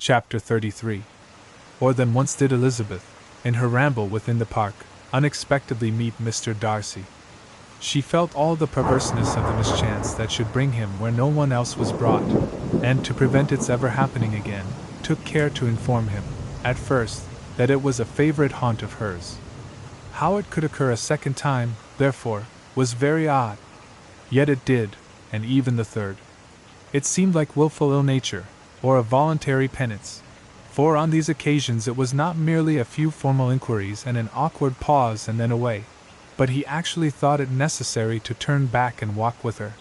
Chapter 33. Or than once did Elizabeth, in her ramble within the park, unexpectedly meet Mr. Darcy. She felt all the perverseness of the mischance that should bring him where no one else was brought, and to prevent its ever happening again, took care to inform him, at first, that it was a favorite haunt of hers. How it could occur a second time, therefore, was very odd. Yet it did, and even the third. It seemed like wilful ill-nature, or a voluntary penance, for on these occasions it was not merely a few formal inquiries and an awkward pause and then away, but he actually thought it necessary to turn back and walk with her.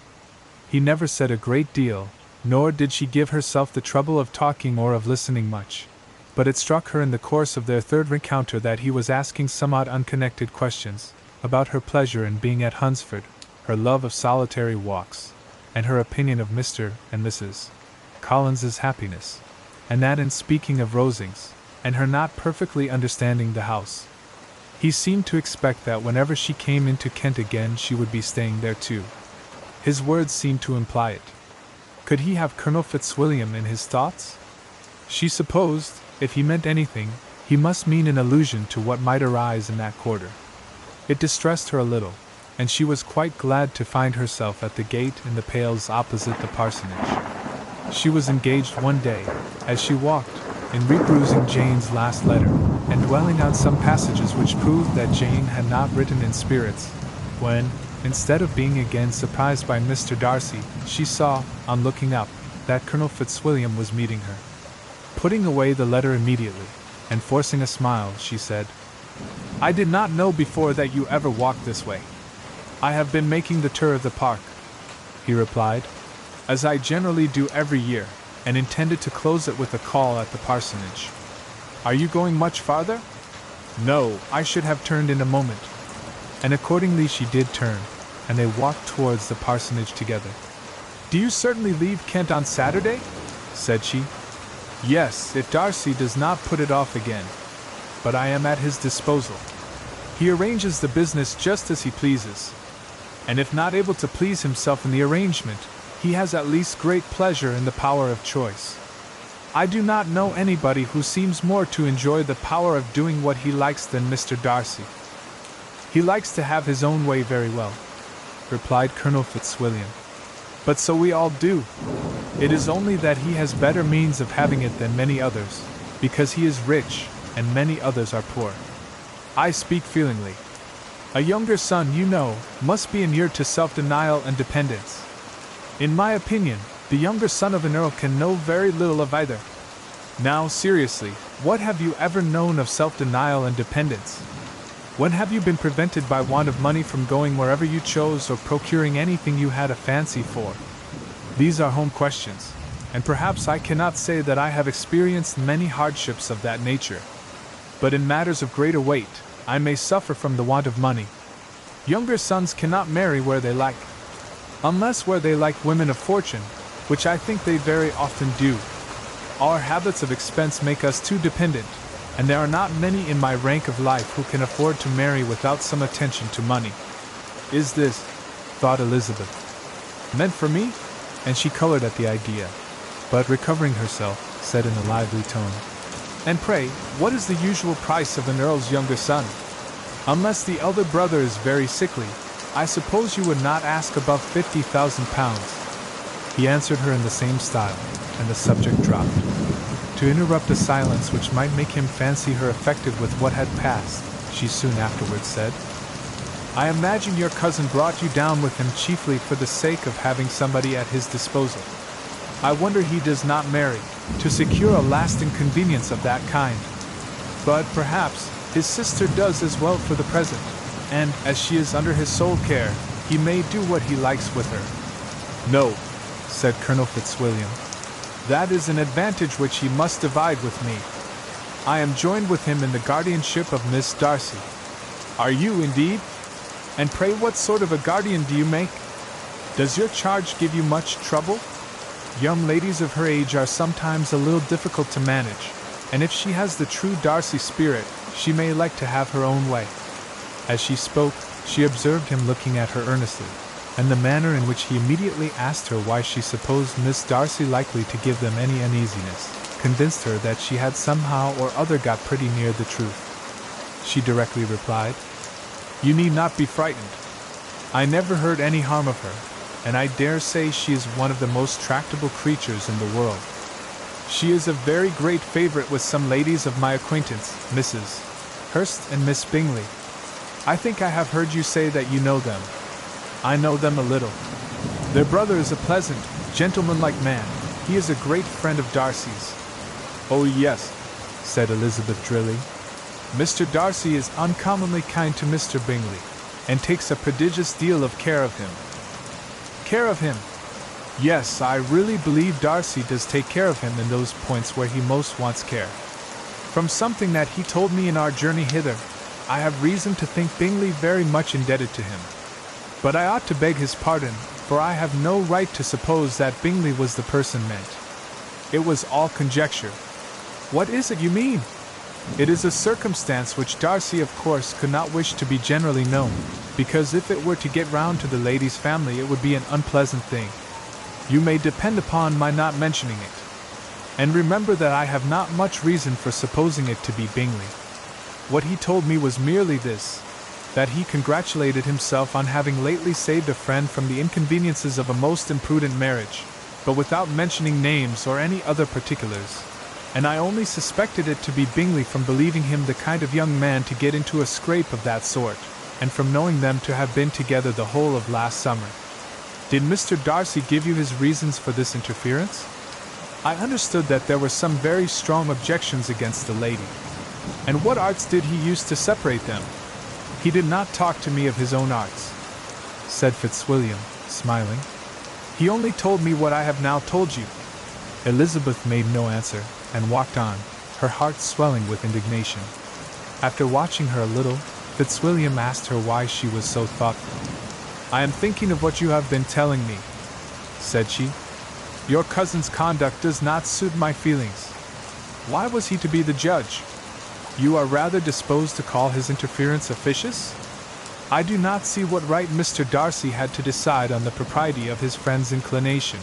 He never said a great deal, nor did she give herself the trouble of talking or of listening much, but it struck her in the course of their third rencounter that he was asking somewhat unconnected questions, about her pleasure in being at Hunsford, her love of solitary walks, and her opinion of Mr. and Mrs. Collins's happiness, and that in speaking of Rosings, and her not perfectly understanding the house. He seemed to expect that whenever she came into Kent again she would be staying there too. His words seemed to imply it. Could he have Colonel Fitzwilliam in his thoughts? She supposed, if he meant anything, he must mean an allusion to what might arise in that quarter. It distressed her a little, and she was quite glad to find herself at the gate in the Pales opposite the parsonage. She was engaged one day, as she walked, in reperusing Jane's last letter, and dwelling on some passages which proved that Jane had not written in spirits, when, instead of being again surprised by Mr. Darcy, she saw, on looking up, that Colonel Fitzwilliam was meeting her. Putting away the letter immediately, and forcing a smile, she said, "I did not know before that you ever walked this way." "I have been making the tour of the park," he replied, "as I generally do every year, and intended to close it with a call at the parsonage." "Are you going much farther?" "No, I should have turned in a moment." And accordingly she did turn, and they walked towards the parsonage together. "Do you certainly leave Kent on Saturday?" said she. "Yes, if Darcy does not put it off again. But I am at his disposal. He arranges the business just as he pleases. And if not able to please himself in the arrangement, he has at least great pleasure in the power of choice. I do not know anybody who seems more to enjoy the power of doing what he likes than Mr. Darcy." "He likes to have his own way very well," replied Colonel Fitzwilliam. "But so we all do. It is only that he has better means of having it than many others, because he is rich, and many others are poor. I speak feelingly. A younger son, you know, must be inured to self-denial and dependence. In my opinion, the younger son of an earl can know very little of either. Now, seriously, what have you ever known of self-denial and dependence? When have you been prevented by want of money from going wherever you chose or procuring anything you had a fancy for? These are home questions, and perhaps I cannot say that I have experienced many hardships of that nature. But in matters of greater weight, I may suffer from the want of money. Younger sons cannot marry where they like, unless where they like women of fortune, which I think they very often do. Our habits of expense make us too dependent, and there are not many in my rank of life who can afford to marry without some attention to money. Is this," thought Elizabeth, "meant for me?" And she colored at the idea, but recovering herself, said in a lively tone, "And pray, what is the usual price of an earl's younger son? Unless the elder brother is very sickly, I suppose you would not ask above £50,000. He answered her in the same style, and the subject dropped. To interrupt a silence which might make him fancy her affected with what had passed, she soon afterwards said, "I imagine your cousin brought you down with him chiefly for the sake of having somebody at his disposal. I wonder he does not marry, to secure a lasting convenience of that kind. But perhaps his sister does as well for the present, and, as she is under his sole care, he may do what he likes with her." "No," said Colonel Fitzwilliam. "That is an advantage which he must divide with me. I am joined with him in the guardianship of Miss Darcy." "Are you, indeed? And pray what sort of a guardian do you make? Does your charge give you much trouble? Young ladies of her age are sometimes a little difficult to manage, and if she has the true Darcy spirit, she may like to have her own way." As she spoke, she observed him looking at her earnestly, and the manner in which he immediately asked her why she supposed Miss Darcy likely to give them any uneasiness, convinced her that she had somehow or other got pretty near the truth. She directly replied, "You need not be frightened. I never heard any harm of her, and I dare say she is one of the most tractable creatures in the world. She is a very great favorite with some ladies of my acquaintance, Mrs. Hurst and Miss Bingley. I think I have heard you say that you know them. I know them a little. Their brother is a pleasant, gentlemanlike man. He is a great friend of Darcy's." "Oh yes," said Elizabeth drily. "Mr. Darcy is uncommonly kind to Mr. Bingley, and takes a prodigious deal of care of him." "Care of him? Yes, I really believe Darcy does take care of him in those points where he most wants care. From something that he told me in our journey hither, I have reason to think Bingley very much indebted to him. But I ought to beg his pardon, for I have no right to suppose that Bingley was the person meant. It was all conjecture." "What is it you mean?" "It is a circumstance which Darcy of course could not wish to be generally known, because if it were to get round to the lady's family it would be an unpleasant thing. You may depend upon my not mentioning it. And remember that I have not much reason for supposing it to be Bingley. What he told me was merely this, that he congratulated himself on having lately saved a friend from the inconveniences of a most imprudent marriage, but without mentioning names or any other particulars. And I only suspected it to be Bingley from believing him the kind of young man to get into a scrape of that sort, and from knowing them to have been together the whole of last summer." "Did Mr. Darcy give you his reasons for this interference?" "I understood that there were some very strong objections against the lady." "And what arts did he use to separate them?" "He did not talk to me of his own arts," said Fitzwilliam, smiling. "He only told me what I have now told you." Elizabeth made no answer, and walked on, her heart swelling with indignation. After watching her a little, Fitzwilliam asked her why she was so thoughtful. "I am thinking of what you have been telling me," said she. "Your cousin's conduct does not suit my feelings. Why was he to be the judge? You are rather disposed to call his interference officious? I do not see what right Mr. Darcy had to decide on the propriety of his friend's inclination,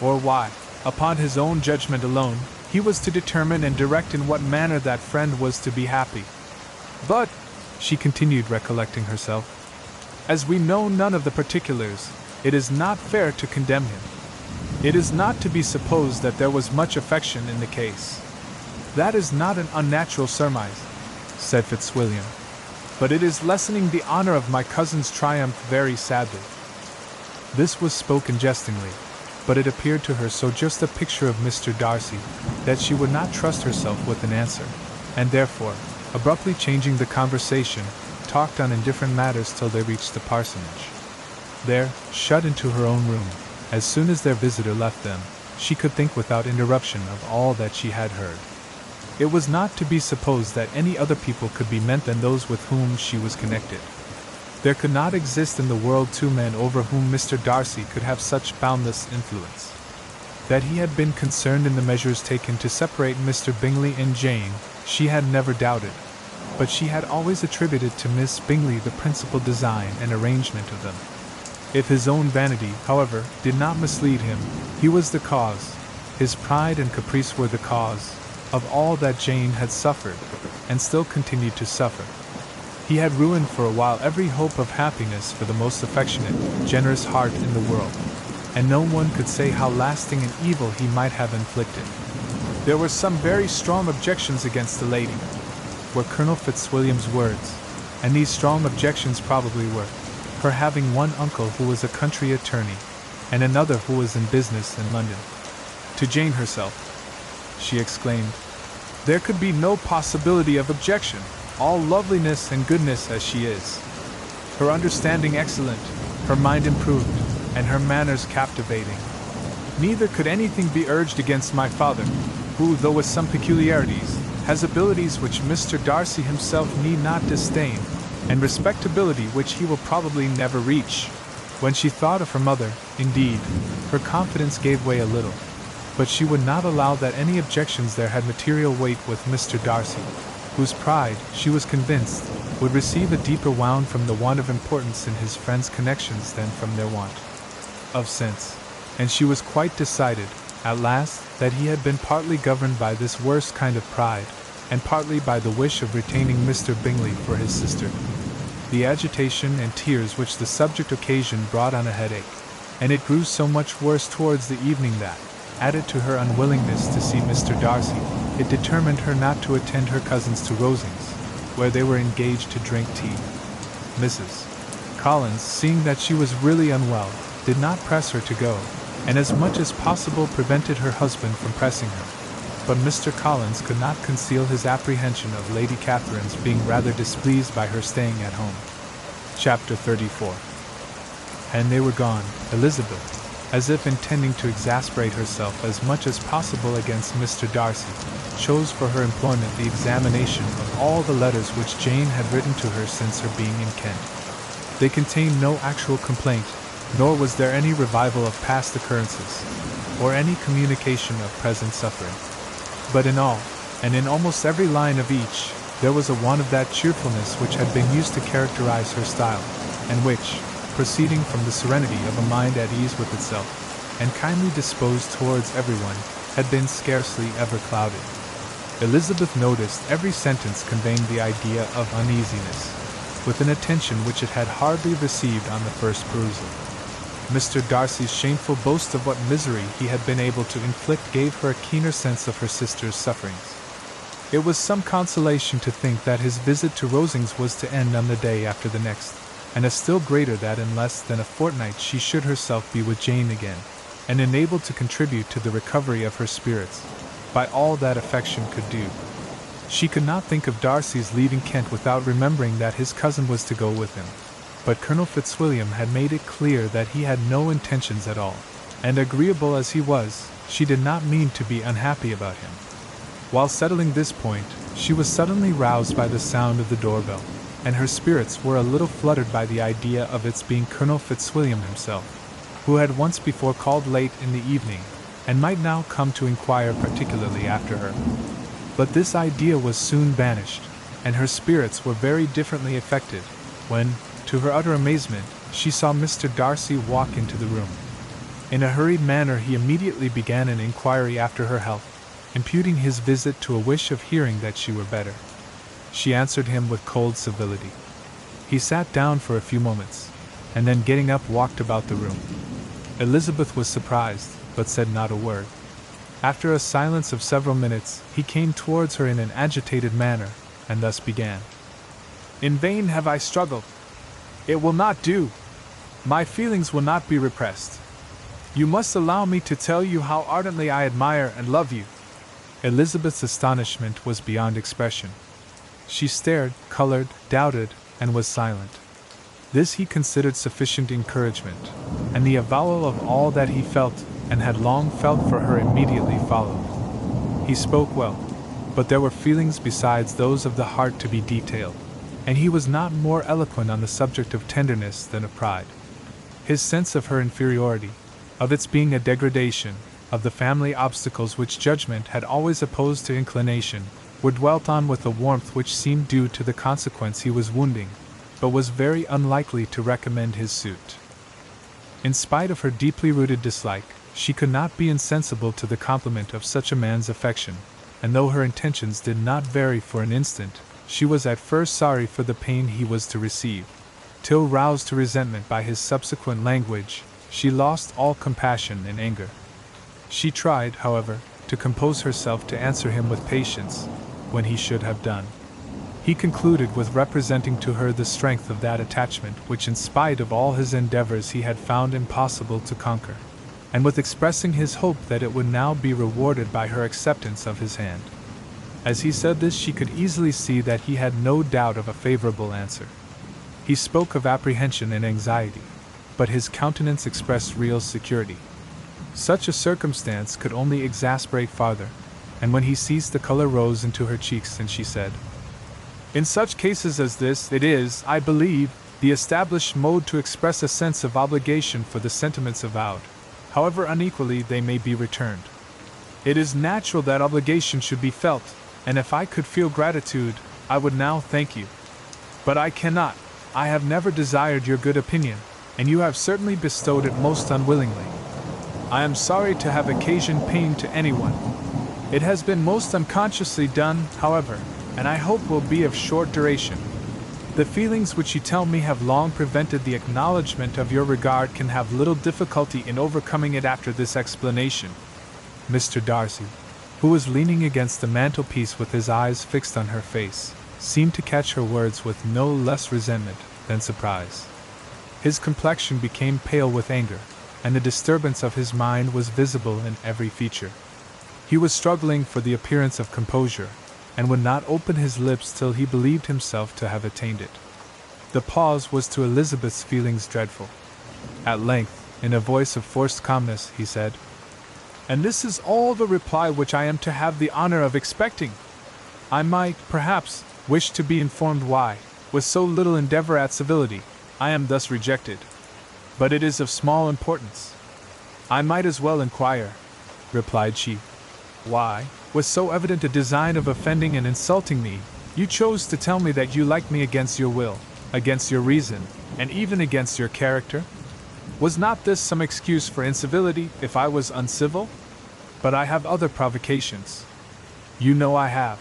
or why, upon his own judgment alone, he was to determine and direct in what manner that friend was to be happy. But," she continued, recollecting herself, "as we know none of the particulars, it is not fair to condemn him. It is not to be supposed that there was much affection in the case." "That is not an unnatural surmise," said Fitzwilliam, "but it is lessening the honor of my cousin's triumph very sadly." This was spoken jestingly, but it appeared to her so just a picture of Mr. Darcy that she would not trust herself with an answer, and therefore, abruptly changing the conversation, talked on indifferent matters till they reached the parsonage. There, shut into her own room, as soon as their visitor left them, she could think without interruption of all that she had heard. It was not to be supposed that any other people could be meant than those with whom she was connected. There could not exist in the world two men over whom Mr. Darcy could have such boundless influence. That he had been concerned in the measures taken to separate Mr. Bingley and Jane, she had never doubted, but she had always attributed to Miss Bingley the principal design and arrangement of them. If his own vanity, however, did not mislead him, he was the cause, his pride and caprice were the cause, of all that Jane had suffered, and still continued to suffer. He had ruined for a while every hope of happiness for the most affectionate, generous heart in the world, and no one could say how lasting an evil he might have inflicted. There were some very strong objections against the lady, were Colonel Fitzwilliam's words, and these strong objections probably were her having one uncle who was a country attorney, and another who was in business in London. To Jane herself, she exclaimed, "There could be no possibility of objection, all loveliness and goodness as she is. Her understanding excellent, her mind improved, and her manners captivating. Neither could anything be urged against my father, who, though with some peculiarities, has abilities which Mr. Darcy himself need not disdain, and respectability which he will probably never reach." When she thought of her mother, indeed, her confidence gave way a little, but she would not allow that any objections there had material weight with Mr. Darcy, whose pride, she was convinced, would receive a deeper wound from the want of importance in his friends' connections than from their want of sense, and she was quite decided, at last, that he had been partly governed by this worst kind of pride, and partly by the wish of retaining Mr. Bingley for his sister. The agitation and tears which the subject occasioned brought on a headache, and it grew so much worse towards the evening that, added to her unwillingness to see Mr. Darcy, it determined her not to attend her cousins to Rosings, where they were engaged to drink tea. Mrs. Collins, seeing that she was really unwell, did not press her to go, and as much as possible prevented her husband from pressing her. But Mr. Collins could not conceal his apprehension of Lady Catherine's being rather displeased by her staying at home. Chapter 34. And they were gone. Elizabeth, as if intending to exasperate herself as much as possible against Mr. Darcy, chose for her employment the examination of all the letters which Jane had written to her since her being in Kent. They contained no actual complaint, nor was there any revival of past occurrences, or any communication of present suffering. But in all, and in almost every line of each, there was a want of that cheerfulness which had been used to characterize her style, and which, proceeding from the serenity of a mind at ease with itself, and kindly disposed towards everyone, had been scarcely ever clouded. Elizabeth noticed every sentence conveying the idea of uneasiness, with an attention which it had hardly received on the first perusal. Mr. Darcy's shameful boast of what misery he had been able to inflict gave her a keener sense of her sister's sufferings. It was some consolation to think that his visit to Rosings was to end on the day after the next, and a still greater that in less than a fortnight she should herself be with Jane again, and enabled to contribute to the recovery of her spirits, by all that affection could do. She could not think of Darcy's leaving Kent without remembering that his cousin was to go with him. But Colonel Fitzwilliam had made it clear that he had no intentions at all, and agreeable as he was, she did not mean to be unhappy about him. While settling this point, she was suddenly roused by the sound of the doorbell, and her spirits were a little fluttered by the idea of its being Colonel Fitzwilliam himself, who had once before called late in the evening, and might now come to inquire particularly after her. But this idea was soon banished, and her spirits were very differently affected, when, to her utter amazement, she saw Mr. Darcy walk into the room. In a hurried manner he immediately began an inquiry after her health, imputing his visit to a wish of hearing that she were better. She answered him with cold civility. He sat down for a few moments, and then getting up walked about the room. Elizabeth was surprised, but said not a word. After a silence of several minutes, he came towards her in an agitated manner, and thus began. "In vain have I struggled. It will not do. My feelings will not be repressed. You must allow me to tell you how ardently I admire and love you." Elizabeth's astonishment was beyond expression. She stared, colored, doubted, and was silent. This he considered sufficient encouragement, and the avowal of all that he felt and had long felt for her immediately followed. He spoke well, but there were feelings besides those of the heart to be detailed, and he was not more eloquent on the subject of tenderness than of pride. His sense of her inferiority, of its being a degradation, of the family obstacles which judgment had always opposed to inclination, were dwelt on with a warmth which seemed due to the consequence he was wounding, but was very unlikely to recommend his suit. In spite of her deeply rooted dislike, she could not be insensible to the compliment of such a man's affection, and though her intentions did not vary for an instant, she was at first sorry for the pain he was to receive, till roused to resentment by his subsequent language, she lost all compassion and anger. She tried, however, to compose herself to answer him with patience, when he should have done. He concluded with representing to her the strength of that attachment which in spite of all his endeavors he had found impossible to conquer, and with expressing his hope that it would now be rewarded by her acceptance of his hand. As he said this she could easily see that he had no doubt of a favorable answer. He spoke of apprehension and anxiety, but his countenance expressed real security. Such a circumstance could only exasperate farther, and when he ceased the color rose into her cheeks and she said, "In such cases as this, it is, I believe, the established mode to express a sense of obligation for the sentiments avowed, however unequally they may be returned. It is natural that obligation should be felt, and if I could feel gratitude, I would now thank you. But I cannot. I have never desired your good opinion, and you have certainly bestowed it most unwillingly. I am sorry to have occasioned pain to anyone. It has been most unconsciously done, however, and I hope will be of short duration. The feelings which you tell me have long prevented the acknowledgement of your regard can have little difficulty in overcoming it after this explanation. Mr. Darcy, who was leaning against the mantelpiece with his eyes fixed on her face, seemed to catch her words with no less resentment than surprise. His complexion became pale with anger, and the disturbance of his mind was visible in every feature. He was struggling for the appearance of composure, and would not open his lips till he believed himself to have attained it. The pause was to Elizabeth's feelings dreadful. At length, in a voice of forced calmness, he said, "And this is all the reply which I am to have the honor of expecting? I might, perhaps, wish to be informed why, with so little endeavor at civility, I am thus rejected. But it is of small importance." "I might as well inquire," replied she, "why, with so evident a design of offending and insulting me, you chose to tell me that you liked me against your will, against your reason, and even against your character? Was not this some excuse for incivility if I was uncivil? But I have other provocations. You know I have.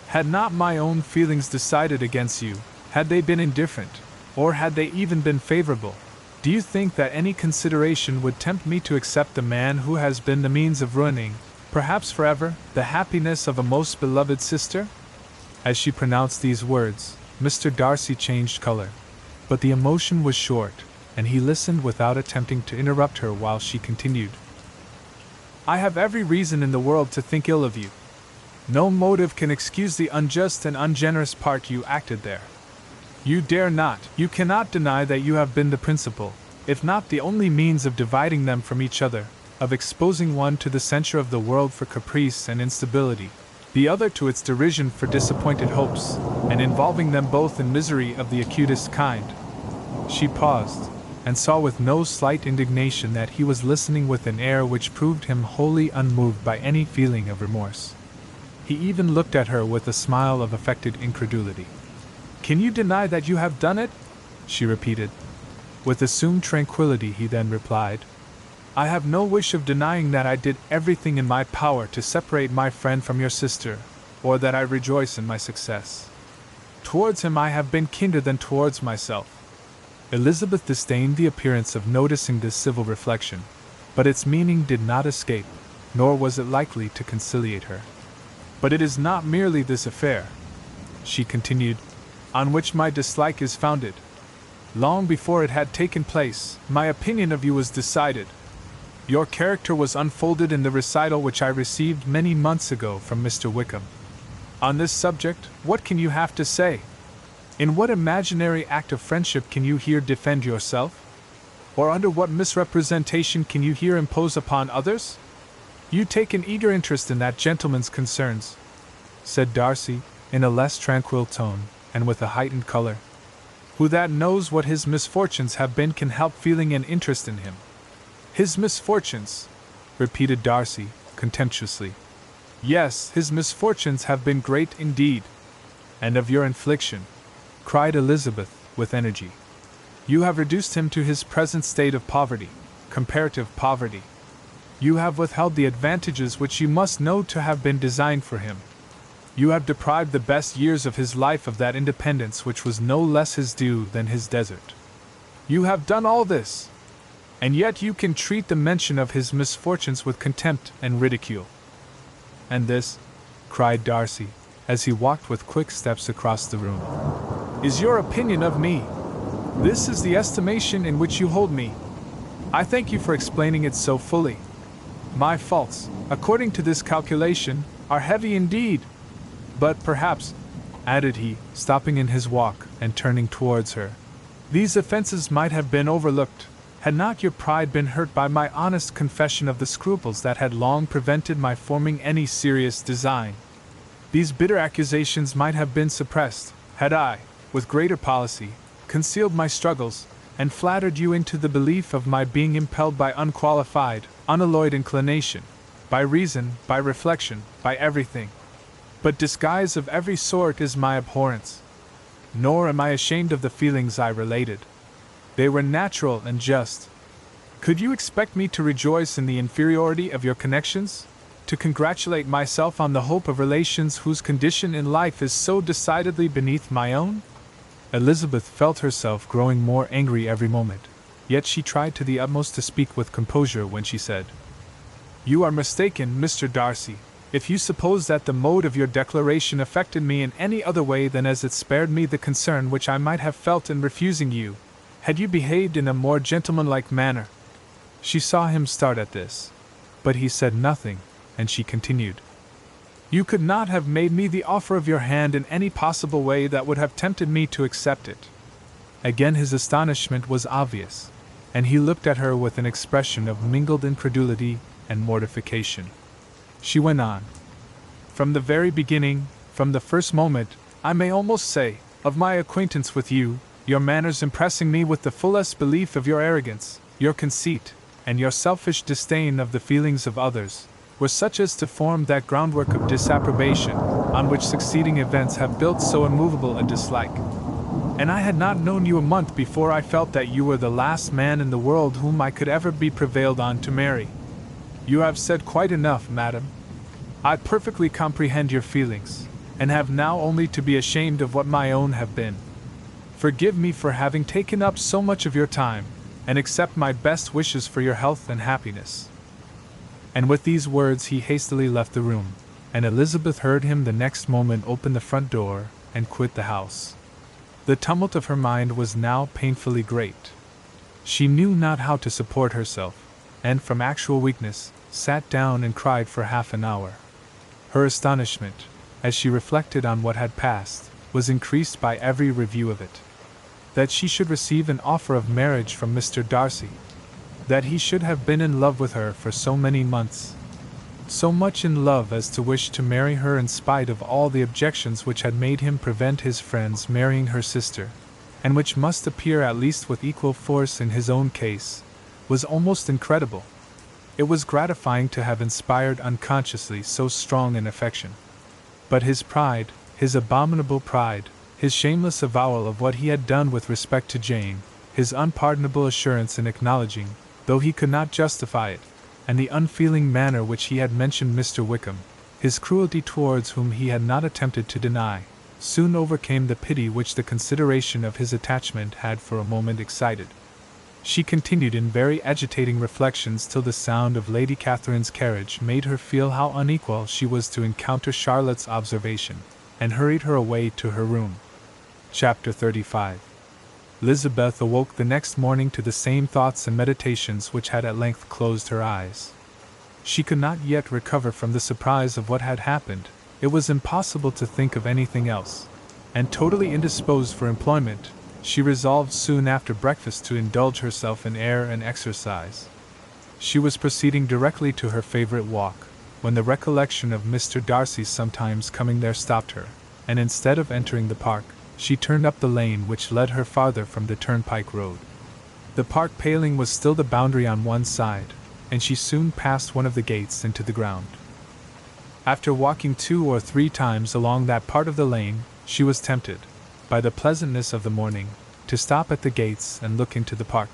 Had not my own feelings decided against you, had they been indifferent, or had they even been favorable, do you think that any consideration would tempt me to accept the man who has been the means of ruining, perhaps forever, the happiness of a most beloved sister?" As she pronounced these words, Mr. Darcy changed color, but the emotion was short, and he listened without attempting to interrupt her while she continued. "I have every reason in the world to think ill of you. No motive can excuse the unjust and ungenerous part you acted there. You cannot deny that you have been the principal, if not the only means of dividing them from each other, of exposing one to the censure of the world for caprice and instability, the other to its derision for disappointed hopes, and involving them both in misery of the acutest kind." She paused, and saw with no slight indignation that he was listening with an air which proved him wholly unmoved by any feeling of remorse. He even looked at her with a smile of affected incredulity. "Can you deny that you have done it?" she repeated. With assumed tranquility he then replied, "I have no wish of denying that I did everything in my power to separate my friend from your sister, or that I rejoice in my success. Towards him I have been kinder than towards myself." Elizabeth disdained the appearance of noticing this civil reflection, but its meaning did not escape, nor was it likely to conciliate her. "But it is not merely this affair," she continued, "on which my dislike is founded. Long before it had taken place, my opinion of you was decided. Your character was unfolded in the recital which I received many months ago from Mr. Wickham. On this subject, what can you have to say? In what imaginary act of friendship can you here defend yourself? Or under what misrepresentation can you here impose upon others? You take an eager interest in that gentleman's concerns," said Darcy, in a less tranquil tone, and with a heightened color. "Who that knows what his misfortunes have been can help feeling an interest in him?" "His misfortunes," repeated Darcy, contemptuously. "Yes, his misfortunes have been great indeed." "And of your infliction," cried Elizabeth, with energy. "You have reduced him to his present state of poverty, comparative poverty. You have withheld the advantages which you must know to have been designed for him. You have deprived the best years of his life of that independence which was no less his due than his desert. You have done all this, and yet you can treat the mention of his misfortunes with contempt and ridicule." "And this," cried Darcy, as he walked with quick steps across the room, "is your opinion of me? This is the estimation in which you hold me? I thank you for explaining it so fully. My faults, according to this calculation, are heavy indeed. But perhaps," added he, stopping in his walk and turning towards her, "these offenses might have been overlooked, had not your pride been hurt by my honest confession of the scruples that had long prevented my forming any serious design. These bitter accusations might have been suppressed, had I, with greater policy, concealed my struggles, and flattered you into the belief of my being impelled by unqualified, unalloyed inclination, by reason, by reflection, by everything. But disguise of every sort is my abhorrence. Nor am I ashamed of the feelings I related. They were natural and just. Could you expect me to rejoice in the inferiority of your connections? To congratulate myself on the hope of relations whose condition in life is so decidedly beneath my own? Elizabeth felt herself growing more angry every moment, yet she tried to the utmost to speak with composure when she said, "You are mistaken, Mr. Darcy, if you suppose that the mode of your declaration affected me in any other way than as it spared me the concern which I might have felt in refusing you, had you behaved in a more gentlemanlike manner." She saw him start at this, but he said nothing, and she continued, "You could not have made me the offer of your hand in any possible way that would have tempted me to accept it." Again his astonishment was obvious, and he looked at her with an expression of mingled incredulity and mortification. She went on, "From the very beginning, from the first moment, I may almost say, of my acquaintance with you, your manners impressing me with the fullest belief of your arrogance, your conceit, and your selfish disdain of the feelings of others, were such as to form that groundwork of disapprobation, on which succeeding events have built so immovable a dislike. And I had not known you a month before I felt that you were the last man in the world whom I could ever be prevailed on to marry. You have said quite enough, madam. I perfectly comprehend your feelings, and have now only to be ashamed of what my own have been. Forgive me for having taken up so much of your time, and accept my best wishes for your health and happiness." And with these words he hastily left the room, and Elizabeth heard him the next moment open the front door and quit the house. The tumult of her mind was now painfully great. She knew not how to support herself, and from actual weakness, sat down and cried for half an hour. Her astonishment, as she reflected on what had passed, was increased by every review of it. That she should receive an offer of marriage from Mr. Darcy, that he should have been in love with her for so many months, so much in love as to wish to marry her in spite of all the objections which had made him prevent his friends marrying her sister, and which must appear at least with equal force in his own case, was almost incredible. It was gratifying to have inspired unconsciously so strong an affection. But his pride, his abominable pride, his shameless avowal of what he had done with respect to Jane, his unpardonable assurance in acknowledging, though he could not justify it, and the unfeeling manner which he had mentioned Mr. Wickham, his cruelty towards whom he had not attempted to deny, soon overcame the pity which the consideration of his attachment had for a moment excited. She continued in very agitating reflections till the sound of Lady Catherine's carriage made her feel how unequal she was to encounter Charlotte's observation, and hurried her away to her room. Chapter 35. Elizabeth awoke the next morning to the same thoughts and meditations which had at length closed her eyes. She could not yet recover from the surprise of what had happened. It was impossible to think of anything else, and totally indisposed for employment, she resolved soon after breakfast to indulge herself in air and exercise. She was proceeding directly to her favorite walk, when the recollection of Mr. Darcy's sometimes coming there stopped her, and instead of entering the park, she turned up the lane which led her farther from the turnpike road. The park paling was still the boundary on one side, and she soon passed one of the gates into the ground. After walking 2 or 3 times along that part of the lane, she was tempted, by the pleasantness of the morning, to stop at the gates and look into the park.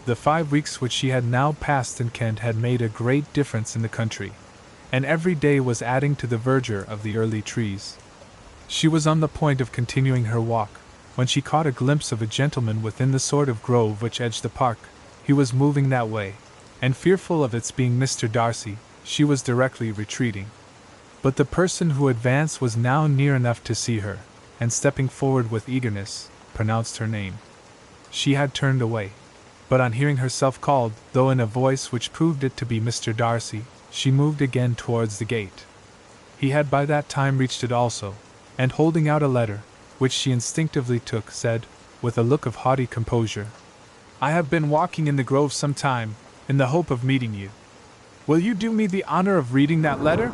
The 5 weeks which she had now passed in Kent had made a great difference in the country, and every day was adding to the verdure of the early trees. She was on the point of continuing her walk, when she caught a glimpse of a gentleman within the sort of grove which edged the park. He was moving that way, and fearful of its being Mr. Darcy, she was directly retreating. But the person who advanced was now near enough to see her, and stepping forward with eagerness, pronounced her name. She had turned away, but on hearing herself called, though in a voice which proved it to be Mr. Darcy, she moved again towards the gate. He had by that time reached it also, and holding out a letter, which she instinctively took, said, with a look of haughty composure, "I have been walking in the grove some time, in the hope of meeting you. Will you do me the honor of reading that letter?"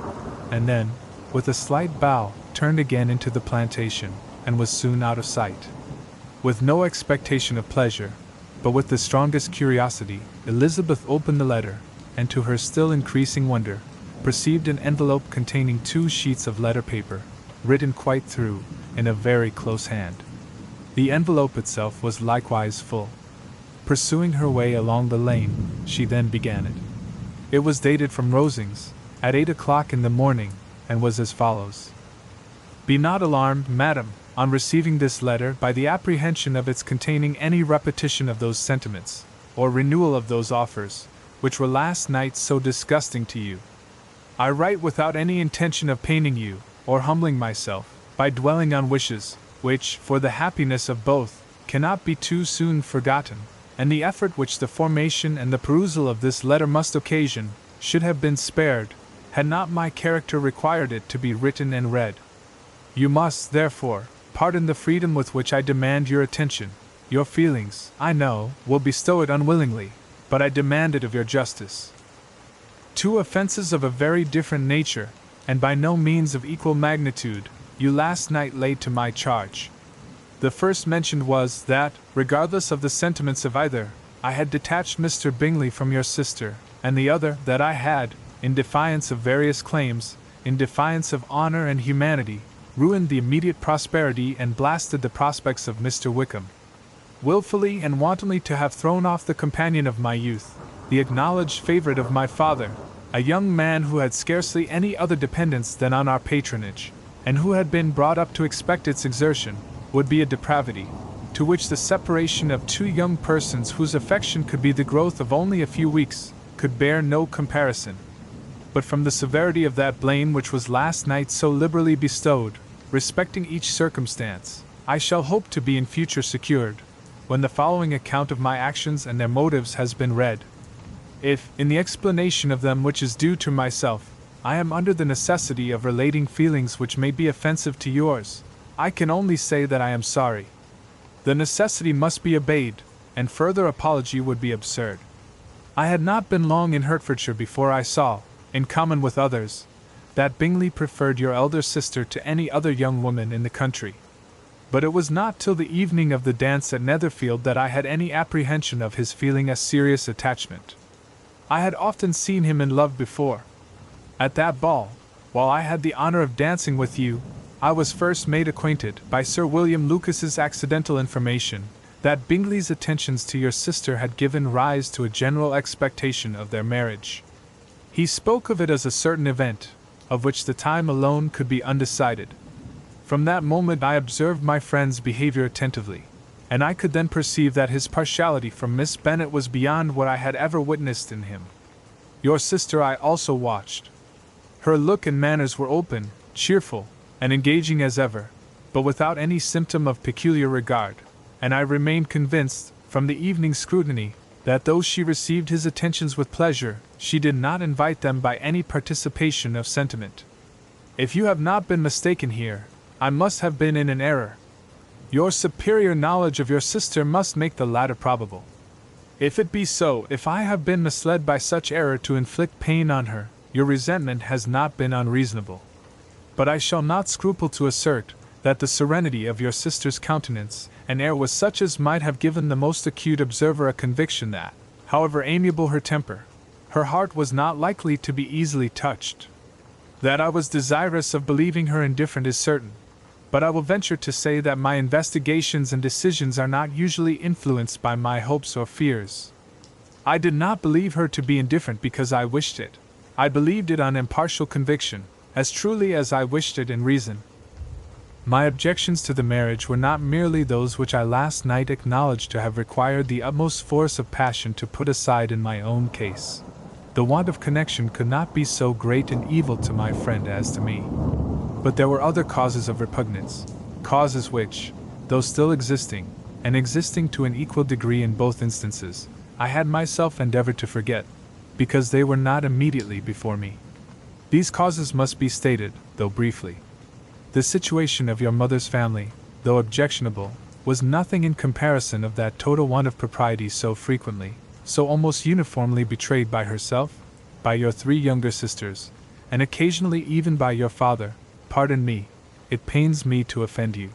And then, with a slight bow, turned again into the plantation, and was soon out of sight. With no expectation of pleasure, but with the strongest curiosity, Elizabeth opened the letter, and to her still increasing wonder, perceived an envelope containing 2 sheets of letter paper, written quite through, in a very close hand. The envelope itself was likewise full. Pursuing her way along the lane, she then began it. It was dated from Rosings, at 8 o'clock in the morning, and was as follows. Be not alarmed, madam, on receiving this letter by the apprehension of its containing any repetition of those sentiments, or renewal of those offers, which were last night so disgusting to you. I write without any intention of paining you, or humbling myself, by dwelling on wishes, which, for the happiness of both, cannot be too soon forgotten, and the effort which the formation and the perusal of this letter must occasion, should have been spared, had not my character required it to be written and read. You must, therefore, pardon the freedom with which I demand your attention. Your feelings, I know, will bestow it unwillingly, but I demand it of your justice. Two offenses of a very different nature, and by no means of equal magnitude, you last night laid to my charge. The first mentioned was that, regardless of the sentiments of either, I had detached Mr. Bingley from your sister, and the other, that I had, in defiance of various claims, in defiance of honor and humanity, ruined the immediate prosperity and blasted the prospects of Mr. Wickham. Wilfully and wantonly to have thrown off the companion of my youth, the acknowledged favorite of my father, a young man who had scarcely any other dependence than on our patronage, and who had been brought up to expect its exertion, would be a depravity, to which the separation of two young persons whose affection could be the growth of only a few weeks, could bear no comparison. But from the severity of that blame which was last night so liberally bestowed, respecting each circumstance, I shall hope to be in future secured, when the following account of my actions and their motives has been read. If, in the explanation of them which is due to myself, I am under the necessity of relating feelings which may be offensive to yours, I can only say that I am sorry. The necessity must be obeyed, and further apology would be absurd. I had not been long in Hertfordshire before I saw, in common with others, that Bingley preferred your elder sister to any other young woman in the country. But it was not till the evening of the dance at Netherfield that I had any apprehension of his feeling a serious attachment. I had often seen him in love before. At that ball, while I had the honor of dancing with you, I was first made acquainted, by Sir William Lucas's accidental information, that Bingley's attentions to your sister had given rise to a general expectation of their marriage. He spoke of it as a certain event, of which the time alone could be undecided. From that moment I observed my friend's behavior attentively, and I could then perceive that his partiality for Miss Bennet was beyond what I had ever witnessed in him. Your sister I also watched. Her look and manners were open, cheerful, and engaging as ever, but without any symptom of peculiar regard, and I remained convinced, from the evening's scrutiny, that though she received his attentions with pleasure, she did not invite them by any participation of sentiment. If you have not been mistaken here, I must have been in an error. Your superior knowledge of your sister must make the latter probable. If it be so, if I have been misled by such error to inflict pain on her, your resentment has not been unreasonable. But I shall not scruple to assert that the serenity of your sister's countenance and air was such as might have given the most acute observer a conviction that, however amiable her temper, her heart was not likely to be easily touched. That I was desirous of believing her indifferent is certain, but I will venture to say that my investigations and decisions are not usually influenced by my hopes or fears. I did not believe her to be indifferent because I wished it. I believed it on impartial conviction, as truly as I wished it in reason. My objections to the marriage were not merely those which I last night acknowledged to have required the utmost force of passion to put aside in my own case. The want of connection could not be so great an evil to my friend as to me. But there were other causes of repugnance, causes which, though still existing, and existing to an equal degree in both instances, I had myself endeavored to forget, because they were not immediately before me. These causes must be stated, though briefly. The situation of your mother's family, though objectionable, was nothing in comparison of that total want of propriety so frequently, so almost uniformly betrayed by herself, by your 3 younger sisters, and occasionally even by your father. Pardon me, it pains me to offend you.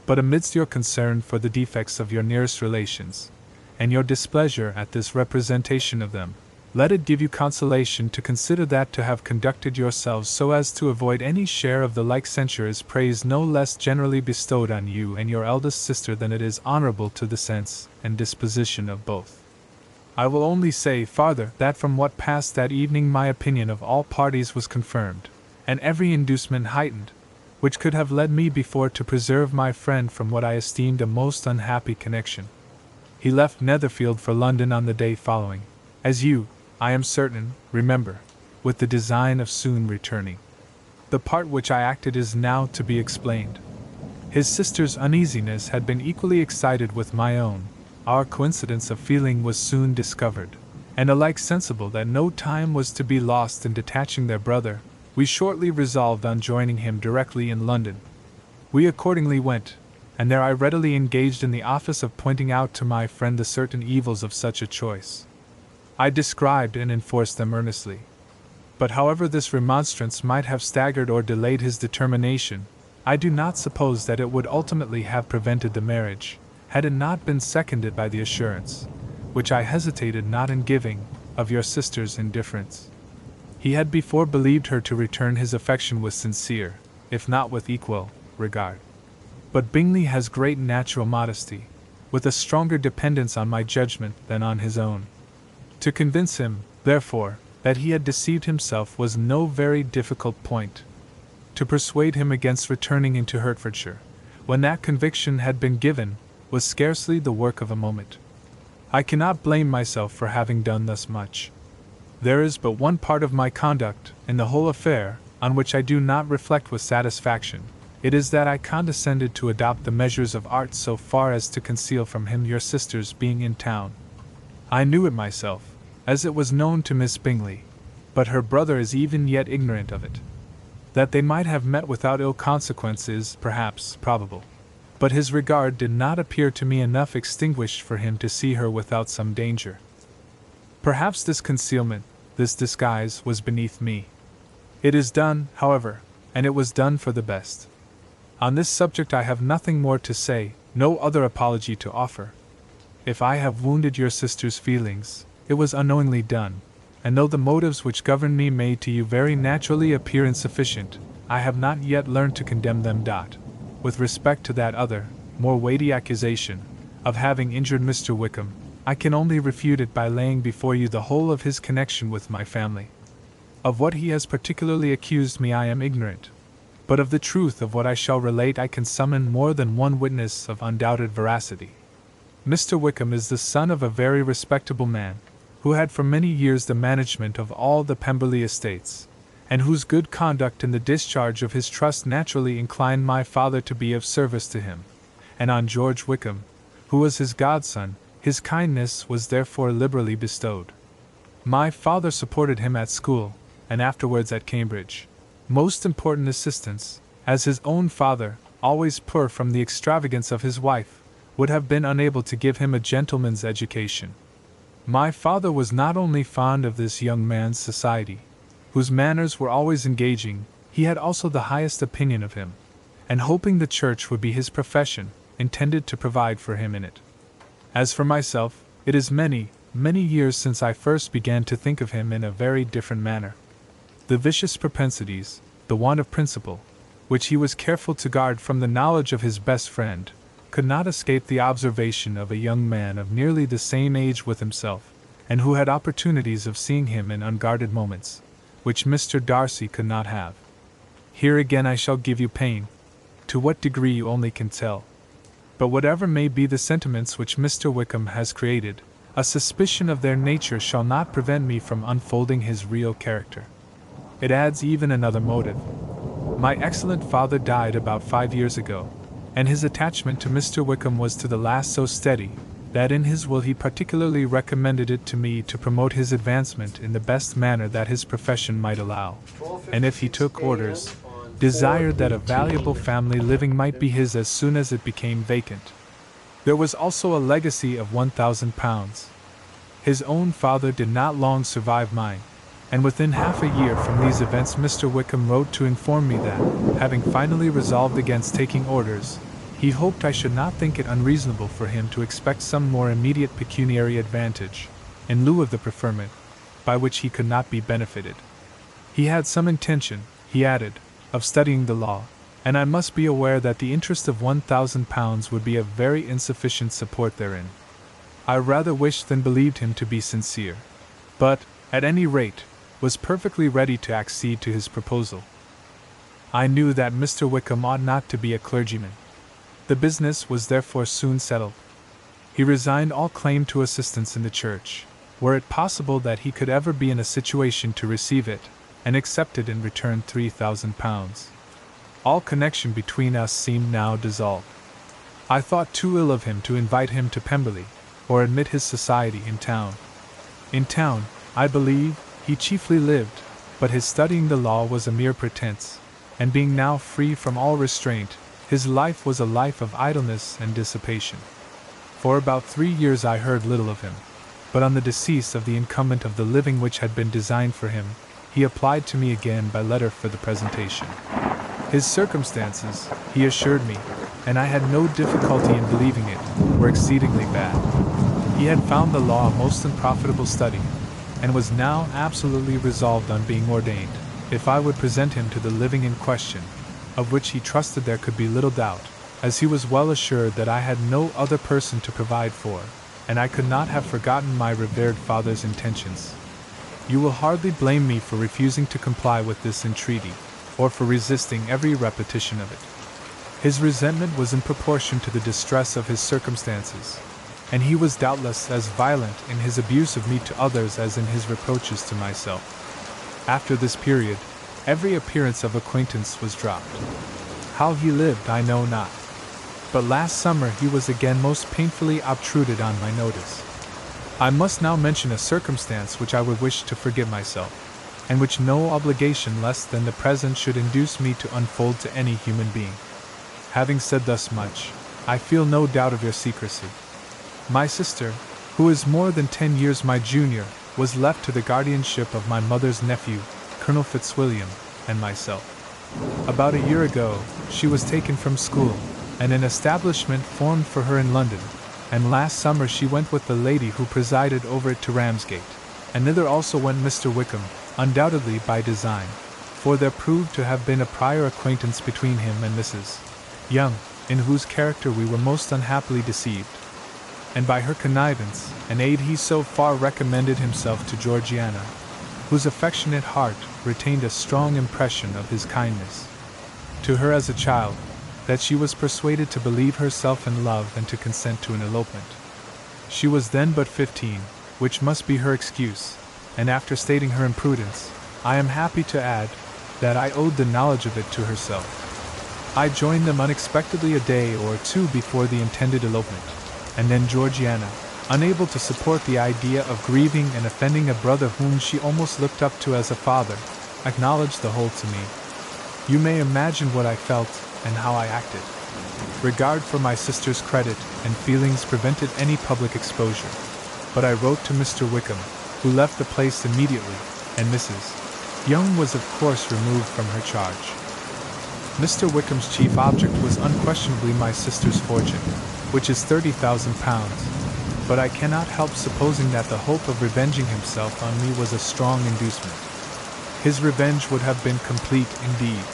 But amidst your concern for the defects of your nearest relations, and your displeasure at this representation of them, Let it give you consolation to consider that to have conducted yourselves so as to avoid any share of the like censure is praise no less generally bestowed on you and your eldest sister than it is honorable to the sense and disposition of both. I will only say farther that from what passed that evening my opinion of all parties was confirmed, and every inducement heightened, which could have led me before to preserve my friend from what I esteemed a most unhappy connection. He left Netherfield for London on the day following, as you, I am certain, remember, with the design of soon returning. The part which I acted is now to be explained. His sister's uneasiness had been equally excited with my own. Our coincidence of feeling was soon discovered, and alike sensible that no time was to be lost in detaching their brother, we shortly resolved on joining him directly in London. We accordingly went, and there I readily engaged in the office of pointing out to my friend the certain evils of such a choice. I described and enforced them earnestly. But however this remonstrance might have staggered or delayed his determination, I do not suppose that it would ultimately have prevented the marriage, had it not been seconded by the assurance, which I hesitated not in giving, of your sister's indifference. He had before believed her to return his affection with sincere, if not with equal, regard. But Bingley has great natural modesty, with a stronger dependence on my judgment than on his own. To convince him, therefore, that he had deceived himself was no very difficult point. To persuade him against returning into Hertfordshire, when that conviction had been given, was scarcely the work of a moment. I cannot blame myself for having done thus much. There is but one part of my conduct, in the whole affair, on which I do not reflect with satisfaction. It is that I condescended to adopt the measures of art so far as to conceal from him your sister's being in town. I knew it myself, as it was known to Miss Bingley, but her brother is even yet ignorant of it. That they might have met without ill consequence is, perhaps, probable, but his regard did not appear to me enough extinguished for him to see her without some danger. Perhaps this concealment, this disguise, was beneath me. It is done, however, and it was done for the best. On this subject I have nothing more to say, no other apology to offer. If I have wounded your sister's feelings, it was unknowingly done, and though the motives which governed me may to you very naturally appear insufficient, I have not yet learned to condemn them. With respect to that other, more weighty accusation, of having injured Mr. Wickham, I can only refute it by laying before you the whole of his connection with my family. Of what he has particularly accused me I am ignorant, but of the truth of what I shall relate I can summon more than one witness of undoubted veracity. Mr. Wickham is the son of a very respectable man, who had for many years the management of all the Pemberley estates, and whose good conduct in the discharge of his trust naturally inclined my father to be of service to him, and on George Wickham, who was his godson, his kindness was therefore liberally bestowed. My father supported him at school, and afterwards at Cambridge, most important assistance, as his own father, always poor from the extravagance of his wife, would have been unable to give him a gentleman's education. My father was not only fond of this young man's society, whose manners were always engaging, he had also the highest opinion of him, and hoping the church would be his profession, intended to provide for him in it. As for myself, it is many, many years since I first began to think of him in a very different manner. The vicious propensities, the want of principle, which he was careful to guard from the knowledge of his best friend, could not escape the observation of a young man of nearly the same age with himself, and who had opportunities of seeing him in unguarded moments, which Mr. Darcy could not have. Here again I shall give you pain, to what degree you only can tell. But whatever may be the sentiments which Mr. Wickham has created, a suspicion of their nature shall not prevent me from unfolding his real character. It adds even another motive. My excellent father died about 5 years ago, and his attachment to Mr. Wickham was to the last so steady, that in his will he particularly recommended it to me to promote his advancement in the best manner that his profession might allow, and if he took orders, desired that a valuable family living might be his as soon as it became vacant. There was also a legacy of £1,000. His own father did not long survive mine, and within half a year from these events Mr. Wickham wrote to inform me that, having finally resolved against taking orders, he hoped I should not think it unreasonable for him to expect some more immediate pecuniary advantage, in lieu of the preferment, by which he could not be benefited. He had some intention, he added, of studying the law, and I must be aware that the interest of £1,000 would be a very insufficient support therein. I rather wished than believed him to be sincere, but, at any rate, was perfectly ready to accede to his proposal. I knew that Mr. Wickham ought not to be a clergyman. The business was therefore soon settled. He resigned all claim to assistance in the church, were it possible that he could ever be in a situation to receive it, and accepted in return £3,000. All connection between us seemed now dissolved. I thought too ill of him to invite him to Pemberley, or admit his society in town. In town, I believe, he chiefly lived, but his studying the law was a mere pretense, and being now free from all restraint, his life was a life of idleness and dissipation. For about 3 years I heard little of him, but on the decease of the incumbent of the living which had been designed for him, he applied to me again by letter for the presentation. His circumstances, he assured me, and I had no difficulty in believing it, were exceedingly bad. He had found the law a most unprofitable study, and was now absolutely resolved on being ordained, if I would present him to the living in question, of which he trusted there could be little doubt, as he was well assured that I had no other person to provide for, and I could not have forgotten my revered father's intentions. You will hardly blame me for refusing to comply with this entreaty, or for resisting every repetition of it. His resentment was in proportion to the distress of his circumstances, and he was doubtless as violent in his abuse of me to others as in his reproaches to myself. After this period, every appearance of acquaintance was dropped. How he lived I know not, but last summer he was again most painfully obtruded on my notice. I must now mention a circumstance which I would wish to forgive myself, and which no obligation less than the present should induce me to unfold to any human being. Having said thus much, I feel no doubt of your secrecy. My sister, who is more than 10 years my junior, was left to the guardianship of my mother's nephew, Colonel Fitzwilliam, and myself. About a year ago, she was taken from school, and an establishment formed for her in London, and last summer she went with the lady who presided over it to Ramsgate, and thither also went Mr. Wickham, undoubtedly by design, for there proved to have been a prior acquaintance between him and Mrs. Young, in whose character we were most unhappily deceived, and by her connivance and aid he so far recommended himself to Georgiana, whose affectionate heart retained a strong impression of his kindness to her as a child, that she was persuaded to believe herself in love and to consent to an elopement. She was then but 15, which must be her excuse, and after stating her imprudence, I am happy to add that I owed the knowledge of it to herself. I joined them unexpectedly a day or two before the intended elopement, and then Georgiana, unable to support the idea of grieving and offending a brother whom she almost looked up to as a father, acknowledged the whole to me. You may imagine what I felt and how I acted. Regard for my sister's credit and feelings prevented any public exposure, but I wrote to Mr. Wickham, who left the place immediately, and Mrs. Young was of course removed from her charge. Mr. Wickham's chief object was unquestionably my sister's fortune, which is £30,000, but I cannot help supposing that the hope of revenging himself on me was a strong inducement. His revenge would have been complete indeed.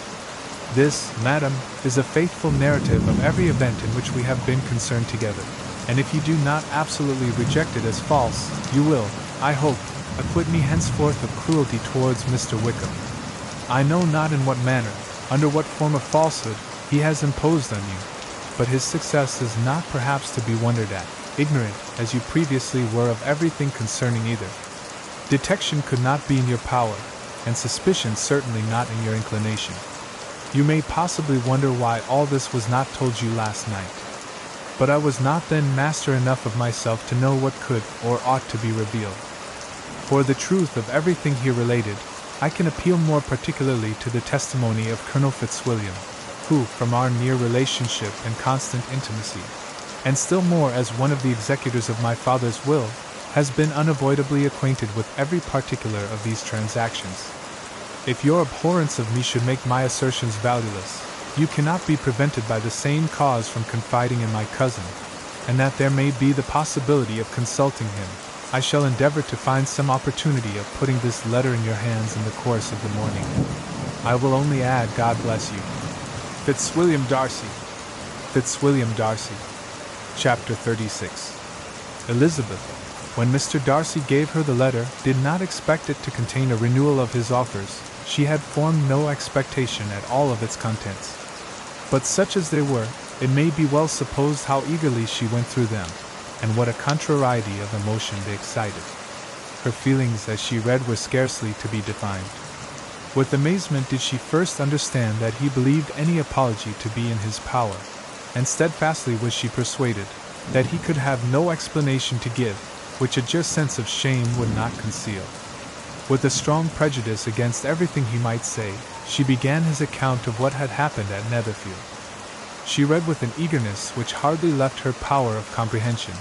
This, madam, is a faithful narrative of every event in which we have been concerned together, and if you do not absolutely reject it as false, you will, I hope, acquit me henceforth of cruelty towards Mr. Wickham. I know not in what manner, under what form of falsehood, he has imposed on you, but his success is not perhaps to be wondered at, ignorant, as you previously were of everything concerning either. Detection could not be in your power, and suspicion certainly not in your inclination. You may possibly wonder why all this was not told you last night. But I was not then master enough of myself to know what could or ought to be revealed. For the truth of everything here related, I can appeal more particularly to the testimony of Colonel Fitzwilliam, who, from our near relationship and constant intimacy, and still more as one of the executors of my father's will, has been unavoidably acquainted with every particular of these transactions. If your abhorrence of me should make my assertions valueless, you cannot be prevented by the same cause from confiding in my cousin, and that there may be the possibility of consulting him, I shall endeavor to find some opportunity of putting this letter in your hands in the course of the morning. I will only add, God bless you. Fitzwilliam Darcy. Fitzwilliam Darcy. Chapter 36. Elizabeth, when Mr. Darcy gave her the letter, did not expect it to contain a renewal of his offers. She had formed no expectation at all of its contents. But such as they were, it may be well supposed how eagerly she went through them, and what a contrariety of emotion they excited. Her feelings as she read were scarcely to be defined. With amazement did she first understand that he believed any apology to be in his power, and steadfastly was she persuaded that he could have no explanation to give which a just sense of shame would not conceal. With a strong prejudice against everything he might say, she began his account of what had happened at Netherfield. She read with an eagerness which hardly left her power of comprehension,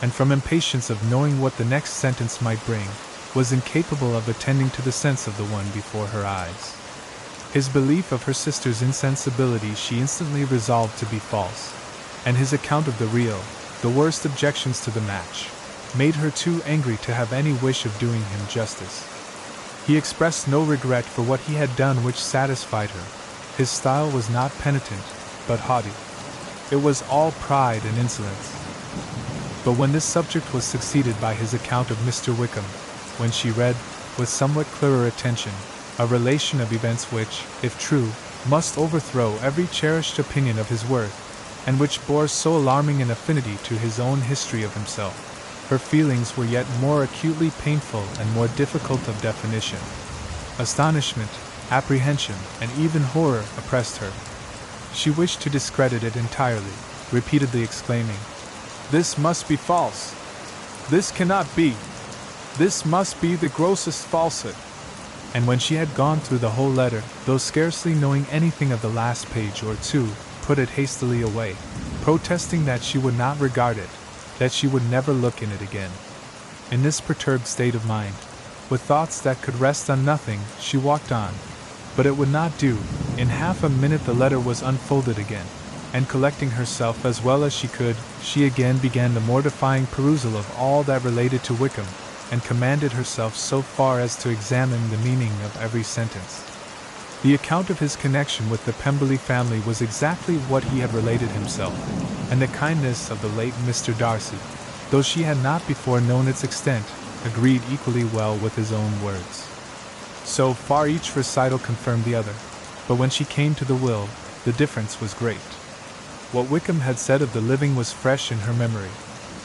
and from impatience of knowing what the next sentence might bring, was incapable of attending to the sense of the one before her eyes. His belief of her sister's insensibility she instantly resolved to be false, and his account of the real, the worst objections to the match, made her too angry to have any wish of doing him justice. He expressed no regret for what he had done which satisfied her. His style was not penitent, but haughty. It was all pride and insolence. But when this subject was succeeded by his account of Mr. Wickham, when she read, with somewhat clearer attention, a relation of events which, if true, must overthrow every cherished opinion of his worth, and which bore so alarming an affinity to his own history of himself, her feelings were yet more acutely painful and more difficult of definition. Astonishment, apprehension, and even horror oppressed her. She wished to discredit it entirely, repeatedly exclaiming, "This must be false! This cannot be! This must be the grossest falsehood!" And when she had gone through the whole letter, though scarcely knowing anything of the last page or two, put it hastily away, protesting that she would not regard it, that she would never look in it again. In this perturbed state of mind, with thoughts that could rest on nothing, she walked on. But it would not do. In half a minute the letter was unfolded again, and collecting herself as well as she could, she again began the mortifying perusal of all that related to Wickham, and commanded herself so far as to examine the meaning of every sentence. The account of his connection with the Pemberley family was exactly what he had related himself, and the kindness of the late Mr. Darcy, though she had not before known its extent, agreed equally well with his own words. So far each recital confirmed the other, but when she came to the will, the difference was great. What Wickham had said of the living was fresh in her memory,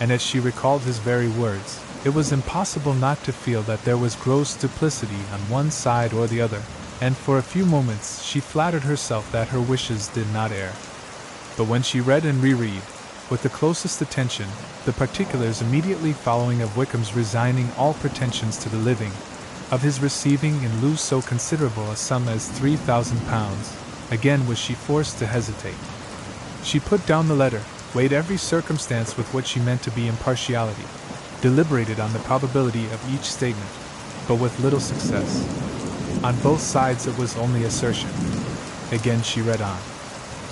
and as she recalled his very words, it was impossible not to feel that there was gross duplicity on one side or the other, and for a few moments she flattered herself that her wishes did not err. But when she read and reread, with the closest attention, the particulars immediately following of Wickham's resigning all pretensions to the living, of his receiving in lieu so considerable a sum as £3,000, again was she forced to hesitate. She put down the letter, weighed every circumstance with what she meant to be impartiality, deliberated on the probability of each statement, but with little success. On both sides it was only assertion. Again she read on.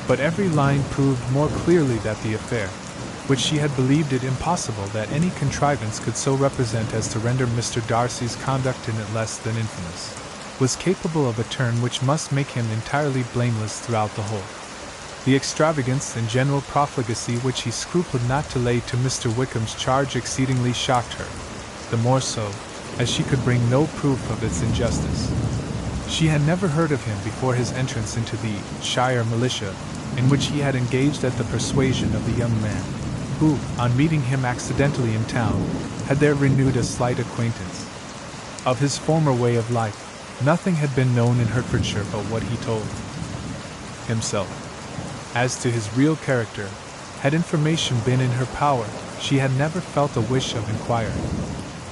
But every line proved more clearly that the affair, which she had believed it impossible that any contrivance could so represent as to render Mr. Darcy's conduct in it less than infamous, was capable of a turn which must make him entirely blameless throughout the whole. The extravagance and general profligacy which he scrupled not to lay to Mr. Wickham's charge exceedingly shocked her, the more so, as she could bring no proof of its injustice. She had never heard of him before his entrance into the Shire militia, in which he had engaged at the persuasion of the young man, who, on meeting him accidentally in town, had there renewed a slight acquaintance. Of his former way of life, nothing had been known in Hertfordshire but what he told himself. As to his real character, had information been in her power, she had never felt a wish of inquiring.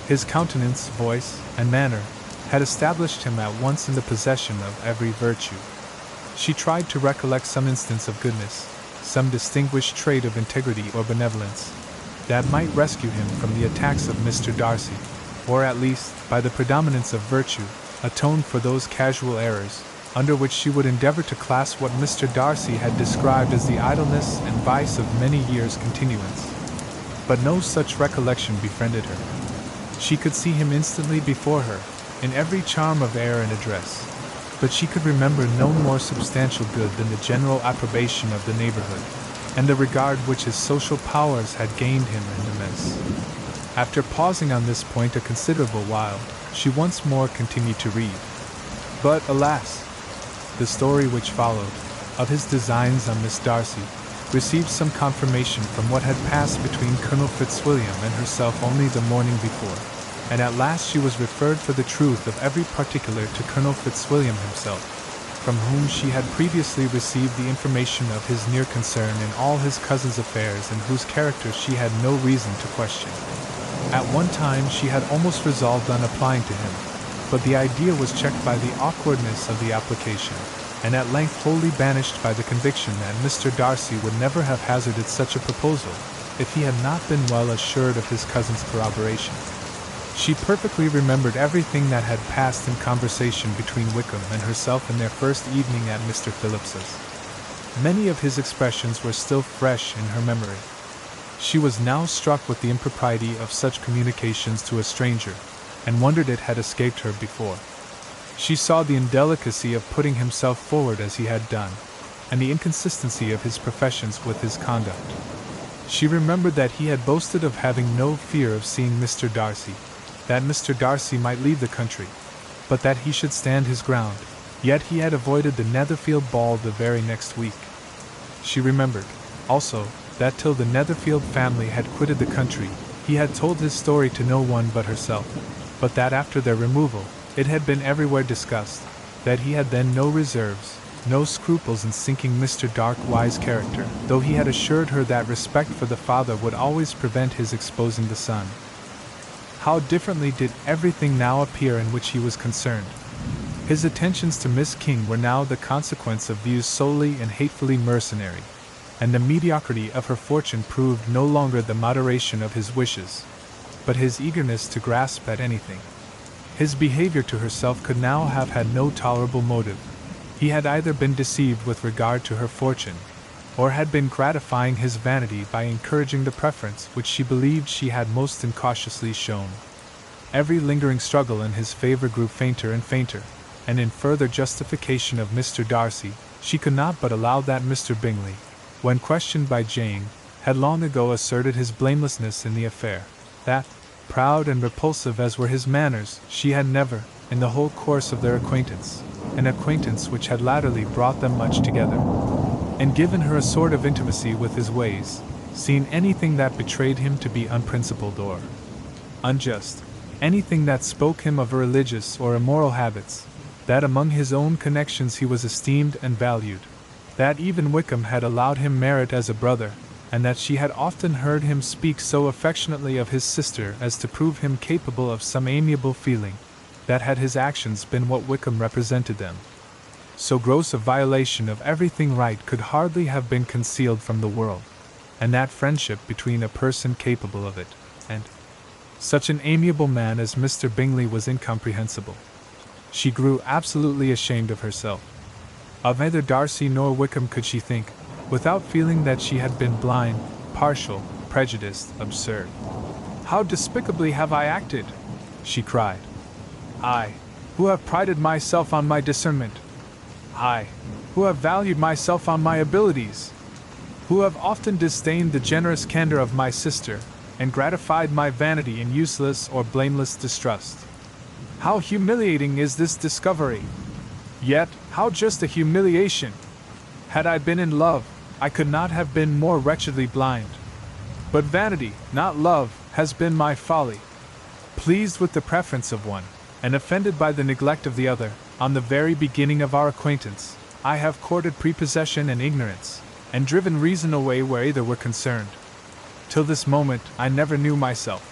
His countenance, voice, and manner had established him at once in the possession of every virtue. She tried to recollect some instance of goodness, some distinguished trait of integrity or benevolence, that might rescue him from the attacks of Mr. Darcy, or at least, by the predominance of virtue, atone for those casual errors, under which she would endeavor to class what Mr. Darcy had described as the idleness and vice of many years' continuance. But no such recollection befriended her. She could see him instantly before her, in every charm of air and address, but she could remember no more substantial good than the general approbation of the neighborhood, and the regard which his social powers had gained him in Immerse. After pausing on this point a considerable while, she once more continued to read. But, alas! The story which followed, of his designs on Miss Darcy, received some confirmation from what had passed between Colonel Fitzwilliam and herself only the morning before, and at last she was referred for the truth of every particular to Colonel Fitzwilliam himself, from whom she had previously received the information of his near concern in all his cousin's affairs and whose character she had no reason to question. At one time she had almost resolved on applying to him, but the idea was checked by the awkwardness of the application, and at length wholly banished by the conviction that Mr. Darcy would never have hazarded such a proposal if he had not been well assured of his cousin's corroboration. She perfectly remembered everything that had passed in conversation between Wickham and herself in their first evening at Mr. Phillips's. Many of his expressions were still fresh in her memory. She was now struck with the impropriety of such communications to a stranger, and wondered it had escaped her before. She saw the indelicacy of putting himself forward as he had done, and the inconsistency of his professions with his conduct. She remembered that he had boasted of having no fear of seeing Mr. Darcy, that Mr. Darcy might leave the country, but that he should stand his ground, yet he had avoided the Netherfield ball the very next week. She remembered, also, that till the Netherfield family had quitted the country, he had told his story to no one but herself, but that after their removal, it had been everywhere discussed, that he had then no reserves, no scruples in sinking Mr. Darkwise' character, though he had assured her that respect for the father would always prevent his exposing the son. How differently did everything now appear in which he was concerned. His attentions to Miss King were now the consequence of views solely and hatefully mercenary, and the mediocrity of her fortune proved no longer the moderation of his wishes, but his eagerness to grasp at anything. His behavior to herself could now have had no tolerable motive. He had either been deceived with regard to her fortune, or had been gratifying his vanity by encouraging the preference which she believed she had most incautiously shown. Every lingering struggle in his favor grew fainter and fainter, and in further justification of Mr. Darcy, she could not but allow that Mr. Bingley, when questioned by Jane, had long ago asserted his blamelessness in the affair, that, proud and repulsive as were his manners, she had never, in the whole course of their acquaintance, an acquaintance which had latterly brought them much together, and given her a sort of intimacy with his ways, seen anything that betrayed him to be unprincipled or unjust, anything that spoke him of religious or immoral habits, that among his own connections he was esteemed and valued, that even Wickham had allowed him merit as a brother, and that she had often heard him speak so affectionately of his sister as to prove him capable of some amiable feeling, that had his actions been what Wickham represented them, so gross a violation of everything right could hardly have been concealed from the world, and that friendship between a person capable of it, and such an amiable man as Mr. Bingley was incomprehensible. She grew absolutely ashamed of herself. Of neither Darcy nor Wickham could she think, without feeling that she had been blind, partial, prejudiced, absurd. "How despicably have I acted!" she cried. "I, who have prided myself on my discernment. I, who have valued myself on my abilities. Who have often disdained the generous candor of my sister, and gratified my vanity in useless or blameless distrust. How humiliating is this discovery! Yet, how just a humiliation! Had I been in love, I could not have been more wretchedly blind. But vanity, not love, has been my folly. Pleased with the preference of one, and offended by the neglect of the other, on the very beginning of our acquaintance, I have courted prepossession and ignorance, and driven reason away where either were concerned. Till this moment, I never knew myself."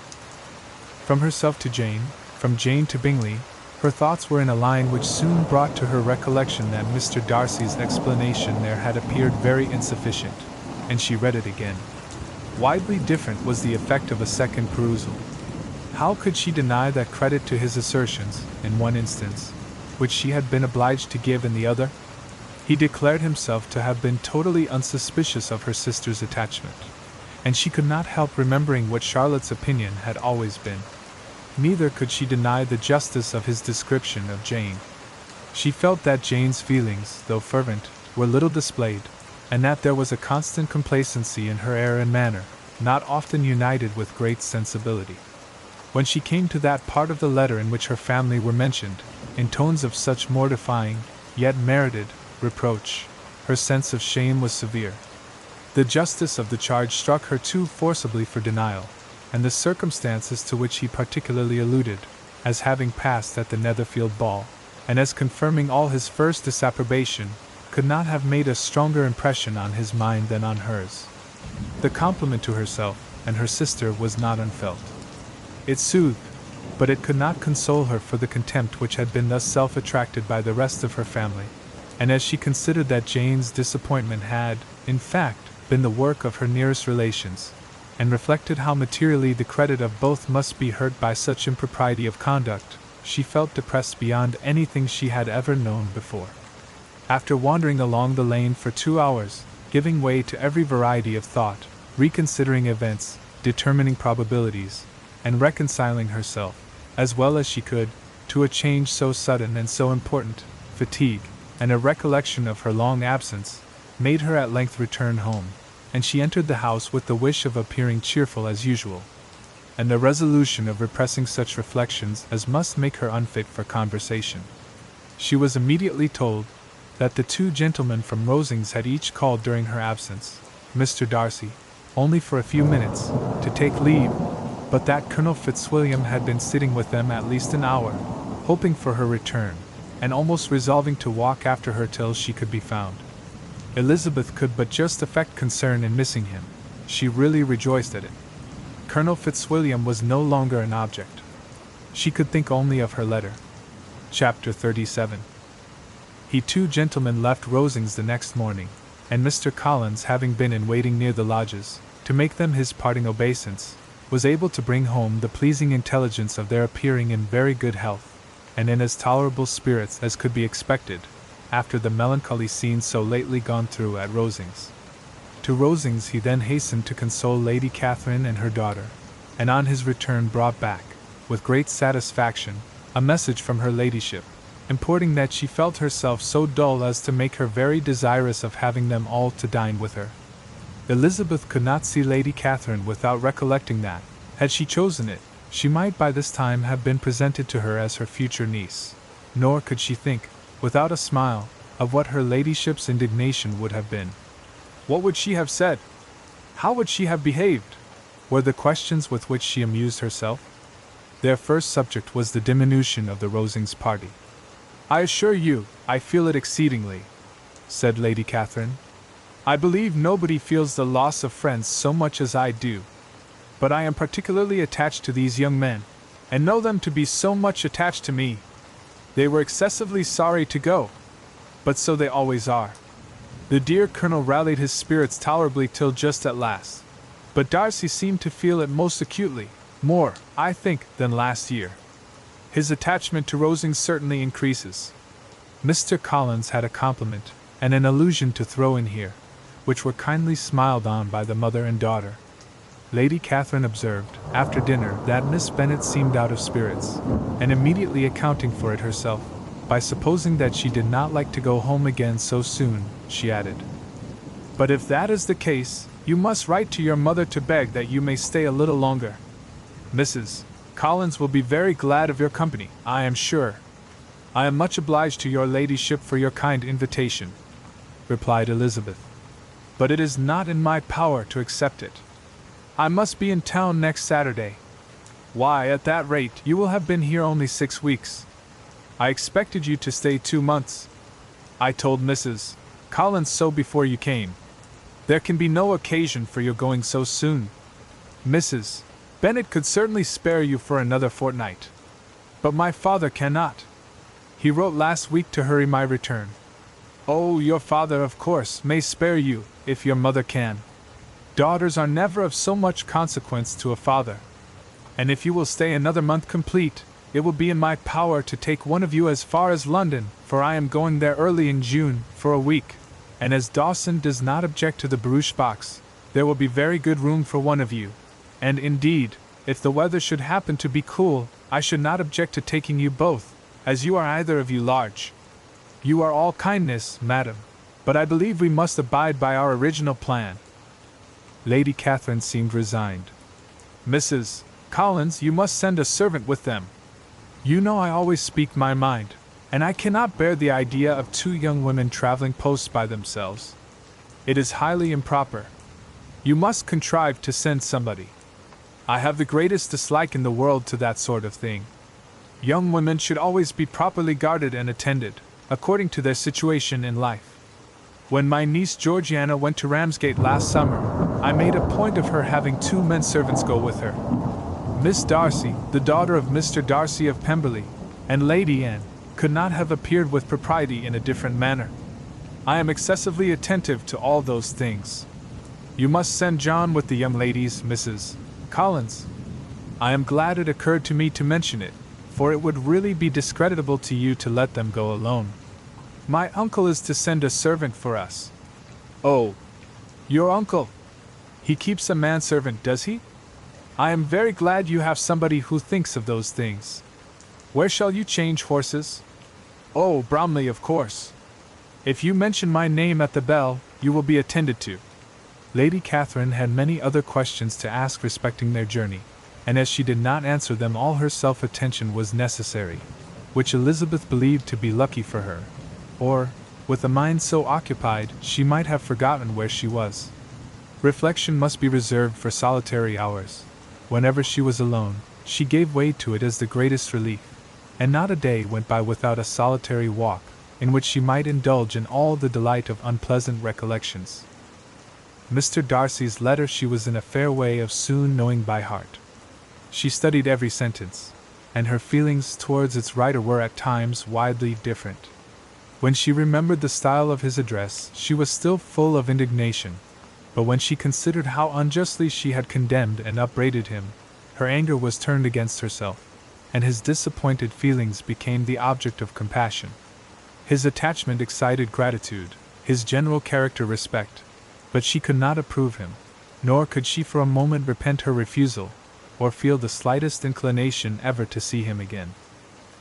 From herself to Jane, from Jane to Bingley, her thoughts were in a line which soon brought to her recollection that Mr. Darcy's explanation there had appeared very insufficient, and she read it again. Widely different was the effect of a second perusal. How could she deny that credit to his assertions, in one instance, which she had been obliged to give in the other? He declared himself to have been totally unsuspicious of her sister's attachment, and she could not help remembering what Charlotte's opinion had always been. neither could she deny the justice of his description of Jane. She felt that Jane's feelings, though fervent, were little displayed, and that there was a constant complacency in her air and manner, not often united with great sensibility. When she came to that part of the letter in which her family were mentioned, in tones of such mortifying, yet merited, reproach, her sense of shame was severe. The justice of the charge struck her too forcibly for denial, and the circumstances to which he particularly alluded, as having passed at the Netherfield ball, and as confirming all his first disapprobation, could not have made a stronger impression on his mind than on hers. The compliment to herself and her sister was not unfelt. It soothed, but it could not console her for the contempt which had been thus self-attracted by the rest of her family, and as she considered that Jane's disappointment had, in fact, been the work of her nearest relations, and reflected how materially the credit of both must be hurt by such impropriety of conduct, she felt depressed beyond anything she had ever known before. After wandering along the lane for 2 hours, giving way to every variety of thought, reconsidering events, determining probabilities, and reconciling herself, as well as she could, to a change so sudden and so important, fatigue, and a recollection of her long absence, made her at length return home, and she entered the house with the wish of appearing cheerful as usual, and the resolution of repressing such reflections as must make her unfit for conversation. She was immediately told that the 2 gentlemen from Rosings had each called during her absence, Mr. Darcy, only for a few minutes, to take leave, but that Colonel Fitzwilliam had been sitting with them at least an hour, hoping for her return, and almost resolving to walk after her till she could be found. Elizabeth could but just affect concern in missing him. She really rejoiced at it. Colonel Fitzwilliam was no longer an object. She could think only of her letter. Chapter 37. He 2 gentlemen left Rosings the next morning, and Mr. Collins, having been in waiting near the lodges, to make them his parting obeisance, was able to bring home the pleasing intelligence of their appearing in very good health, and in as tolerable spirits as could be expected, after the melancholy scene so lately gone through at Rosings. To Rosings he then hastened to console Lady Catherine and her daughter, and on his return brought back, with great satisfaction, a message from her ladyship, importing that she felt herself so dull as to make her very desirous of having them all to dine with her. Elizabeth could not see Lady Catherine without recollecting that, had she chosen it, she might by this time have been presented to her as her future niece, nor could she think, without a smile, of what her ladyship's indignation would have been. What would she have said? How would she have behaved? Were the questions with which she amused herself. Their first subject was the diminution of the Rosings party. "I assure you, I feel it exceedingly," said Lady Catherine. "I believe nobody feels the loss of friends so much as I do. But I am particularly attached to these young men, and know them to be so much attached to me. They were excessively sorry to go, but so they always are. The dear Colonel rallied his spirits tolerably till just at last, but Darcy seemed to feel it most acutely, more, I think, than last year. His attachment to Rosings certainly increases." Mr. Collins had a compliment and an allusion to throw in here, which were kindly smiled on by the mother and daughter. Lady Catherine observed, after dinner, that Miss Bennet seemed out of spirits, and immediately accounting for it herself, by supposing that she did not like to go home again so soon, she added, "But if that is the case, you must write to your mother to beg that you may stay a little longer. Mrs. Collins will be very glad of your company, I am sure." "I am much obliged to your ladyship for your kind invitation," replied Elizabeth, "but it is not in my power to accept it. I must be in town next Saturday." "Why, at that rate, you will have been here only 6 weeks. I expected you to stay 2 months. I told Mrs. Collins so before you came. There can be no occasion for your going so soon. Mrs. Bennet could certainly spare you for another fortnight. But my father cannot. He wrote last week to hurry my return." "Oh, your father, of course, may spare you, if your mother can. Daughters are never of so much consequence to a father. And if you will stay another month complete, it will be in my power to take one of you as far as London, for I am going there early in June, for a week, and as Dawson does not object to the barouche box, there will be very good room for one of you, and indeed, if the weather should happen to be cool, I should not object to taking you both, as you are either of you large. You are all kindness, madam, but I believe we must abide by our original plan." Lady Catherine seemed resigned. "Mrs. Collins, you must send a servant with them. You know I always speak my mind, and I cannot bear the idea of two young women traveling post by themselves. It is highly improper. You must contrive to send somebody. I have the greatest dislike in the world to that sort of thing. Young women should always be properly guarded and attended, according to their situation in life. When my niece Georgiana went to Ramsgate last summer, I made a point of her having 2 men servants go with her. Miss Darcy, the daughter of Mr. Darcy of Pemberley, and Lady Anne, could not have appeared with propriety in a different manner. I am excessively attentive to all those things. You must send John with the young ladies, Mrs. Collins. I am glad it occurred to me to mention it, for it would really be discreditable to you to let them go alone. My uncle is to send a servant for us." "Oh, your uncle? He keeps a manservant, does he? I am very glad you have somebody who thinks of those things. Where shall you change horses?" "Oh, Bromley, of course. If you mention my name at the bell, you will be attended to." Lady Catherine had many other questions to ask respecting their journey, and as she did not answer them all her self-attention was necessary, which Elizabeth believed to be lucky for her, or, with a mind so occupied, she might have forgotten where she was. Reflection must be reserved for solitary hours. Whenever she was alone, she gave way to it as the greatest relief, and not a day went by without a solitary walk, in which she might indulge in all the delight of unpleasant recollections. Mr. Darcy's letter she was in a fair way of soon knowing by heart. She studied every sentence, and her feelings towards its writer were at times widely different. When she remembered the style of his address, she was still full of indignation, but when she considered how unjustly she had condemned and upbraided him, her anger was turned against herself, and his disappointed feelings became the object of compassion. His attachment excited gratitude, his general character respect, but she could not approve him, nor could she for a moment repent her refusal, or feel the slightest inclination ever to see him again.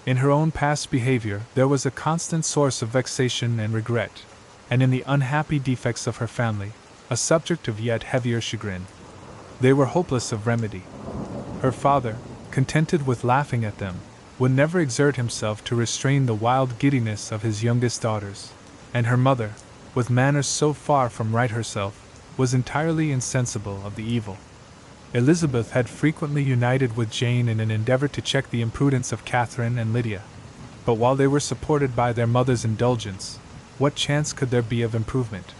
In her own past behavior there was a constant source of vexation and regret, and in the unhappy defects of her family, a subject of yet heavier chagrin. They were hopeless of remedy. Her father, contented with laughing at them, would never exert himself to restrain the wild giddiness of his youngest daughters, and her mother, with manners so far from right herself, was entirely insensible of the evil. Elizabeth had frequently united with Jane in an endeavor to check the imprudence of Catherine and Lydia, but while they were supported by their mother's indulgence, what chance could there be of improvement?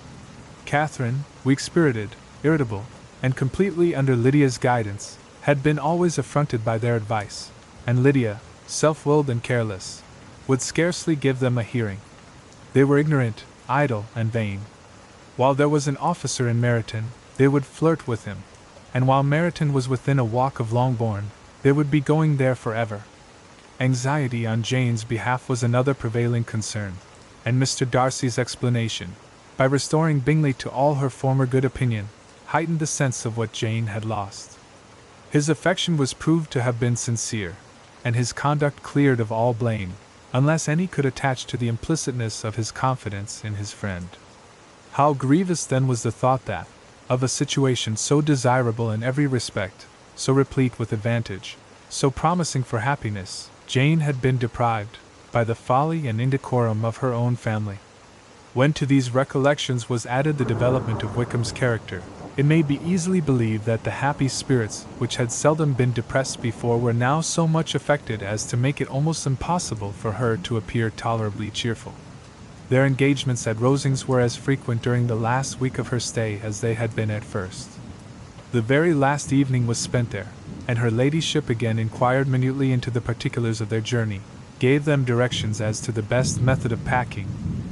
Catherine, weak-spirited, irritable, and completely under Lydia's guidance, had been always affronted by their advice, and Lydia, self-willed and careless, would scarcely give them a hearing. They were ignorant, idle, and vain. While there was an officer in Meryton, they would flirt with him, and while Meryton was within a walk of Longbourn, they would be going there forever. Anxiety on Jane's behalf was another prevailing concern, and Mr. Darcy's explanation, by restoring Bingley to all her former good opinion, heightened the sense of what Jane had lost. His affection was proved to have been sincere, and his conduct cleared of all blame, unless any could attach to the implicitness of his confidence in his friend. How grievous then was the thought that, of a situation so desirable in every respect, so replete with advantage, so promising for happiness, Jane had been deprived, by the folly and indecorum of her own family. When to these recollections was added the development of Wickham's character, it may be easily believed that the happy spirits which had seldom been depressed before were now so much affected as to make it almost impossible for her to appear tolerably cheerful. Their engagements at Rosings were as frequent during the last week of her stay as they had been at first. The very last evening was spent there, and her ladyship again inquired minutely into the particulars of their journey, gave them directions as to the best method of packing,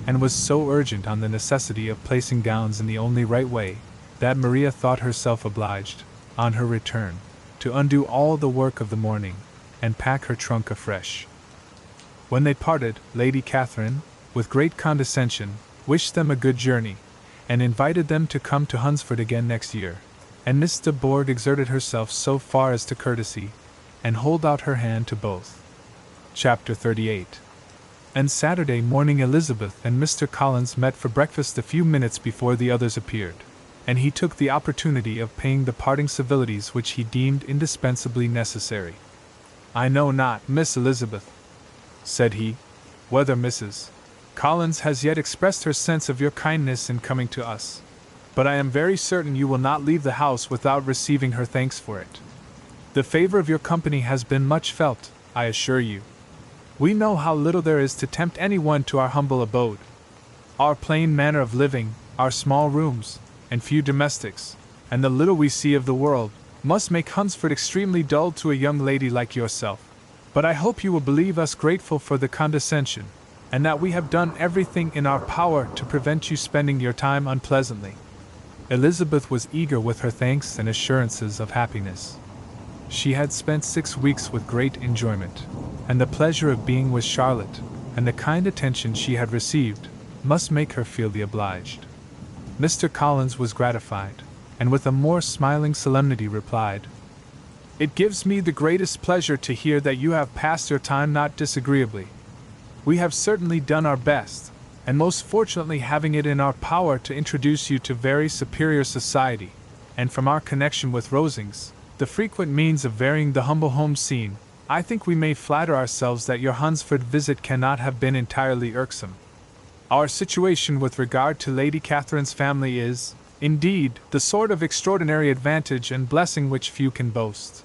and was so urgent on the necessity of placing gowns in the only right way, that Maria thought herself obliged, on her return, to undo all the work of the morning, and pack her trunk afresh. When they parted, Lady Catherine, with great condescension, wished them a good journey, and invited them to come to Hunsford again next year, and Miss de Bourgh exerted herself so far as to courtesy, and hold out her hand to both. Chapter 38. And Saturday morning Elizabeth and Mr. Collins met for breakfast a few minutes before the others appeared, and he took the opportunity of paying the parting civilities which he deemed indispensably necessary. "I know not, Miss Elizabeth," said he, "whether Mrs. Collins has yet expressed her sense of your kindness in coming to us, but I am very certain you will not leave the house without receiving her thanks for it. The favor of your company has been much felt, I assure you. We know how little there is to tempt anyone to our humble abode. Our plain manner of living, our small rooms, and few domestics, and the little we see of the world, must make Hunsford extremely dull to a young lady like yourself. But I hope you will believe us grateful for the condescension, and that we have done everything in our power to prevent you spending your time unpleasantly." Elizabeth was eager with her thanks and assurances of happiness. She had spent 6 weeks with great enjoyment, and the pleasure of being with Charlotte, and the kind attention she had received, must make her feel the obliged. Mr. Collins was gratified, and with a more smiling solemnity replied, "It gives me the greatest pleasure to hear that you have passed your time not disagreeably. We have certainly done our best, and most fortunately having it in our power to introduce you to very superior society, and from our connection with Rosings, the frequent means of varying the humble home scene, I think we may flatter ourselves that your Hunsford visit cannot have been entirely irksome. Our situation with regard to Lady Catherine's family is, indeed, the sort of extraordinary advantage and blessing which few can boast.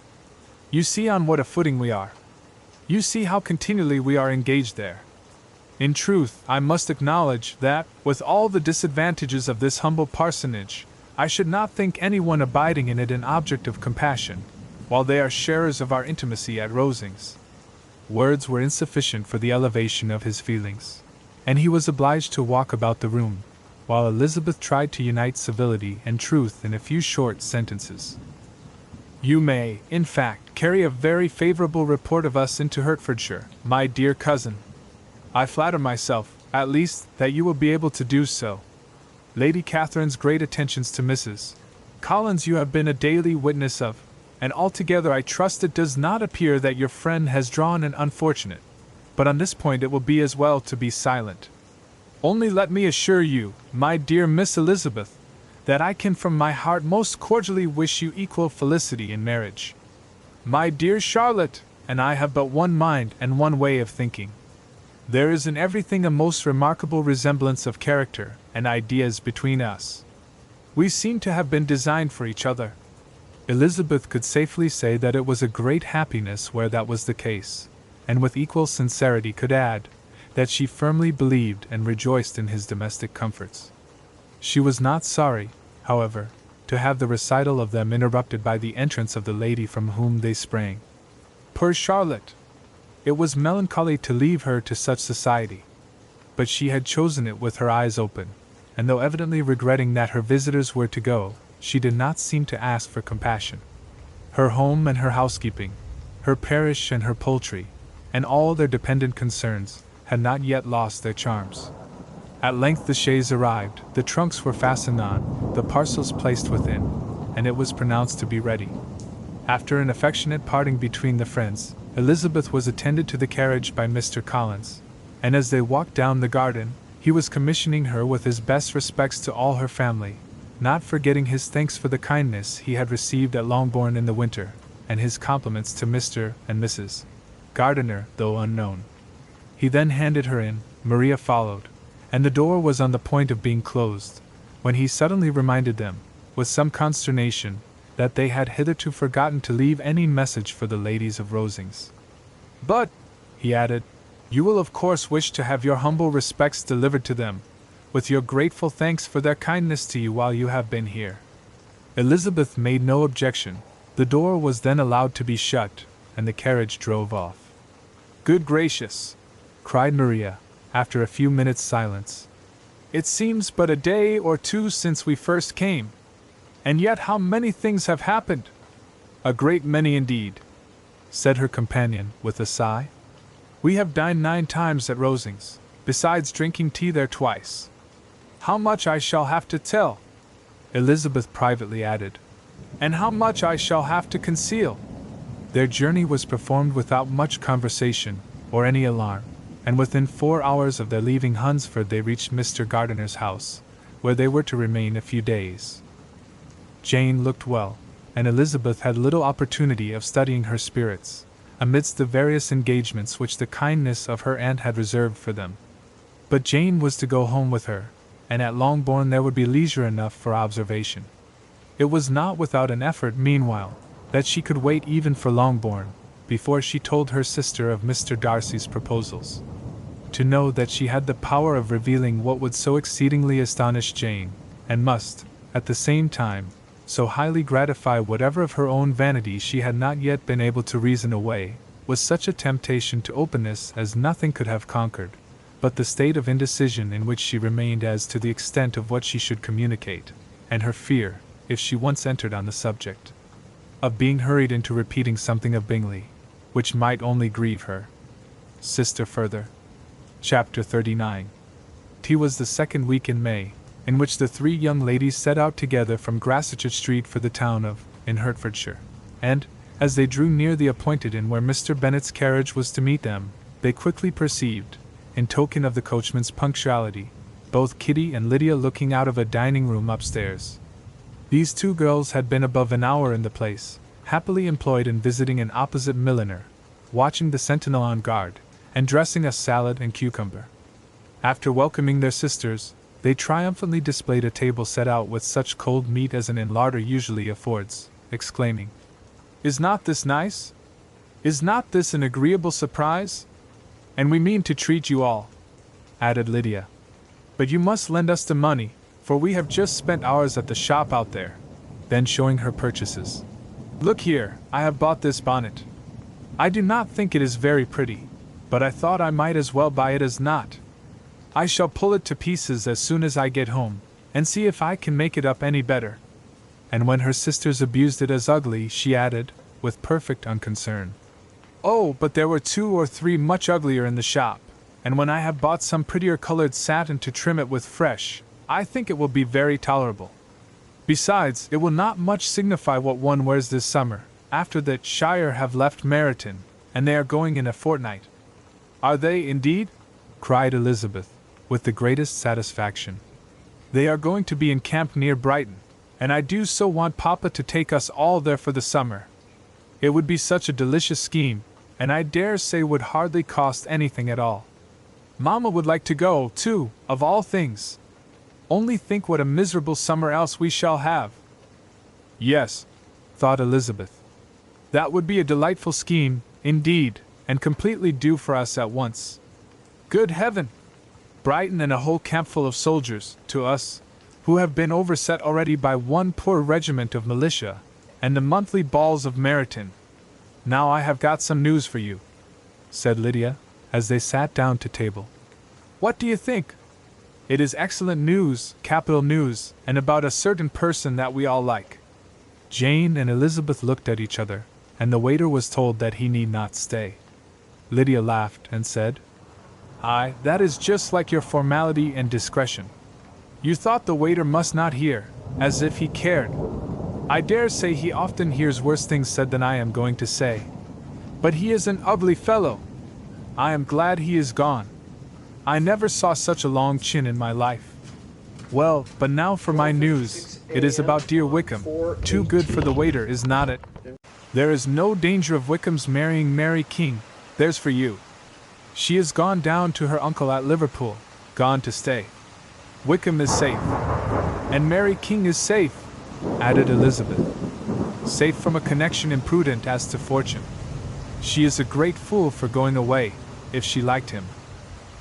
You see on what a footing we are. You see how continually we are engaged there. In truth, I must acknowledge that, with all the disadvantages of this humble parsonage, I should not think anyone abiding in it an object of compassion, while they are sharers of our intimacy at Rosings." Words were insufficient for the elevation of his feelings, and he was obliged to walk about the room, while Elizabeth tried to unite civility and truth in a few short sentences. "You may, in fact, carry a very favorable report of us into Hertfordshire, my dear cousin. I flatter myself, at least, that you will be able to do so. Lady Catherine's great attentions to Mrs. Collins you have been a daily witness of, and altogether I trust it does not appear that your friend has drawn an unfortunate, but on this point it will be as well to be silent. Only let me assure you, my dear Miss Elizabeth, that I can from my heart most cordially wish you equal felicity in marriage. My dear Charlotte and I have but one mind and one way of thinking. There is in everything a most remarkable resemblance of character and ideas between us. We seem to have been designed for each other." Elizabeth could safely say that it was a great happiness where that was the case, and with equal sincerity could add, that she firmly believed and rejoiced in his domestic comforts. She was not sorry, however, to have the recital of them interrupted by the entrance of the lady from whom they sprang. Poor Charlotte! It was melancholy to leave her to such society, but she had chosen it with her eyes open, and though evidently regretting that her visitors were to go, she did not seem to ask for compassion. Her home and her housekeeping, her parish and her poultry, and all their dependent concerns, had not yet lost their charms. At length the chaise arrived, the trunks were fastened on, the parcels placed within, and it was pronounced to be ready. After an affectionate parting between the friends, Elizabeth was attended to the carriage by Mr. Collins, and as they walked down the garden, he was commissioning her with his best respects to all her family, not forgetting his thanks for the kindness he had received at Longbourn in the winter, and his compliments to Mr. and Mrs. Gardiner, though unknown. He then handed her in, Maria followed, and the door was on the point of being closed, when he suddenly reminded them, with some consternation, that they had hitherto forgotten to leave any message for the ladies of Rosings. "But," he added, "you will of course wish to have your humble respects delivered to them, with your grateful thanks for their kindness to you while you have been here." Elizabeth made no objection. The door was then allowed to be shut, and the carriage drove off. "Good gracious!" cried Maria, after a few minutes' silence. "It seems but a day or two since we first came. And yet how many things have happened!" "A great many indeed," said her companion, with a sigh. "We have dined 9 times at Rosings, besides drinking tea there twice. How much I shall have to tell," Elizabeth privately added, "and how much I shall have to conceal. Their journey was performed without much conversation, or any alarm, and within 4 hours of their leaving Hunsford they reached Mr. Gardiner's house, where they were to remain a few days. Jane looked well, and Elizabeth had little opportunity of studying her spirits, amidst the various engagements which the kindness of her aunt had reserved for them. But Jane was to go home with her, and at Longbourn there would be leisure enough for observation. It was not without an effort, meanwhile, that she could wait even for Longbourn, before she told her sister of Mr. Darcy's proposals. To know that she had the power of revealing what would so exceedingly astonish Jane, and must, at the same time, so highly gratify whatever of her own vanity she had not yet been able to reason away, was such a temptation to openness as nothing could have conquered, but the state of indecision in which she remained as to the extent of what she should communicate, and her fear, if she once entered on the subject, of being hurried into repeating something of Bingley, which might only grieve her sister further. Chapter 39. Tea was the second week in May, in which the 3 young ladies set out together from Grassetchett Street for the town of, in Hertfordshire, and, as they drew near the appointed inn where Mr. Bennet's carriage was to meet them, they quickly perceived, in token of the coachman's punctuality, both Kitty and Lydia looking out of a dining-room upstairs. These 2 girls had been above an hour in the place, happily employed in visiting an opposite milliner, watching the sentinel on guard, and dressing a salad and cucumber. After welcoming their sisters, they triumphantly displayed a table set out with such cold meat as an inn larder usually affords, exclaiming, "Is not this nice? Is not this an agreeable surprise? And we mean to treat you all," added Lydia. "But you must lend us the money, for we have just spent ours at the shop out there." Then showing her purchases, "Look here, I have bought this bonnet. I do not think it is very pretty, but I thought I might as well buy it as not. I shall pull it to pieces as soon as I get home, and see if I can make it up any better." And when her sisters abused it as ugly, she added, with perfect unconcern, "Oh, but there were 2 or 3 much uglier in the shop, and when I have bought some prettier colored satin to trim it with fresh, I think it will be very tolerable. Besides, it will not much signify what one wears this summer, after that Shire have left Meryton, and they are going in a fortnight." "Are they, indeed?" cried Elizabeth, with the greatest satisfaction. "They are going to be encamped near Brighton, and I do so want Papa to take us all there for the summer. It would be such a delicious scheme, and I dare say would hardly cost anything at all. Mamma would like to go, too, of all things. Only think what a miserable summer else we shall have." "Yes," thought Elizabeth. "That would be a delightful scheme, indeed, and completely due for us at once. Good heaven! Brighton and a whole campful of soldiers, to us, who have been overset already by one poor regiment of militia, and the monthly balls of Meryton. Now I have got some news for you," said Lydia, as they sat down to table. "What do you think?" "It is excellent news, capital news, and about a certain person that we all like." Jane and Elizabeth looked at each other, and the waiter was told that he need not stay. Lydia laughed and said, "Aye, that is just like your formality and discretion. You thought the waiter must not hear, as if he cared. I dare say he often hears worse things said than I am going to say. But he is an ugly fellow. I am glad he is gone. I never saw such a long chin in my life. Well, but now for my news. It is about dear Wickham. Too good for the waiter, is not it? There is no danger of Wickham's marrying Mary King, there's for you. She has gone down to her uncle at Liverpool, gone to stay. Wickham is safe. And Mary King is safe," added Elizabeth. "Safe from a connection imprudent as to fortune. She is a great fool for going away, if she liked him.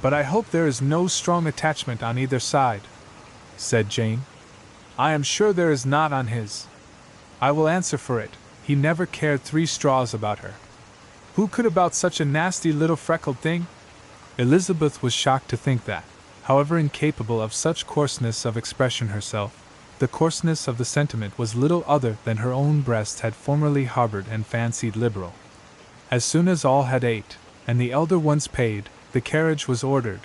But I hope there is no strong attachment on either side," said Jane. "I am sure there is not on his. I will answer for it, he never cared 3 straws about her. Who could about such a nasty little freckled thing?" Elizabeth was shocked to think that, however incapable of such coarseness of expression herself, the coarseness of the sentiment was little other than her own breast had formerly harbored and fancied liberal. As soon as all had ate, and the elder ones paid, the carriage was ordered,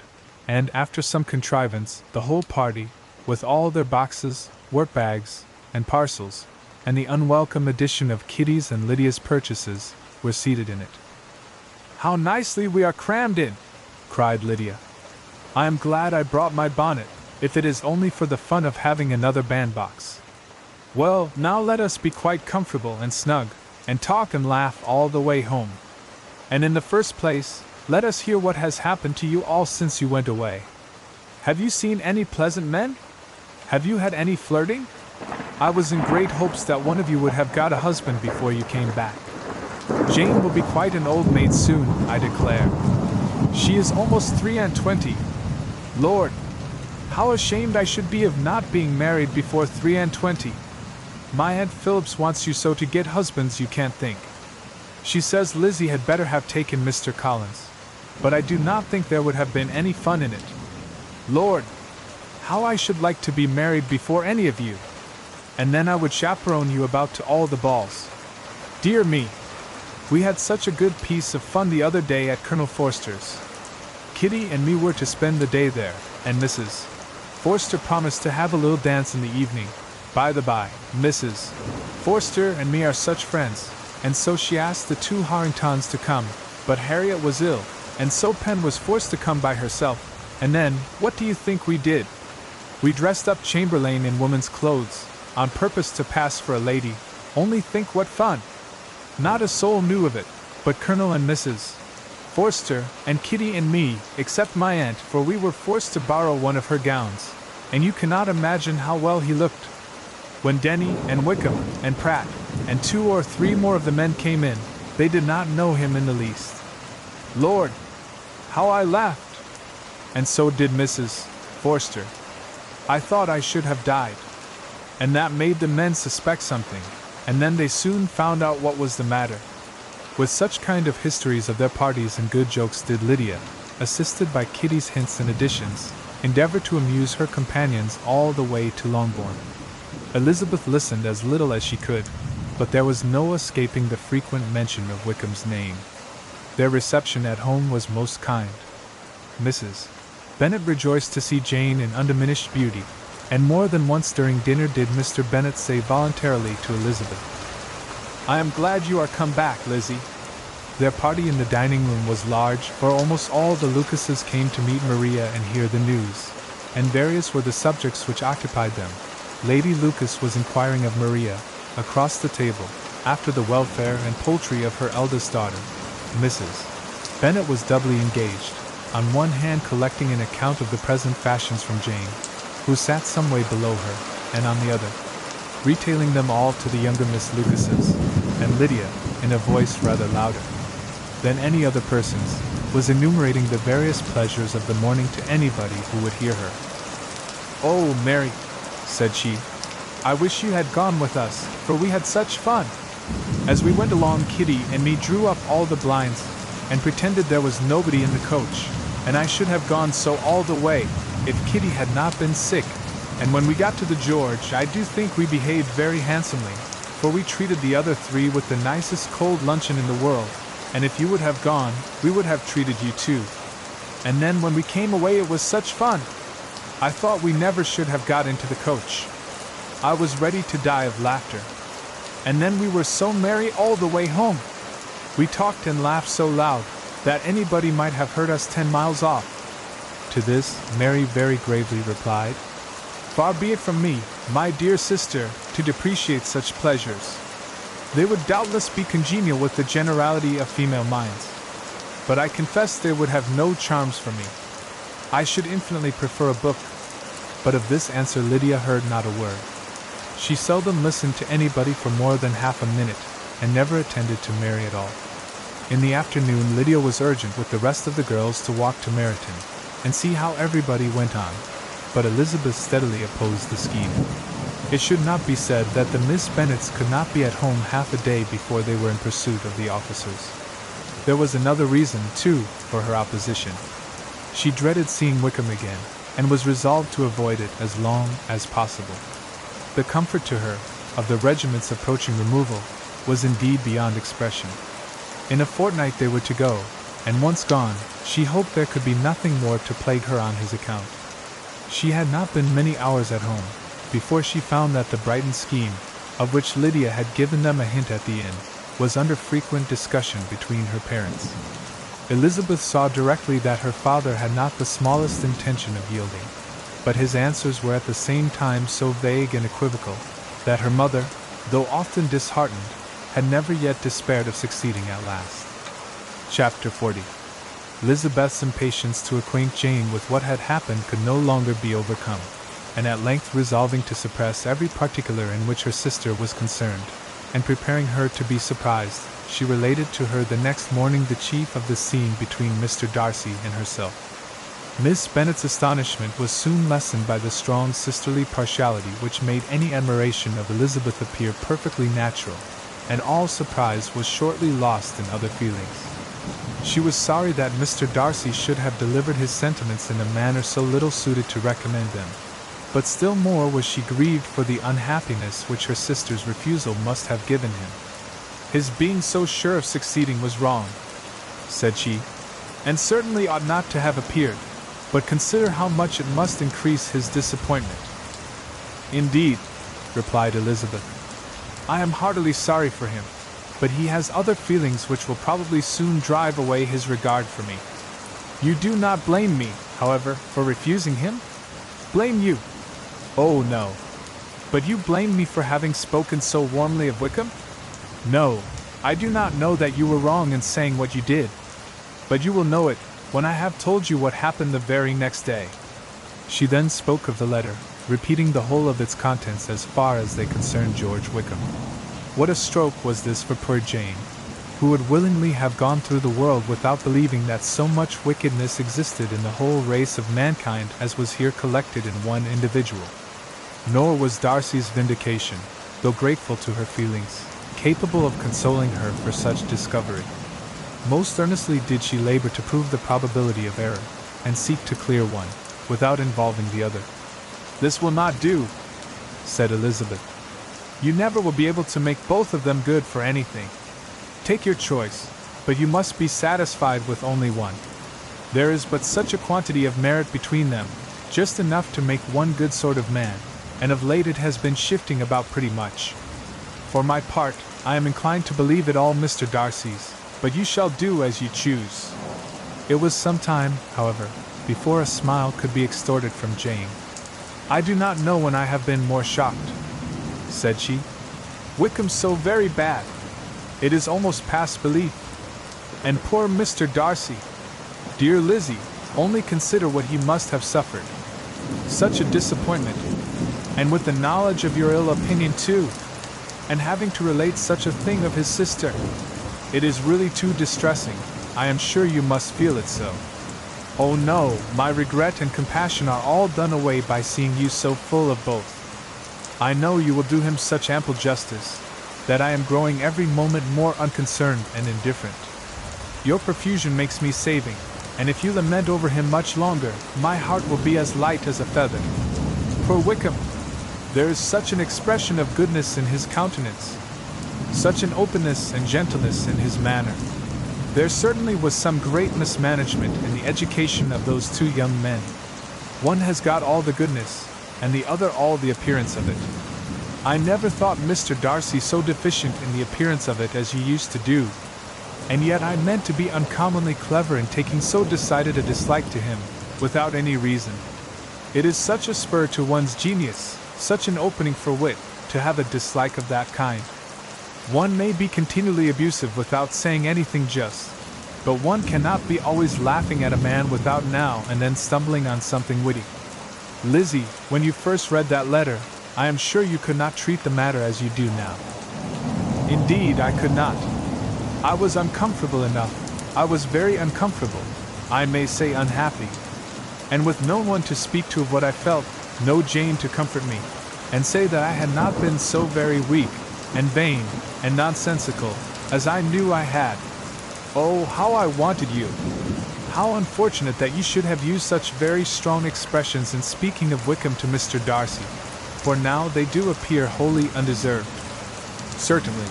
and after some contrivance, the whole party, with all their boxes, work-bags, and parcels, and the unwelcome addition of Kitty's and Lydia's purchases, were seated in it. "How nicely we are crammed in!" cried Lydia. "I am glad I brought my bonnet, if it is only for the fun of having another bandbox. Well, now let us be quite comfortable and snug, and talk and laugh all the way home. And in the first place, let us hear what has happened to you all since you went away. Have you seen any pleasant men? Have you had any flirting? I was in great hopes that one of you would have got a husband before you came back. Jane will be quite an old maid soon, I declare. She is almost 23. Lord, how ashamed I should be of not being married before 23. My Aunt Phillips wants you so to get husbands you can't think. She says Lizzie had better have taken Mr. Collins, but I do not think there would have been any fun in it. Lord, how I should like to be married before any of you, and then I would chaperone you about to all the balls. Dear me, we had such a good piece of fun the other day at Colonel Forster's. Kitty and me were to spend the day there, and Mrs. Forster promised to have a little dance in the evening. By the by, Mrs. Forster and me are such friends, and so she asked the two Harringtons to come, but Harriet was ill, and so Pen was forced to come by herself, and then, what do you think we did? We dressed up Chamberlain in woman's clothes, on purpose to pass for a lady. Only think what fun! Not a soul knew of it, but Colonel and Mrs. Forster, and Kitty and me, except my aunt, for we were forced to borrow one of her gowns, and you cannot imagine how well he looked. When Denny, and Wickham, and Pratt, and 2 or 3 more of the men came in, they did not know him in the least. Lord, how I laughed! And so did Mrs. Forster. I thought I should have died. And that made the men suspect something, and then they soon found out what was the matter. With such kind of histories of their parties and good jokes did Lydia, assisted by Kitty's hints and additions, endeavor to amuse her companions all the way to Longbourn. Elizabeth listened as little as she could, but there was no escaping the frequent mention of Wickham's name. Their reception at home was most kind. Mrs. Bennet rejoiced to see Jane in undiminished beauty, and more than once during dinner did Mr. Bennet say voluntarily to Elizabeth, "I am glad you are come back, Lizzie." Their party in the dining room was large, for almost all the Lucases came to meet Maria and hear the news, and various were the subjects which occupied them. Lady Lucas was inquiring of Maria, across the table, after the welfare and poultry of her eldest daughter. Mrs. Bennet was doubly engaged, on one hand collecting an account of the present fashions from Jane, who sat some way below her, and on the other, retailing them all to the younger Miss Lucases, and Lydia, in a voice rather louder than any other person's, was enumerating the various pleasures of the morning to anybody who would hear her. "Oh, Mary," said she, "I wish you had gone with us, for we had such fun. As we went along, Kitty and me drew up all the blinds, and pretended there was nobody in the coach, and I should have gone so all the way, if Kitty had not been sick, and when we got to the George I do think we behaved very handsomely, for we treated the other 3 with the nicest cold luncheon in the world, and if you would have gone, we would have treated you too. And then when we came away it was such fun! I thought we never should have got into the coach. I was ready to die of laughter. And then we were so merry all the way home. We talked and laughed so loud, that anybody might have heard us 10 miles off." To this, Mary very gravely replied, "Far be it from me, my dear sister, to depreciate such pleasures. They would doubtless be congenial with the generality of female minds, but I confess they would have no charms for me. I should infinitely prefer a book." But of this answer Lydia heard not a word. She seldom listened to anybody for more than half a minute, and never attended to Mary at all. In the afternoon Lydia was urgent with the rest of the girls to walk to Meryton, and see how everybody went on, but Elizabeth steadily opposed the scheme. It should not be said that the Miss Bennets could not be at home half a day before they were in pursuit of the officers. There was another reason, too, for her opposition. She dreaded seeing Wickham again, and was resolved to avoid it as long as possible. The comfort to her, of the regiment's approaching removal, was indeed beyond expression. In a fortnight they were to go, and once gone, she hoped there could be nothing more to plague her on his account. She had not been many hours at home, before she found that the Brighton scheme, of which Lydia had given them a hint at the inn, was under frequent discussion between her parents. Elizabeth saw directly that her father had not the smallest intention of yielding, but his answers were at the same time so vague and equivocal that her mother, though often disheartened, had never yet despaired of succeeding at last. Chapter 40. Elizabeth's impatience to acquaint Jane with what had happened could no longer be overcome, and at length resolving to suppress every particular in which her sister was concerned, and preparing her to be surprised, she related to her the next morning the chief of the scene between Mr. Darcy and herself. Miss Bennet's astonishment was soon lessened by the strong sisterly partiality which made any admiration of Elizabeth appear perfectly natural, and all surprise was shortly lost in other feelings. She was sorry that Mr. Darcy should have delivered his sentiments in a manner so little suited to recommend them, but still more was she grieved for the unhappiness which her sister's refusal must have given him. His being so sure of succeeding was wrong, said she, and certainly ought not to have appeared, but consider how much it must increase his disappointment. Indeed, replied Elizabeth, I am heartily sorry for him, but he has other feelings which will probably soon drive away his regard for me. You do not blame me, however, for refusing him? Blame you? Oh no. But you blame me for having spoken so warmly of Wickham? No, I do not know that you were wrong in saying what you did, but you will know it when I have told you what happened the very next day. She then spoke of the letter, repeating the whole of its contents as far as they concerned George Wickham. What a stroke was this for poor Jane, who would willingly have gone through the world without believing that so much wickedness existed in the whole race of mankind as was here collected in one individual. Nor was Darcy's vindication, though grateful to her feelings, capable of consoling her for such discovery. Most earnestly did she labor to prove the probability of error, and seek to clear one, without involving the other. This will not do, said Elizabeth. You never will be able to make both of them good for anything. Take your choice, but you must be satisfied with only one. There is but such a quantity of merit between them, just enough to make one good sort of man, and of late it has been shifting about pretty much. For my part, I am inclined to believe it all Mr. Darcy's, but you shall do as you choose. It was some time, however, before a smile could be extorted from Jane. I do not know when I have been more shocked, said she. Wickham's so very bad. It is almost past belief. And poor Mr. Darcy. Dear Lizzie, only consider what he must have suffered. Such a disappointment. And with the knowledge of your ill opinion too. And having to relate such a thing of his sister. It is really too distressing. I am sure you must feel it so. Oh no, my regret and compassion are all done away by seeing you so full of both. I know you will do him such ample justice, that I am growing every moment more unconcerned and indifferent. Your profusion makes me saving, and if you lament over him much longer, my heart will be as light as a feather. Poor Wickham! There is such an expression of goodness in his countenance, such an openness and gentleness in his manner. There certainly was some great mismanagement in the education of those two young men. One has got all the goodness, and the other all the appearance of it. I never thought Mr. Darcy so deficient in the appearance of it as he used to do, and yet I meant to be uncommonly clever in taking so decided a dislike to him, without any reason. It is such a spur to one's genius, such an opening for wit, to have a dislike of that kind. One may be continually abusive without saying anything just, but one cannot be always laughing at a man without now and then stumbling on something witty. Lizzie, when you first read that letter, I am sure you could not treat the matter as you do now. Indeed, I could not. I was uncomfortable enough. I was very uncomfortable, I may say unhappy, and with no one to speak to of what I felt, no Jane to comfort me, and say that I had not been so very weak, and vain, and nonsensical, as I knew I had. Oh, how I wanted you! How unfortunate that you should have used such very strong expressions in speaking of Wickham to Mr. Darcy, for now they do appear wholly undeserved. Certainly.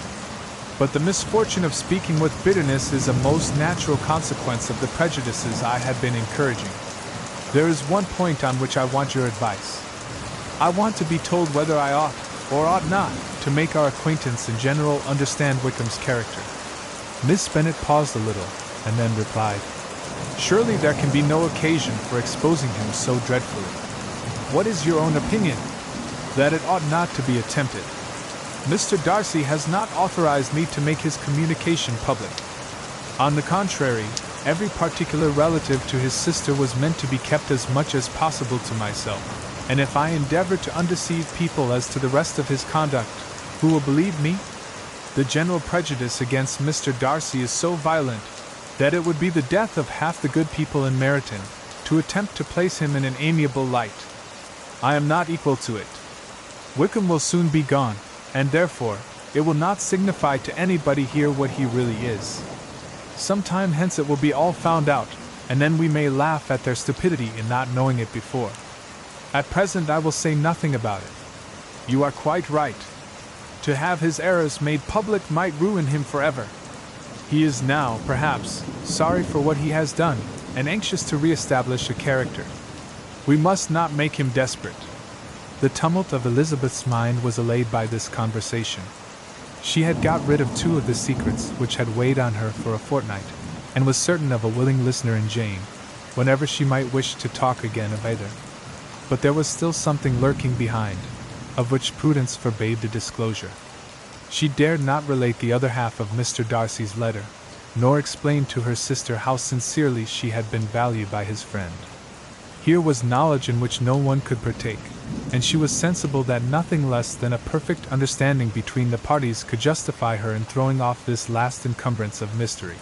But the misfortune of speaking with bitterness is a most natural consequence of the prejudices I had been encouraging. There is one point on which I want your advice. I want to be told whether I ought, or ought not, to make our acquaintance in general understand Wickham's character. Miss Bennet paused a little, and then replied, "Surely there can be no occasion for exposing him so dreadfully. What is your own opinion?" "That it ought not to be attempted. Mr. Darcy has not authorized me to make his communication public. On the contrary, every particular relative to his sister was meant to be kept as much as possible to myself, and if I endeavor to undeceive people as to the rest of his conduct, who will believe me? The general prejudice against Mr. Darcy is so violent that it would be the death of half the good people in Meryton to attempt to place him in an amiable light. I am not equal to it. Wickham will soon be gone, and therefore it will not signify to anybody here what he really is. Some time hence it will be all found out, and then we may laugh at their stupidity in not knowing it before. At present I will say nothing about it. You are quite right. To have his errors made public might ruin him forever. He is now, perhaps, sorry for what he has done, and anxious to re-establish a character. We must not make him desperate." The tumult of Elizabeth's mind was allayed by this conversation. She had got rid of two of the secrets which had weighed on her for a fortnight, and was certain of a willing listener in Jane, whenever she might wish to talk again of either. But there was still something lurking behind, of which prudence forbade the disclosure. She dared not relate the other half of Mr. Darcy's letter, nor explain to her sister how sincerely she had been valued by his friend. Here was knowledge in which no one could partake, and she was sensible that nothing less than a perfect understanding between the parties could justify her in throwing off this last encumbrance of mystery.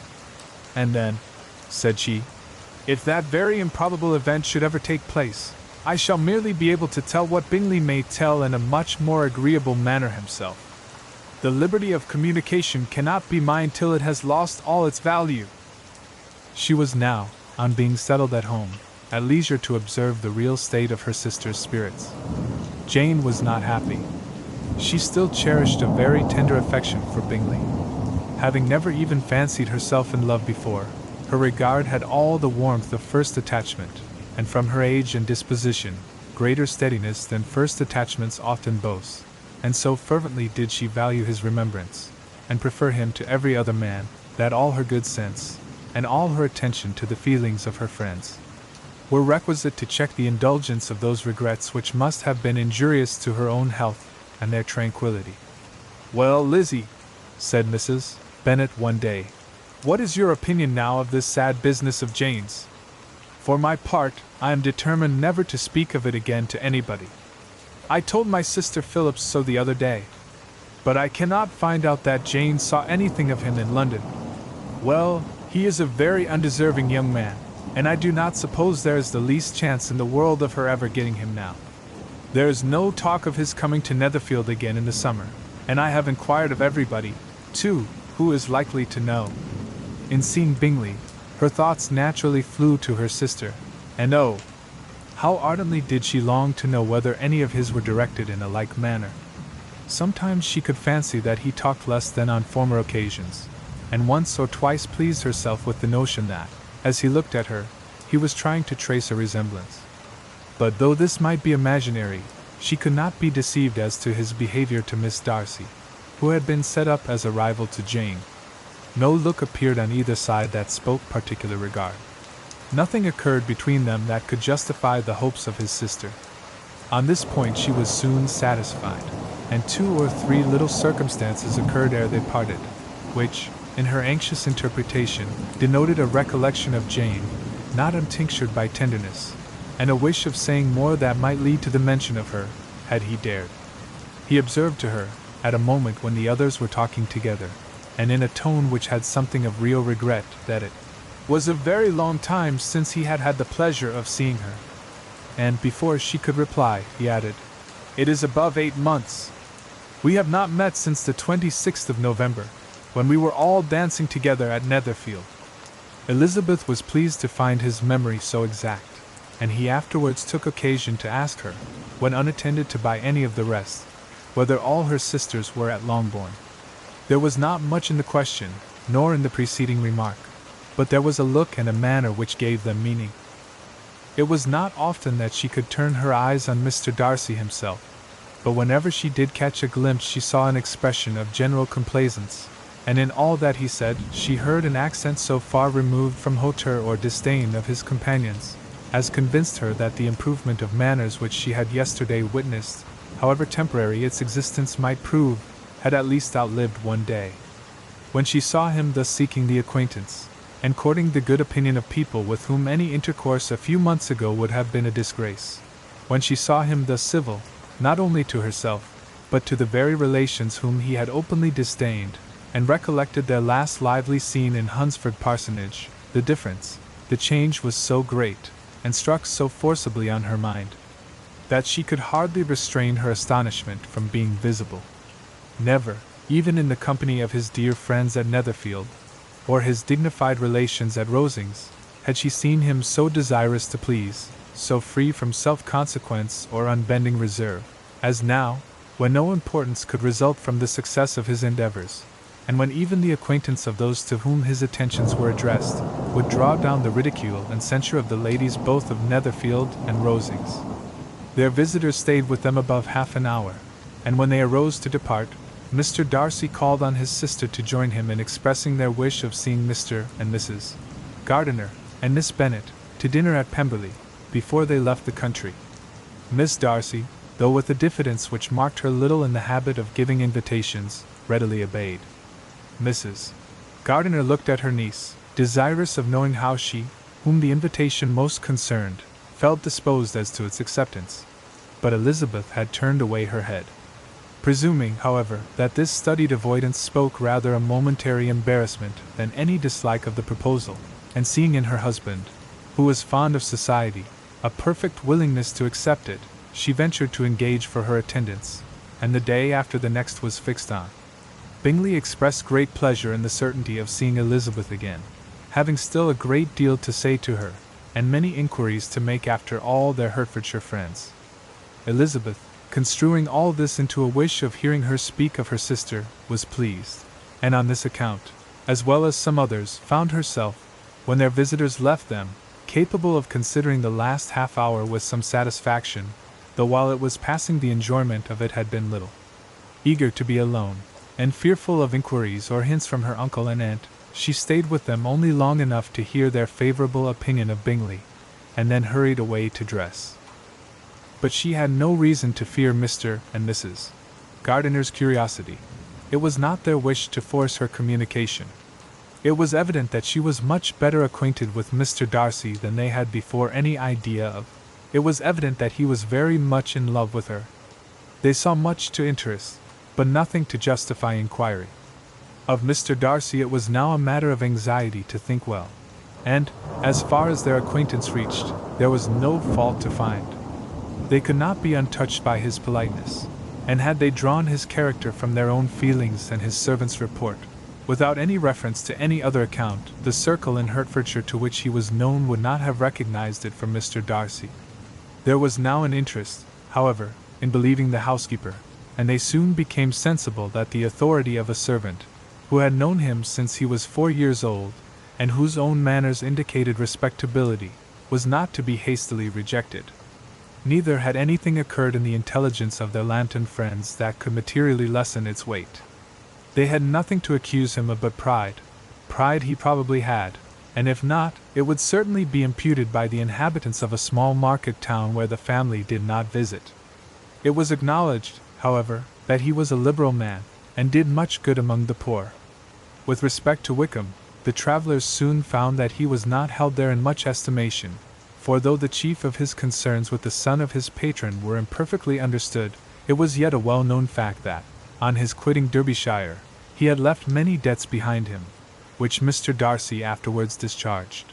"And then," said she, "if that very improbable event should ever take place, I shall merely be able to tell what Bingley may tell in a much more agreeable manner himself. The liberty of communication cannot be mine till it has lost all its value." She was now, on being settled at home, at leisure to observe the real state of her sister's spirits. Jane was not happy. She still cherished a very tender affection for Bingley. Having never even fancied herself in love before, her regard had all the warmth of first attachment, and from her age and disposition, greater steadiness than first attachments often boast, and so fervently did she value his remembrance, and prefer him to every other man, that all her good sense, and all her attention to the feelings of her friends, were requisite to check the indulgence of those regrets which must have been injurious to her own health and their tranquillity. "Well, Lizzie," said Mrs. Bennet one day, "what is your opinion now of this sad business of Jane's? For my part, I am determined never to speak of it again to anybody. I told my sister Phillips so the other day, but I cannot find out that Jane saw anything of him in London. Well, he is a very undeserving young man, and I do not suppose there is the least chance in the world of her ever getting him now. There is no talk of his coming to Netherfield again in the summer, and I have inquired of everybody, too, who is likely to know." In seeing Bingley, her thoughts naturally flew to her sister, and oh, how ardently did she long to know whether any of his were directed in a like manner. Sometimes she could fancy that he talked less than on former occasions, and once or twice pleased herself with the notion that, as he looked at her, he was trying to trace a resemblance. But though this might be imaginary, she could not be deceived as to his behavior to Miss Darcy, who had been set up as a rival to Jane. No look appeared on either side that spoke particular regard. Nothing occurred between them that could justify the hopes of his sister. On this point she was soon satisfied, and 2 or 3 little circumstances occurred ere they parted, which, in her anxious interpretation, denoted a recollection of Jane, not untinctured by tenderness, and a wish of saying more that might lead to the mention of her, had he dared. He observed to her, at a moment when the others were talking together, and in a tone which had something of real regret, that it was a very long time since he had had the pleasure of seeing her. And before she could reply, he added, "It is above 8 months. We have not met since the 26th of November, when we were all dancing together at Netherfield." Elizabeth was pleased to find his memory so exact, and he afterwards took occasion to ask her, when unattended to by any of the rest, whether all her sisters were at Longbourn. There was not much in the question, nor in the preceding remark, but there was a look and a manner which gave them meaning. It was not often that she could turn her eyes on Mr. Darcy himself, but whenever she did catch a glimpse she saw an expression of general complaisance, and in all that he said she heard an accent so far removed from hauteur or disdain of his companions, as convinced her that the improvement of manners which she had yesterday witnessed, however temporary its existence might prove, had at least outlived one day. When she saw him thus seeking the acquaintance, and courting the good opinion of people with whom any intercourse a few months ago would have been a disgrace, when she saw him thus civil, not only to herself, but to the very relations whom he had openly disdained, and recollected their last lively scene in Hunsford Parsonage, the difference, the change was so great, and struck so forcibly on her mind, that she could hardly restrain her astonishment from being visible. Never, even in the company of his dear friends at Netherfield, or his dignified relations at Rosings, had she seen him so desirous to please, so free from self-consequence or unbending reserve, as now, when no importance could result from the success of his endeavors, and when even the acquaintance of those to whom his attentions were addressed would draw down the ridicule and censure of the ladies both of Netherfield and Rosings. Their visitors stayed with them above half an hour, and when they arose to depart, Mr. Darcy called on his sister to join him in expressing their wish of seeing Mr. and Mrs. Gardiner and Miss Bennet to dinner at Pemberley, before they left the country. Miss Darcy, though with a diffidence which marked her little in the habit of giving invitations, readily obeyed. Mrs. Gardiner looked at her niece, desirous of knowing how she, whom the invitation most concerned, felt disposed as to its acceptance. But Elizabeth had turned away her head. Presuming, however, that this studied avoidance spoke rather a momentary embarrassment than any dislike of the proposal, and seeing in her husband, who was fond of society, a perfect willingness to accept it, she ventured to engage for her attendance, and the day after the next was fixed on. Bingley expressed great pleasure in the certainty of seeing Elizabeth again, having still a great deal to say to her, and many inquiries to make after all their Hertfordshire friends. Elizabeth, construing all this into a wish of hearing her speak of her sister, was pleased, and on this account, as well as some others, found herself, when their visitors left them, capable of considering the last half-hour with some satisfaction, though while it was passing the enjoyment of it had been little. Eager to be alone, and fearful of inquiries or hints from her uncle and aunt, she stayed with them only long enough to hear their favorable opinion of Bingley, and then hurried away to dress. But she had no reason to fear Mr. and Mrs. Gardiner's curiosity. It was not their wish to force her communication. It was evident that she was much better acquainted with Mr. Darcy than they had before any idea of. It was evident that he was very much in love with her. They saw much to interest, but nothing to justify inquiry. Of Mr. Darcy it was now a matter of anxiety to think well, and, as far as their acquaintance reached, there was no fault to find. They could not be untouched by his politeness, and had they drawn his character from their own feelings and his servant's report, without any reference to any other account, the circle in Hertfordshire to which he was known would not have recognized it from Mr. Darcy. There was now an interest, however, in believing the housekeeper, and they soon became sensible that the authority of a servant, who had known him since he was 4 years old, and whose own manners indicated respectability, was not to be hastily rejected. Neither had anything occurred in the intelligence of their Lambton friends that could materially lessen its weight. They had nothing to accuse him of but pride. Pride he probably had, and if not, it would certainly be imputed by the inhabitants of a small market town where the family did not visit. It was acknowledged, however, that he was a liberal man, and did much good among the poor. With respect to Wickham, the travellers soon found that he was not held there in much estimation, for though the chief of his concerns with the son of his patron were imperfectly understood, it was yet a well-known fact that, on his quitting Derbyshire, he had left many debts behind him, which Mr. Darcy afterwards discharged.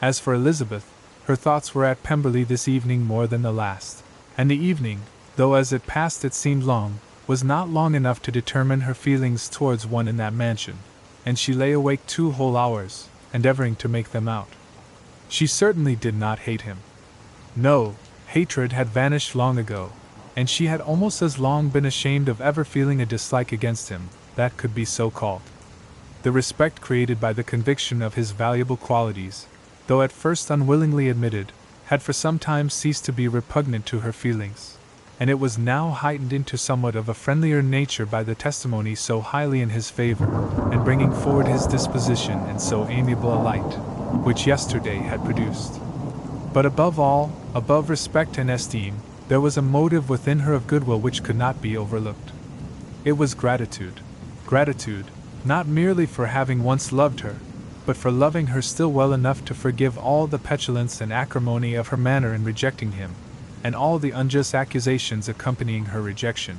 As for Elizabeth, her thoughts were at Pemberley this evening more than the last, and the evening, though as it passed it seemed long, was not long enough to determine her feelings towards one in that mansion, and she lay awake 2 whole hours, endeavoring to make them out. She certainly did not hate him. No, hatred had vanished long ago, and she had almost as long been ashamed of ever feeling a dislike against him, that could be so called. The respect created by the conviction of his valuable qualities, though at first unwillingly admitted, had for some time ceased to be repugnant to her feelings, and it was now heightened into somewhat of a friendlier nature by the testimony so highly in his favor, and bringing forward his disposition in so amiable a light, which yesterday had produced. But above all, above respect and esteem, there was a motive within her of goodwill which could not be overlooked. It was gratitude. Gratitude, not merely for having once loved her, but for loving her still well enough to forgive all the petulance and acrimony of her manner in rejecting him, and all the unjust accusations accompanying her rejection.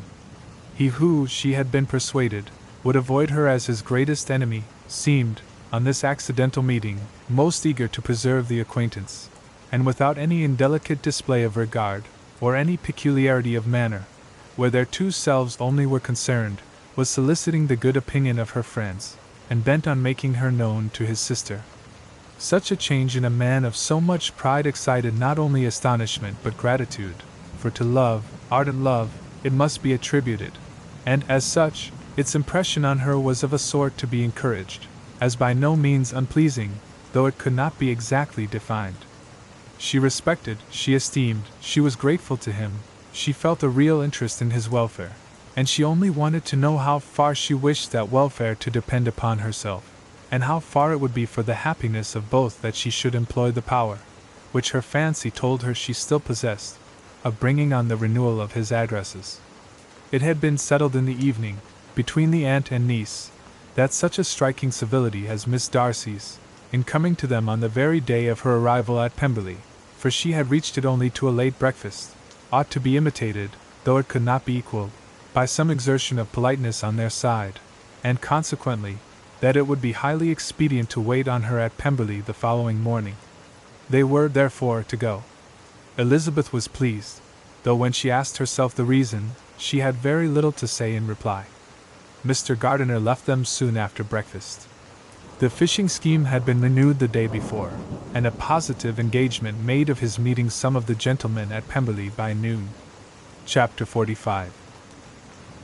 He who, she had been persuaded, would avoid her as his greatest enemy, seemed, on this accidental meeting, most eager to preserve the acquaintance, and without any indelicate display of regard, or any peculiarity of manner, where their two selves only were concerned, was soliciting the good opinion of her friends, and bent on making her known to his sister. Such a change in a man of so much pride excited not only astonishment but gratitude, for to love, ardent love, it must be attributed, and as such, its impression on her was of a sort to be encouraged, as by no means unpleasing, though it could not be exactly defined. She respected, she esteemed, she was grateful to him, she felt a real interest in his welfare, and she only wanted to know how far she wished that welfare to depend upon herself, and how far it would be for the happiness of both that she should employ the power, which her fancy told her she still possessed, of bringing on the renewal of his addresses. It had been settled in the evening, between the aunt and niece, that such a striking civility as Miss Darcy's, in coming to them on the very day of her arrival at Pemberley, for she had reached it only to a late breakfast, ought to be imitated, though it could not be equaled, by some exertion of politeness on their side, and consequently, that it would be highly expedient to wait on her at Pemberley the following morning. They were, therefore, to go. Elizabeth was pleased, though when she asked herself the reason, she had very little to say in reply. Mr. Gardiner left them soon after breakfast. The fishing scheme had been renewed the day before, and a positive engagement made of his meeting some of the gentlemen at Pemberley by noon. Chapter 45.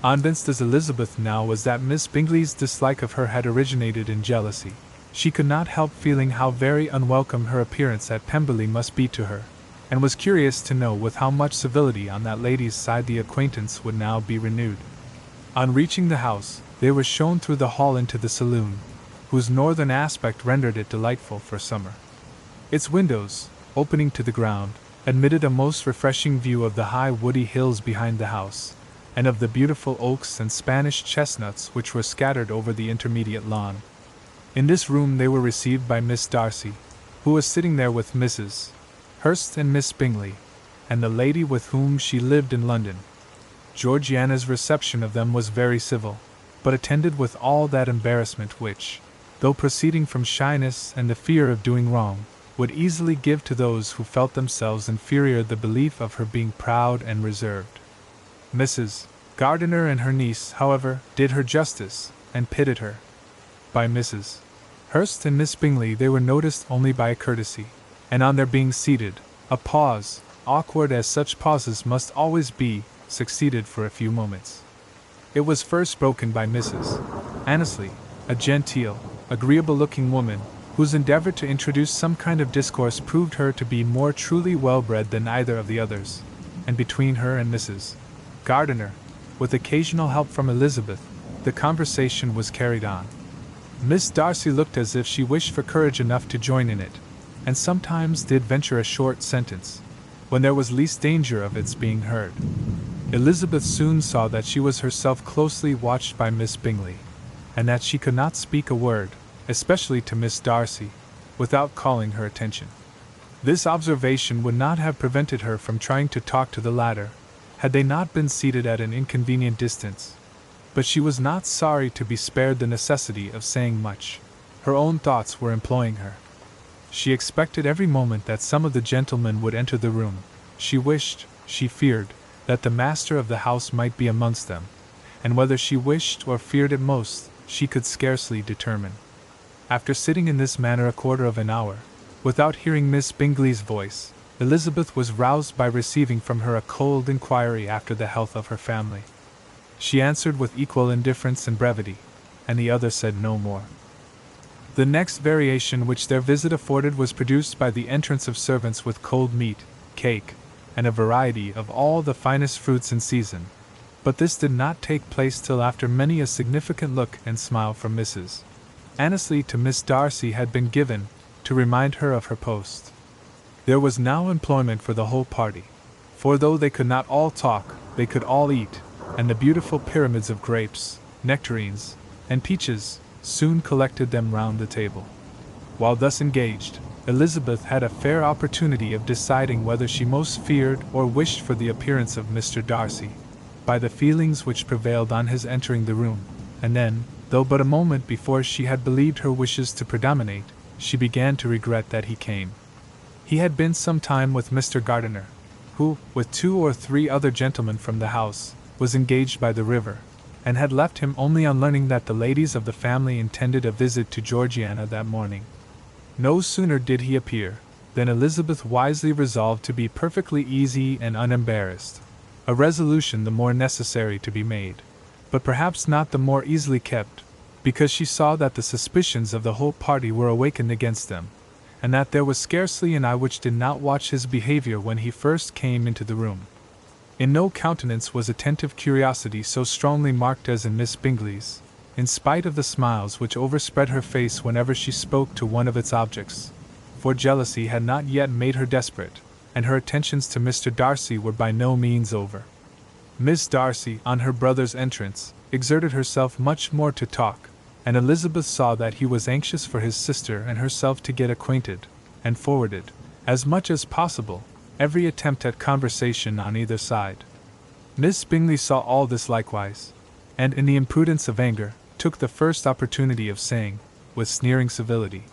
Convinced as Elizabeth now was that Miss Bingley's dislike of her had originated in jealousy, she could not help feeling how very unwelcome her appearance at Pemberley must be to her, and was curious to know with how much civility on that lady's side the acquaintance would now be renewed. On reaching the house, they were shown through the hall into the saloon, whose northern aspect rendered it delightful for summer. Its windows, opening to the ground, admitted a most refreshing view of the high woody hills behind the house, and of the beautiful oaks and Spanish chestnuts which were scattered over the intermediate lawn. In this room they were received by Miss Darcy, who was sitting there with Mrs. Hurst and Miss Bingley, and the lady with whom she lived in London. Georgiana's reception of them was very civil, but attended with all that embarrassment which, though proceeding from shyness and the fear of doing wrong, would easily give to those who felt themselves inferior the belief of her being proud and reserved. Mrs. Gardiner and her niece, however, did her justice, and pitied her. By Mrs. Hurst and Miss Bingley they were noticed only by a courtesy, and on their being seated, a pause, awkward as such pauses must always be, succeeded for a few moments. It was first broken by Mrs. Annesley, a genteel, agreeable-looking woman, whose endeavor to introduce some kind of discourse proved her to be more truly well-bred than either of the others, and between her and Mrs. Gardiner, with occasional help from Elizabeth, the conversation was carried on. Miss Darcy looked as if she wished for courage enough to join in it, and sometimes did venture a short sentence, when there was least danger of its being heard. Elizabeth soon saw that she was herself closely watched by Miss Bingley, and that she could not speak a word, especially to Miss Darcy, without calling her attention. This observation would not have prevented her from trying to talk to the latter, had they not been seated at an inconvenient distance, but she was not sorry to be spared the necessity of saying much. Her own thoughts were employing her. She expected every moment that some of the gentlemen would enter the room. She wished, she feared, that the master of the house might be amongst them, and whether she wished or feared it most, she could scarcely determine. After sitting in this manner a quarter of an hour, without hearing Miss Bingley's voice, Elizabeth was roused by receiving from her a cold inquiry after the health of her family. She answered with equal indifference and brevity, and the other said no more. The next variation which their visit afforded was produced by the entrance of servants with cold meat, cake, and a variety of all the finest fruits in season. But this did not take place till after many a significant look and smile from Mrs. Annesley to Miss Darcy had been given, to remind her of her post. There was now employment for the whole party, for though they could not all talk, they could all eat, and the beautiful pyramids of grapes, nectarines, and peaches soon collected them round the table. While thus engaged, Elizabeth had a fair opportunity of deciding whether she most feared or wished for the appearance of Mr. Darcy, by the feelings which prevailed on his entering the room, and then, though but a moment before she had believed her wishes to predominate, she began to regret that he came. He had been some time with Mr. Gardiner, who, with 2 or 3 other gentlemen from the house, was engaged by the river, and had left him only on learning that the ladies of the family intended a visit to Georgiana that morning. No sooner did he appear, than Elizabeth wisely resolved to be perfectly easy and unembarrassed, a resolution the more necessary to be made, but perhaps not the more easily kept, because she saw that the suspicions of the whole party were awakened against them, and that there was scarcely an eye which did not watch his behavior when he first came into the room. In no countenance was attentive curiosity so strongly marked as in Miss Bingley's, in spite of the smiles which overspread her face whenever she spoke to one of its objects, for jealousy had not yet made her desperate, and her attentions to Mr. Darcy were by no means over. Miss Darcy, on her brother's entrance, exerted herself much more to talk, and Elizabeth saw that he was anxious for his sister and herself to get acquainted, and forwarded, as much as possible, every attempt at conversation on either side. Miss Bingley saw all this likewise, and in the imprudence of anger, took the first opportunity of saying, with sneering civility,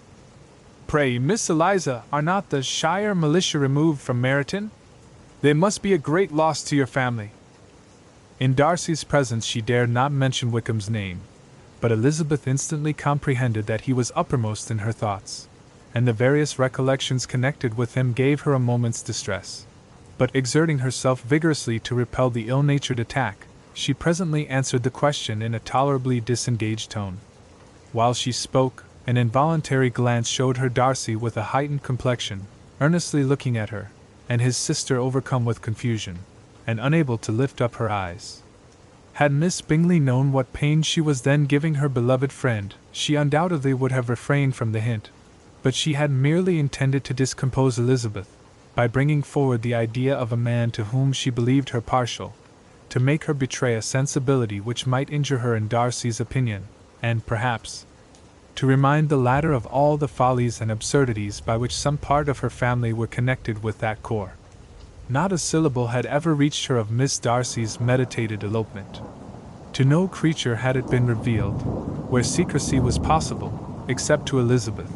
"Pray, Miss Eliza, are not the Shire militia removed from Meryton? They must be a great loss to your family." In Darcy's presence she dared not mention Wickham's name, but Elizabeth instantly comprehended that he was uppermost in her thoughts, and the various recollections connected with him gave her a moment's distress. But exerting herself vigorously to repel the ill-natured attack, she presently answered the question in a tolerably disengaged tone. While she spoke, an involuntary glance showed her Darcy with a heightened complexion, earnestly looking at her, and his sister overcome with confusion, and unable to lift up her eyes. Had Miss Bingley known what pain she was then giving her beloved friend, she undoubtedly would have refrained from the hint, but she had merely intended to discompose Elizabeth, by bringing forward the idea of a man to whom she believed her partial, to make her betray a sensibility which might injure her in Darcy's opinion, and, perhaps, to remind the latter of all the follies and absurdities by which some part of her family were connected with that corps. Not a syllable had ever reached her of Miss Darcy's meditated elopement. To no creature had it been revealed, where secrecy was possible, except to Elizabeth,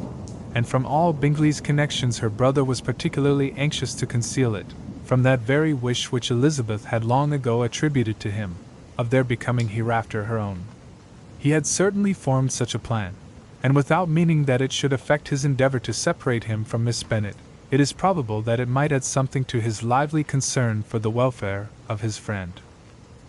and from all Bingley's connections her brother was particularly anxious to conceal it, from that very wish which Elizabeth had long ago attributed to him, of their becoming hereafter her own. He had certainly formed such a plan, and without meaning that it should affect his endeavor to separate him from Miss Bennet, it is probable that it might add something to his lively concern for the welfare of his friend.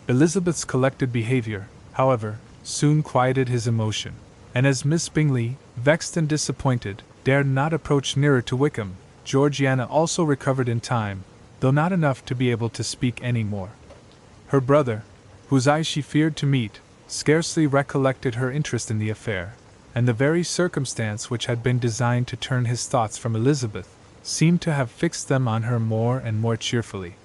Elizabeth's collected behavior, however, soon quieted his emotion, and as Miss Bingley, vexed and disappointed, dared not approach nearer to Wickham, Georgiana also recovered in time, though not enough to be able to speak any more. Her brother, whose eyes she feared to meet, scarcely recollected her interest in the affair, and the very circumstance which had been designed to turn his thoughts from Elizabeth seemed to have fixed them on her more and more cheerfully.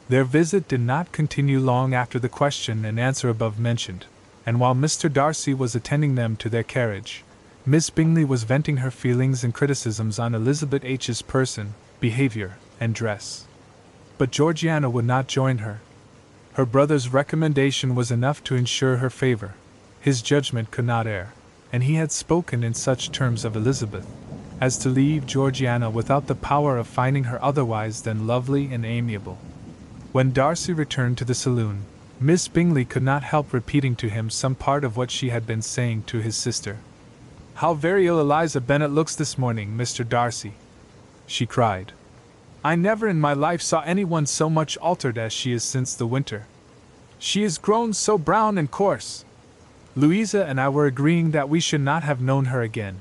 Their visit did not continue long after the question and answer above mentioned, and while Mr. Darcy was attending them to their carriage, Miss Bingley was venting her feelings and criticisms on Elizabeth H's person, behavior, and dress. But Georgiana would not join her. Her brother's recommendation was enough to ensure her favor. His judgment could not err, and he had spoken in such terms of Elizabeth as to leave Georgiana without the power of finding her otherwise than lovely and amiable. When Darcy returned to the saloon, Miss Bingley could not help repeating to him some part of what she had been saying to his sister. "How very ill Eliza Bennet looks this morning, Mr. Darcy," she cried. "I never in my life saw anyone so much altered as she is since the winter. She is grown so brown and coarse. Louisa and I were agreeing that we should not have known her again."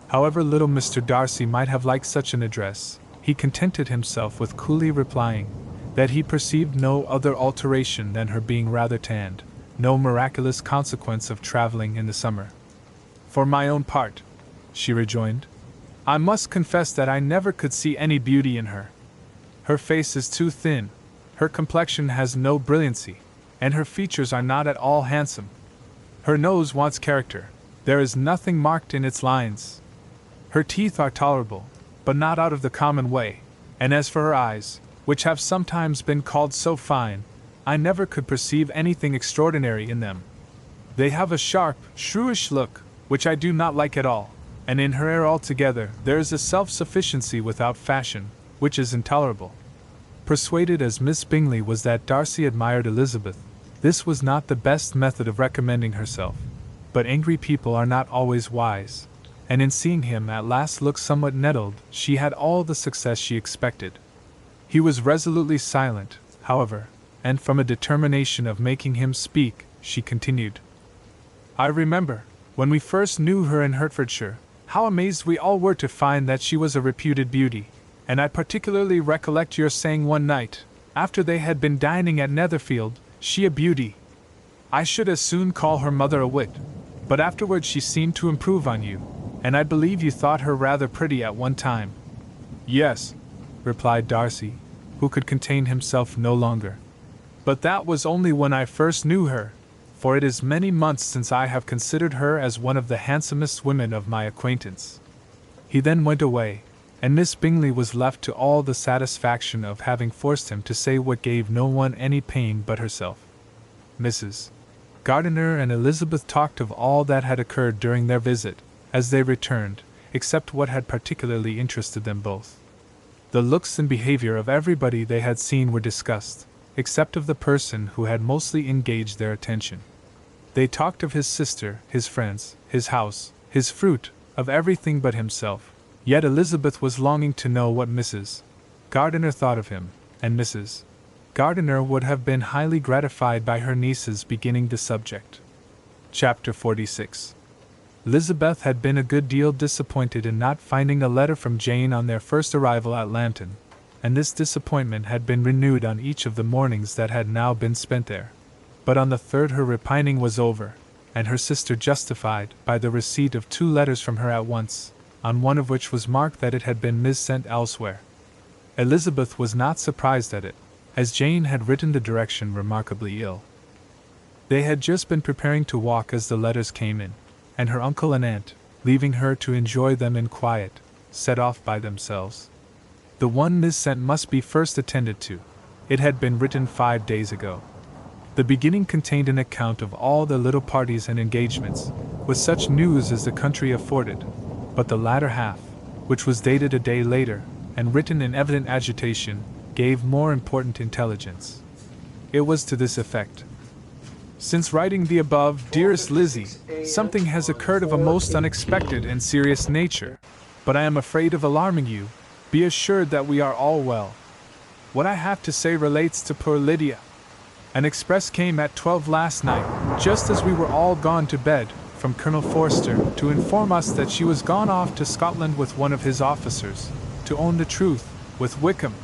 However little Mr. Darcy might have liked such an address, he contented himself with coolly replying that he perceived no other alteration than her being rather tanned, no miraculous consequence of traveling in the summer. For my own part, she rejoined, I must confess that I never could see any beauty in her. Her face is too thin, her complexion has no brilliancy, and her features are not at all handsome. Her nose wants character, there is nothing marked in its lines. Her teeth are tolerable, but not out of the common way, and as for her eyes, which have sometimes been called so fine, I never could perceive anything extraordinary in them. They have a sharp, shrewish look, which I do not like at all, and in her air altogether there is a self-sufficiency without fashion, which is intolerable. Persuaded as Miss Bingley was that Darcy admired Elizabeth, this was not the best method of recommending herself, but angry people are not always wise, and in seeing him at last look somewhat nettled, she had all the success she expected. He was resolutely silent, however, and from a determination of making him speak, she continued, I remember, when we first knew her in Hertfordshire, how amazed we all were to find that she was a reputed beauty, and I particularly recollect your saying one night, after they had been dining at Netherfield, she a beauty. I should as soon call her mother a wit, but afterwards she seemed to improve on you, and I believe you thought her rather pretty at one time. Yes, replied Darcy, who could contain himself no longer. But that was only when I first knew her, for it is many months since I have considered her as one of the handsomest women of my acquaintance. He then went away, and Miss Bingley was left to all the satisfaction of having forced him to say what gave no one any pain but herself. Mrs. Gardiner and Elizabeth talked of all that had occurred during their visit, as they returned, except what had particularly interested them both. The looks and behavior of everybody they had seen were discussed, except of the person who had mostly engaged their attention. They talked of his sister, his friends, his house, his fruit, of everything but himself, yet Elizabeth was longing to know what Mrs. Gardiner thought of him, and Mrs. Gardiner would have been highly gratified by her niece's beginning the subject. Chapter 46. Elizabeth had been a good deal disappointed in not finding a letter from Jane on their first arrival at Lambton, and this disappointment had been renewed on each of the mornings that had now been spent there. But on the third her repining was over, and her sister justified by the receipt of 2 letters from her at once, on one of which was marked that it had been missent elsewhere. Elizabeth was not surprised at it, as Jane had written the direction remarkably ill. They had just been preparing to walk as the letters came in, and her uncle and aunt, leaving her to enjoy them in quiet, set off by themselves. The one missent must be first attended to. It had been written 5 days ago. The beginning contained an account of all the little parties and engagements, with such news as the country afforded, but the latter half, which was dated a day later, and written in evident agitation, gave more important intelligence. It was to this effect. Since writing the above, dearest Lizzie, something has occurred of a most unexpected and serious nature, but I am afraid of alarming you. Be assured that we are all well. What I have to say relates to poor Lydia. An express came at 12 last night, just as we were all gone to bed, from Colonel Forster, to inform us that she was gone off to Scotland with one of his officers, to own the truth, with Wickham.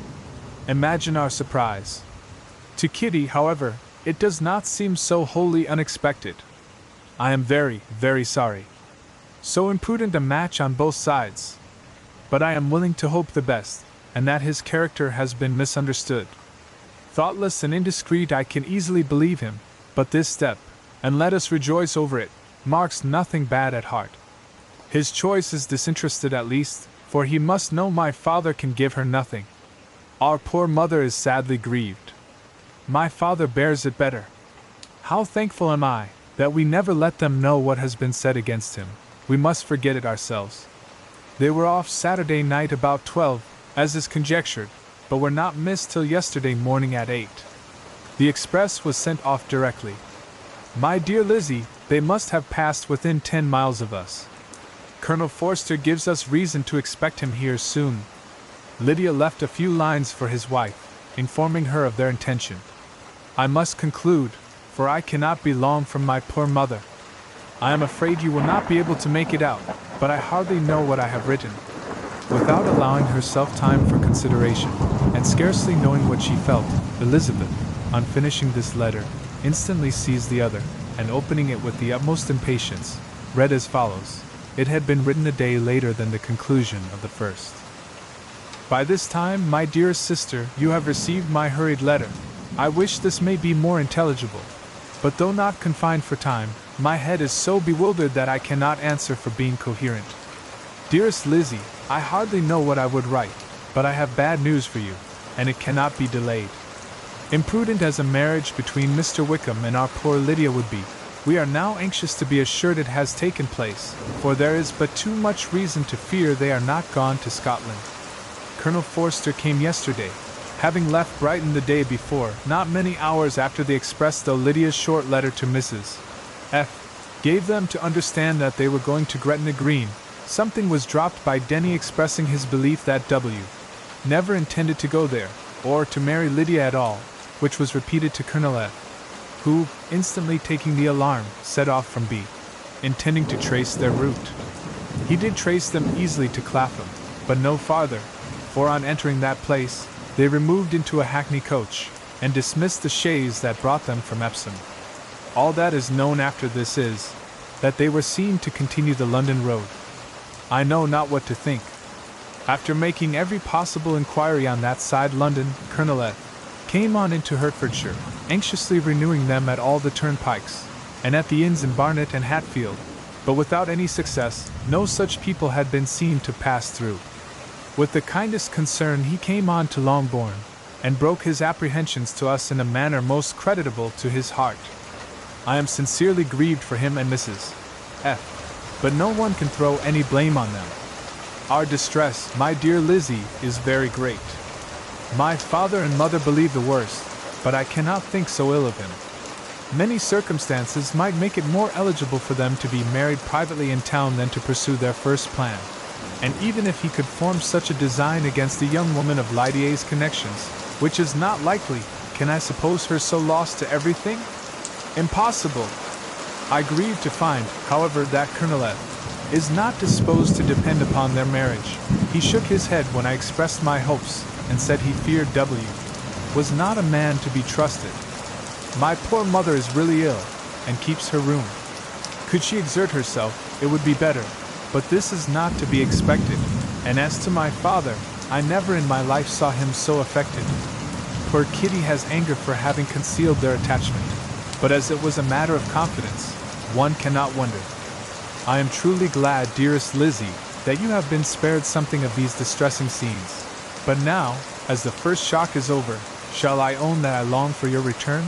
Imagine our surprise. To Kitty, however, it does not seem so wholly unexpected. I am very, very sorry. So imprudent a match on both sides. But I am willing to hope the best, and that his character has been misunderstood. Thoughtless and indiscreet, I can easily believe him, but this step, and let us rejoice over it, marks nothing bad at heart. His choice is disinterested at least, for he must know my father can give her nothing. Our poor mother is sadly grieved. My father bears it better. How thankful am I that we never let them know what has been said against him. We must forget it ourselves. They were off Saturday night about 12, as is conjectured, but were not missed till yesterday morning at 8. The express was sent off directly. My dear Lizzie, they must have passed within 10 miles of us. Colonel Forster gives us reason to expect him here soon. Lydia left a few lines for his wife, informing her of their intention. I must conclude, for I cannot be long from my poor mother. I am afraid you will not be able to make it out, but I hardly know what I have written. Without allowing herself time for consideration, and scarcely knowing what she felt, Elizabeth, on finishing this letter, instantly seized the other, and opening it with the utmost impatience, read as follows. It had been written a day later than the conclusion of the first. By this time, my dearest sister, you have received my hurried letter. I wish this may be more intelligible. But though not confined for time, my head is so bewildered that I cannot answer for being coherent. Dearest Lizzie, I hardly know what I would write, but I have bad news for you, and it cannot be delayed. Imprudent as a marriage between Mr. Wickham and our poor Lydia would be, we are now anxious to be assured it has taken place, for there is but too much reason to fear they are not gone to Scotland. Colonel Forster came yesterday, having left Brighton the day before, not many hours after the express though Lydia's short letter to Mrs. F. gave them to understand that they were going to Gretna Green. Something was dropped by Denny expressing his belief that W. never intended to go there, or to marry Lydia at all, which was repeated to Colonel F., who, instantly taking the alarm, set off from B., intending to trace their route. He did trace them easily to Clapham, but no farther, for on entering that place, they removed into a hackney coach, and dismissed the chaise that brought them from Epsom. All that is known after this is, that they were seen to continue the London road. I know not what to think. After making every possible inquiry on that side London, Colonel F. came on into Hertfordshire, anxiously renewing them at all the turnpikes, and at the inns in Barnet and Hatfield, but without any success. No such people had been seen to pass through. With the kindest concern he came on to Longbourn, and broke his apprehensions to us in a manner most creditable to his heart. I am sincerely grieved for him and Mrs. F., but no one can throw any blame on them. Our distress, my dear Lizzie, is very great. My father and mother believe the worst, but I cannot think so ill of him. Many circumstances might make it more eligible for them to be married privately in town than to pursue their first plan. And even if he could form such a design against a young woman of Lydier's connections, which is not likely, can I suppose her so lost to everything? Impossible. I grieve to find, however, that Colonel F. is not disposed to depend upon their marriage. He shook his head when I expressed my hopes, and said he feared W. was not a man to be trusted. My poor mother is really ill, and keeps her room. Could she exert herself, it would be better, but this is not to be expected, and as to my father, I never in my life saw him so affected. Poor Kitty has anger for having concealed their attachment, but as it was a matter of confidence, one cannot wonder. I am truly glad, dearest Lizzie, that you have been spared something of these distressing scenes. But now, as the first shock is over, shall I own that I long for your return?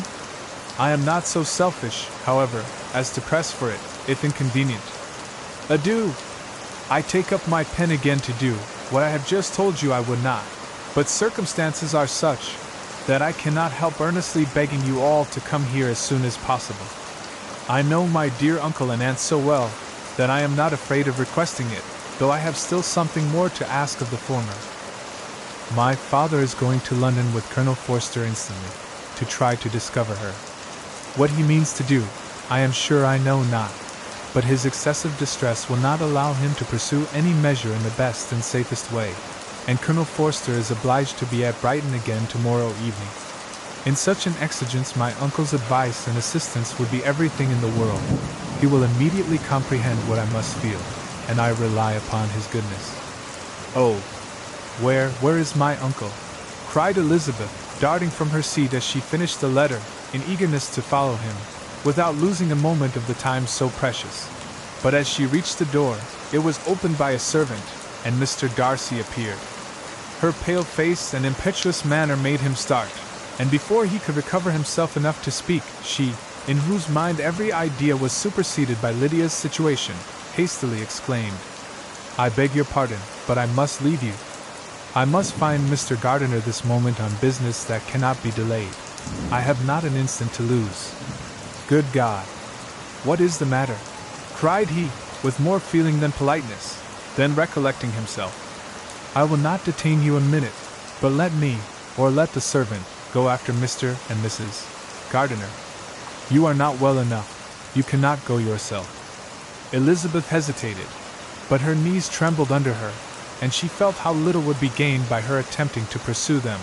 I am not so selfish, however, as to press for it, if inconvenient. Adieu! I take up my pen again to do what I have just told you I would not, but circumstances are such that I cannot help earnestly begging you all to come here as soon as possible. I know my dear uncle and aunt so well that I am not afraid of requesting it, though I have still something more to ask of the former. My father is going to London with Colonel Forster instantly, to try to discover her. What he means to do, I am sure I know not, but his excessive distress will not allow him to pursue any measure in the best and safest way, and Colonel Forster is obliged to be at Brighton again tomorrow evening. In such an exigence my uncle's advice and assistance would be everything in the world. He will immediately comprehend what I must feel, and I rely upon his goodness. Oh, where is my uncle? Cried Elizabeth, darting from her seat as she finished the letter, in eagerness to follow him, without losing a moment of the time so precious. But as she reached the door, it was opened by a servant, and Mr. Darcy appeared. Her pale face and impetuous manner made him start, and before he could recover himself enough to speak, she, in whose mind every idea was superseded by Lydia's situation, hastily exclaimed, "I beg your pardon, but I must leave you. I must find Mr. Gardiner this moment on business that cannot be delayed. I have not an instant to lose." "Good God! What is the matter?" cried he, with more feeling than politeness. Then recollecting himself, "I will not detain you a minute, but let me, or let the servant, go after Mr. and Mrs. Gardiner. You are not well enough, you cannot go yourself." Elizabeth hesitated, but her knees trembled under her, and she felt how little would be gained by her attempting to pursue them.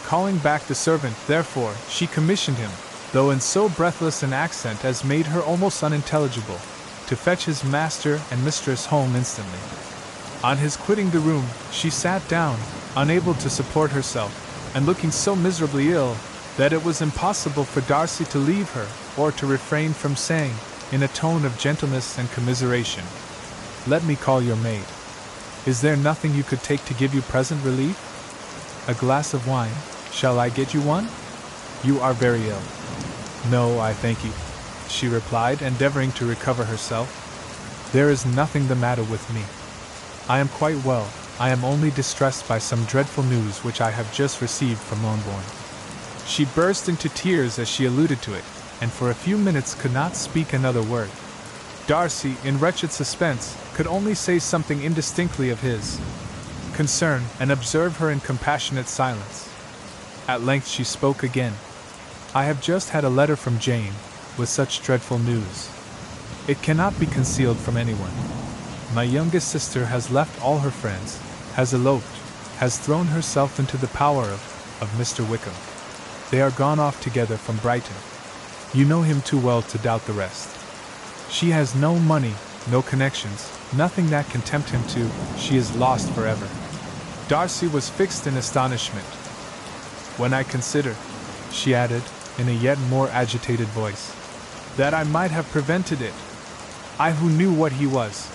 Calling back the servant, therefore, she commissioned him, though in so breathless an accent as made her almost unintelligible, to fetch his master and mistress home instantly. On his quitting the room, she sat down, unable to support herself, and looking so miserably ill that it was impossible for Darcy to leave her, or to refrain from saying, in a tone of gentleness and commiseration, "Let me call your maid. Is there nothing you could take to give you present relief? A glass of wine? Shall I get you one? You are very ill." "No, I thank you," she replied, endeavoring to recover herself. "There is nothing the matter with me. I am quite well. I am only distressed by some dreadful news which I have just received from Longbourn." She burst into tears as she alluded to it, and for a few minutes could not speak another word. Darcy, in wretched suspense, could only say something indistinctly of his concern, and observe her in compassionate silence. At length she spoke again. "I have just had a letter from Jane, with such dreadful news. It cannot be concealed from anyone. My youngest sister has left all her friends, has eloped, has thrown herself into the power of Mr. Wickham. They are gone off together from Brighton. You know him too well to doubt the rest. She has no money, no connections, nothing that can tempt him to. She is lost forever." Darcy was fixed in astonishment. "When I consider," she added, in a yet more agitated voice, "that I might have prevented it. I who knew what he was.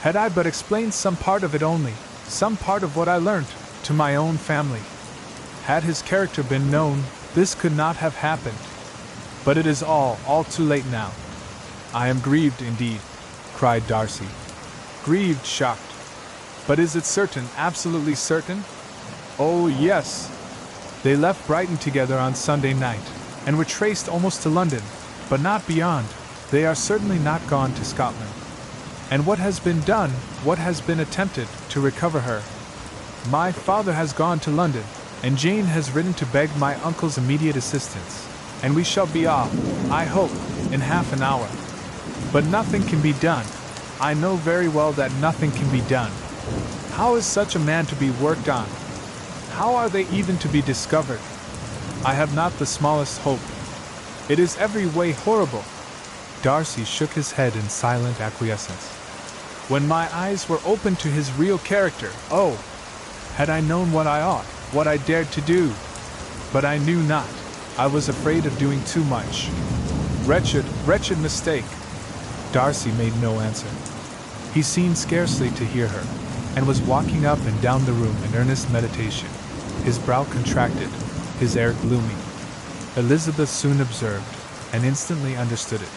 Had I but explained some part of it only, some part of what I learnt, to my own family. Had his character been known, this could not have happened. But it is all too late now. I am grieved indeed," cried Darcy. "Grieved, shocked. But is it certain, absolutely certain?" "Oh, yes. They left Brighton together on Sunday night, and were traced almost to London, but not beyond. They are certainly not gone to Scotland. And what has been done, what has been attempted, to recover her? My father has gone to London, and Jane has written to beg my uncle's immediate assistance, and we shall be off, I hope, in half an hour. But nothing can be done. I know very well that nothing can be done. How is such a man to be worked on? How are they even to be discovered? I have not the smallest hope. It is every way horrible." Darcy shook his head in silent acquiescence. "When my eyes were opened to his real character, oh! Had I known what I ought, what I dared to do! But I knew not. I was afraid of doing too much. Wretched, wretched mistake!" Darcy made no answer. He seemed scarcely to hear her, and was walking up and down the room in earnest meditation, his brow contracted, his air gloomy. Elizabeth soon observed, and instantly understood it.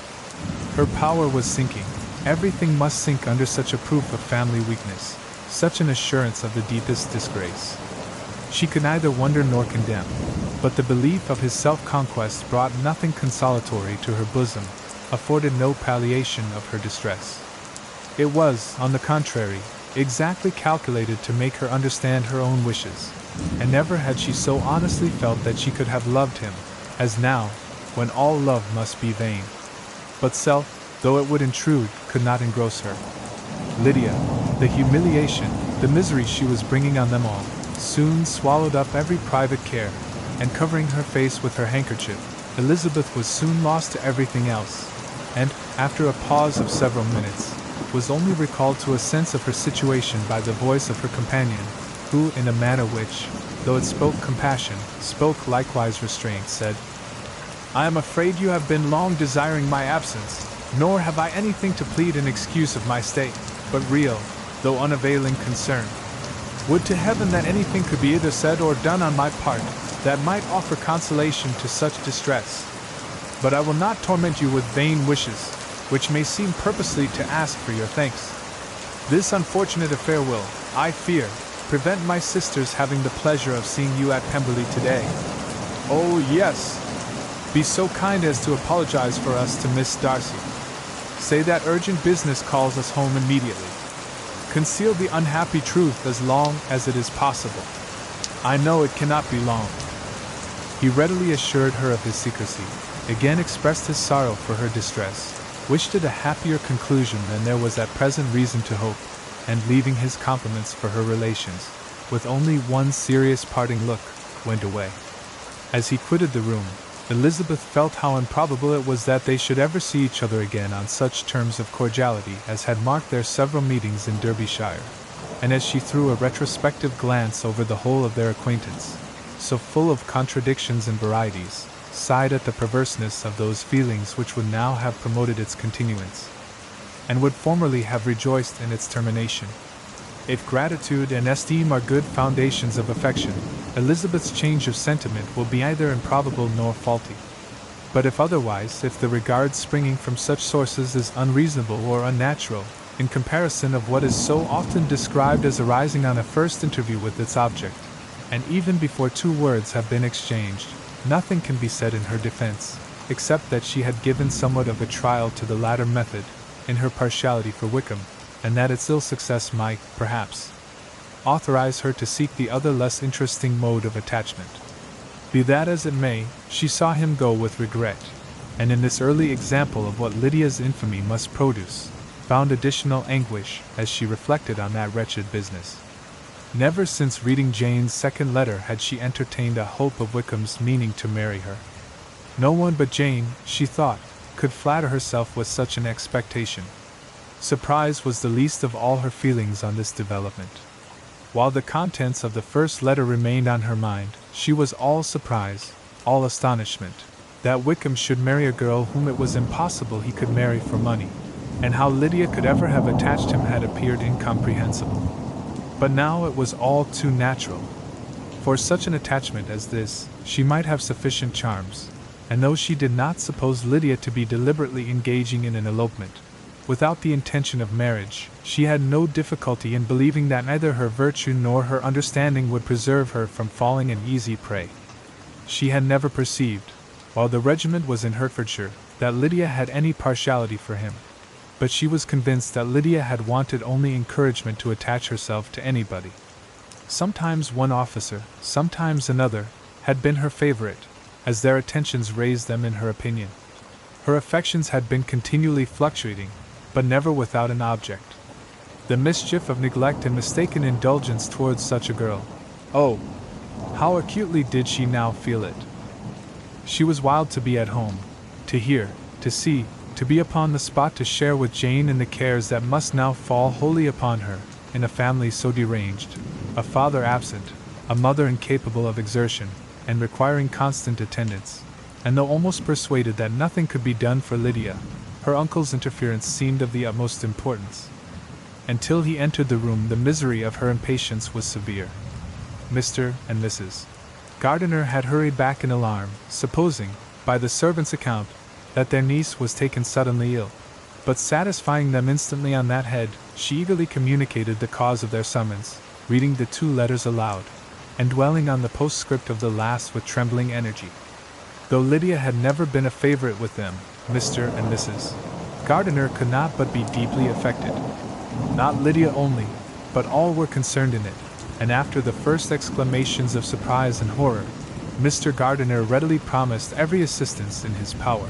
Her power was sinking. Everything must sink under such a proof of family weakness, such an assurance of the deepest disgrace. She could neither wonder nor condemn, but the belief of his self-conquest brought nothing consolatory to her bosom, afforded no palliation of her distress. It was, on the contrary, exactly calculated to make her understand her own wishes, and never had she so honestly felt that she could have loved him, as now, when all love must be vain. But self, though it would intrude, could not engross her. Lydia, the humiliation, the misery she was bringing on them all, soon swallowed up every private care, and covering her face with her handkerchief, Elizabeth was soon lost to everything else, and, after a pause of several minutes, was only recalled to a sense of her situation by the voice of her companion, who, in a manner which, though it spoke compassion, spoke likewise restraint, said, "I am afraid you have been long desiring my absence, nor have I anything to plead in excuse of my state, but real, though unavailing concern. Would to heaven that anything could be either said or done on my part, that might offer consolation to such distress. But I will not torment you with vain wishes, which may seem purposely to ask for your thanks. This unfortunate affair will, I fear, prevent my sister's having the pleasure of seeing you at Pemberley today. Oh, yes. Be so kind as to apologize for us to Miss Darcy. Say that urgent business calls us home immediately. Conceal the unhappy truth as long as it is possible. I know it cannot be long." He readily assured her of his secrecy, again expressed his sorrow for her distress, wished it a happier conclusion than there was at present reason to hope, and leaving his compliments for her relations, with only one serious parting look, went away. As he quitted the room, Elizabeth felt how improbable it was that they should ever see each other again on such terms of cordiality as had marked their several meetings in Derbyshire, and as she threw a retrospective glance over the whole of their acquaintance, so full of contradictions and varieties, sighed at the perverseness of those feelings which would now have promoted its continuance, and would formerly have rejoiced in its termination. If gratitude and esteem are good foundations of affection, Elizabeth's change of sentiment will be neither improbable nor faulty. But if otherwise, if the regard springing from such sources is unreasonable or unnatural, in comparison of what is so often described as arising on a first interview with its object, and even before two words have been exchanged, nothing can be said in her defense, except that she had given somewhat of a trial to the latter method, in her partiality for Wickham, and that its ill success might, perhaps, authorize her to seek the other less interesting mode of attachment. Be that as it may, she saw him go with regret, and in this early example of what Lydia's infamy must produce, found additional anguish as she reflected on that wretched business. Never since reading Jane's second letter had she entertained a hope of Wickham's meaning to marry her. No one but Jane, she thought, could flatter herself with such an expectation. Surprise was the least of all her feelings on this development. While the contents of the first letter remained on her mind, she was all surprise, all astonishment, that Wickham should marry a girl whom it was impossible he could marry for money, and how Lydia could ever have attached him had appeared incomprehensible. But now it was all too natural. For such an attachment as this, she might have sufficient charms, and though she did not suppose Lydia to be deliberately engaging in an elopement, without the intention of marriage, she had no difficulty in believing that neither her virtue nor her understanding would preserve her from falling an easy prey. She had never perceived, while the regiment was in Hertfordshire, that Lydia had any partiality for him, but she was convinced that Lydia had wanted only encouragement to attach herself to anybody. Sometimes one officer, sometimes another, had been her favorite, as their attentions raised them in her opinion. Her affections had been continually fluctuating, but never without an object. The mischief of neglect and mistaken indulgence towards such a girl. Oh, how acutely did she now feel it! She was wild to be at home, to hear, to see, to be upon the spot to share with Jane in the cares that must now fall wholly upon her, in a family so deranged, a father absent, a mother incapable of exertion, and requiring constant attendance, and though almost persuaded that nothing could be done for Lydia, her uncle's interference seemed of the utmost importance. Until he entered the room, the misery of her impatience was severe. Mr. and Mrs. Gardiner had hurried back in alarm, supposing, by the servant's account, that their niece was taken suddenly ill, but satisfying them instantly on that head, she eagerly communicated the cause of their summons, reading the two letters aloud, and dwelling on the postscript of the last with trembling energy. Though Lydia had never been a favorite with them, Mr. and Mrs. Gardiner could not but be deeply affected. Not Lydia only, but all were concerned in it, and after the first exclamations of surprise and horror, Mr. Gardiner readily promised every assistance in his power.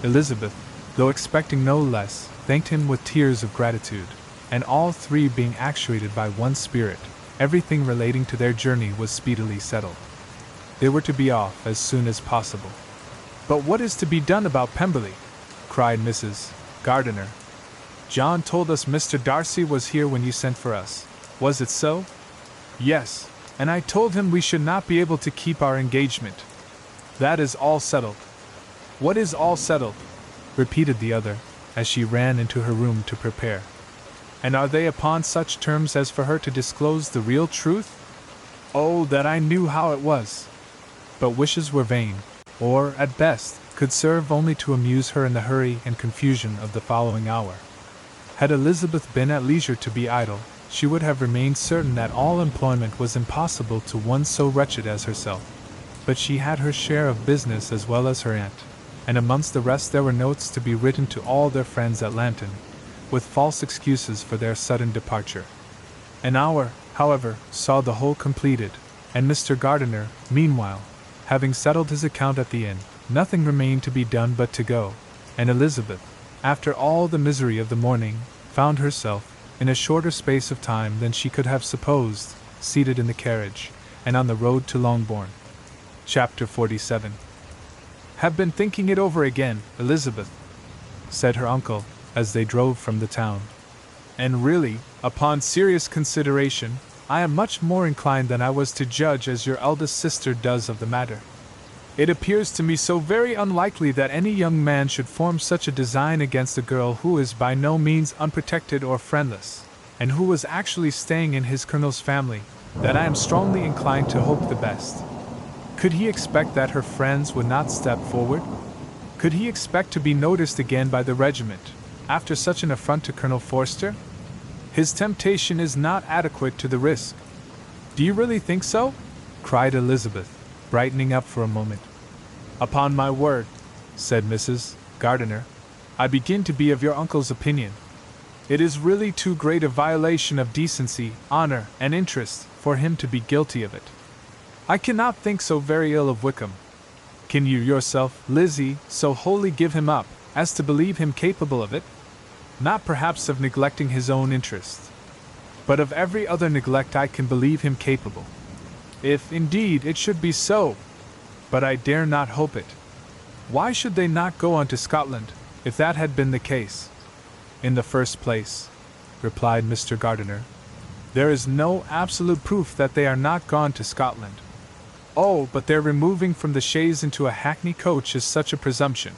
Elizabeth, though expecting no less, thanked him with tears of gratitude, and all three being actuated by one spirit, everything relating to their journey was speedily settled. They were to be off as soon as possible. "But what is to be done about Pemberley?" cried Mrs. Gardiner. "John told us Mr. Darcy was here when you sent for us. Was it so?" "Yes, and I told him we should not be able to keep our engagement. That is all settled." "What is all settled?" repeated the other, as she ran into her room to prepare. "And are they upon such terms as for her to disclose the real truth? Oh, that I knew how it was!" But wishes were vain, or, at best, could serve only to amuse her in the hurry and confusion of the following hour. Had Elizabeth been at leisure to be idle, she would have remained certain that all employment was impossible to one so wretched as herself. But she had her share of business as well as her aunt, and amongst the rest there were notes to be written to all their friends at Lambton, with false excuses for their sudden departure. An hour, however, saw the whole completed, and Mr. Gardiner, meanwhile, having settled his account at the inn, nothing remained to be done but to go, and Elizabeth, after all the misery of the morning, found herself, in a shorter space of time than she could have supposed, seated in the carriage, and on the road to Longbourn. Chapter 47. "Have been thinking it over again, Elizabeth," said her uncle, as they drove from the town. "And really, upon serious consideration, I am much more inclined than I was to judge as your eldest sister does of the matter. It appears to me so very unlikely that any young man should form such a design against a girl who is by no means unprotected or friendless, and who was actually staying in his colonel's family, that I am strongly inclined to hope the best. Could he expect that her friends would not step forward? Could he expect to be noticed again by the regiment, after such an affront to Colonel Forster? His temptation is not adequate to the risk." "Do you really think so?" cried Elizabeth, brightening up for a moment. "Upon my word," said Mrs. Gardiner, "I begin to be of your uncle's opinion. It is really too great a violation of decency, honor, and interest for him to be guilty of it. I cannot think so very ill of Wickham. Can you yourself, Lizzie, so wholly give him up as to believe him capable of it? Not perhaps of neglecting his own interest, but of every other neglect I can believe him capable. If, indeed, it should be so, but I dare not hope it. Why should they not go on to Scotland, if that had been the case?" "In the first place," replied Mr. Gardiner, "there is no absolute proof that they are not gone to Scotland." "Oh, but their removing from the chaise into a hackney coach is such a presumption.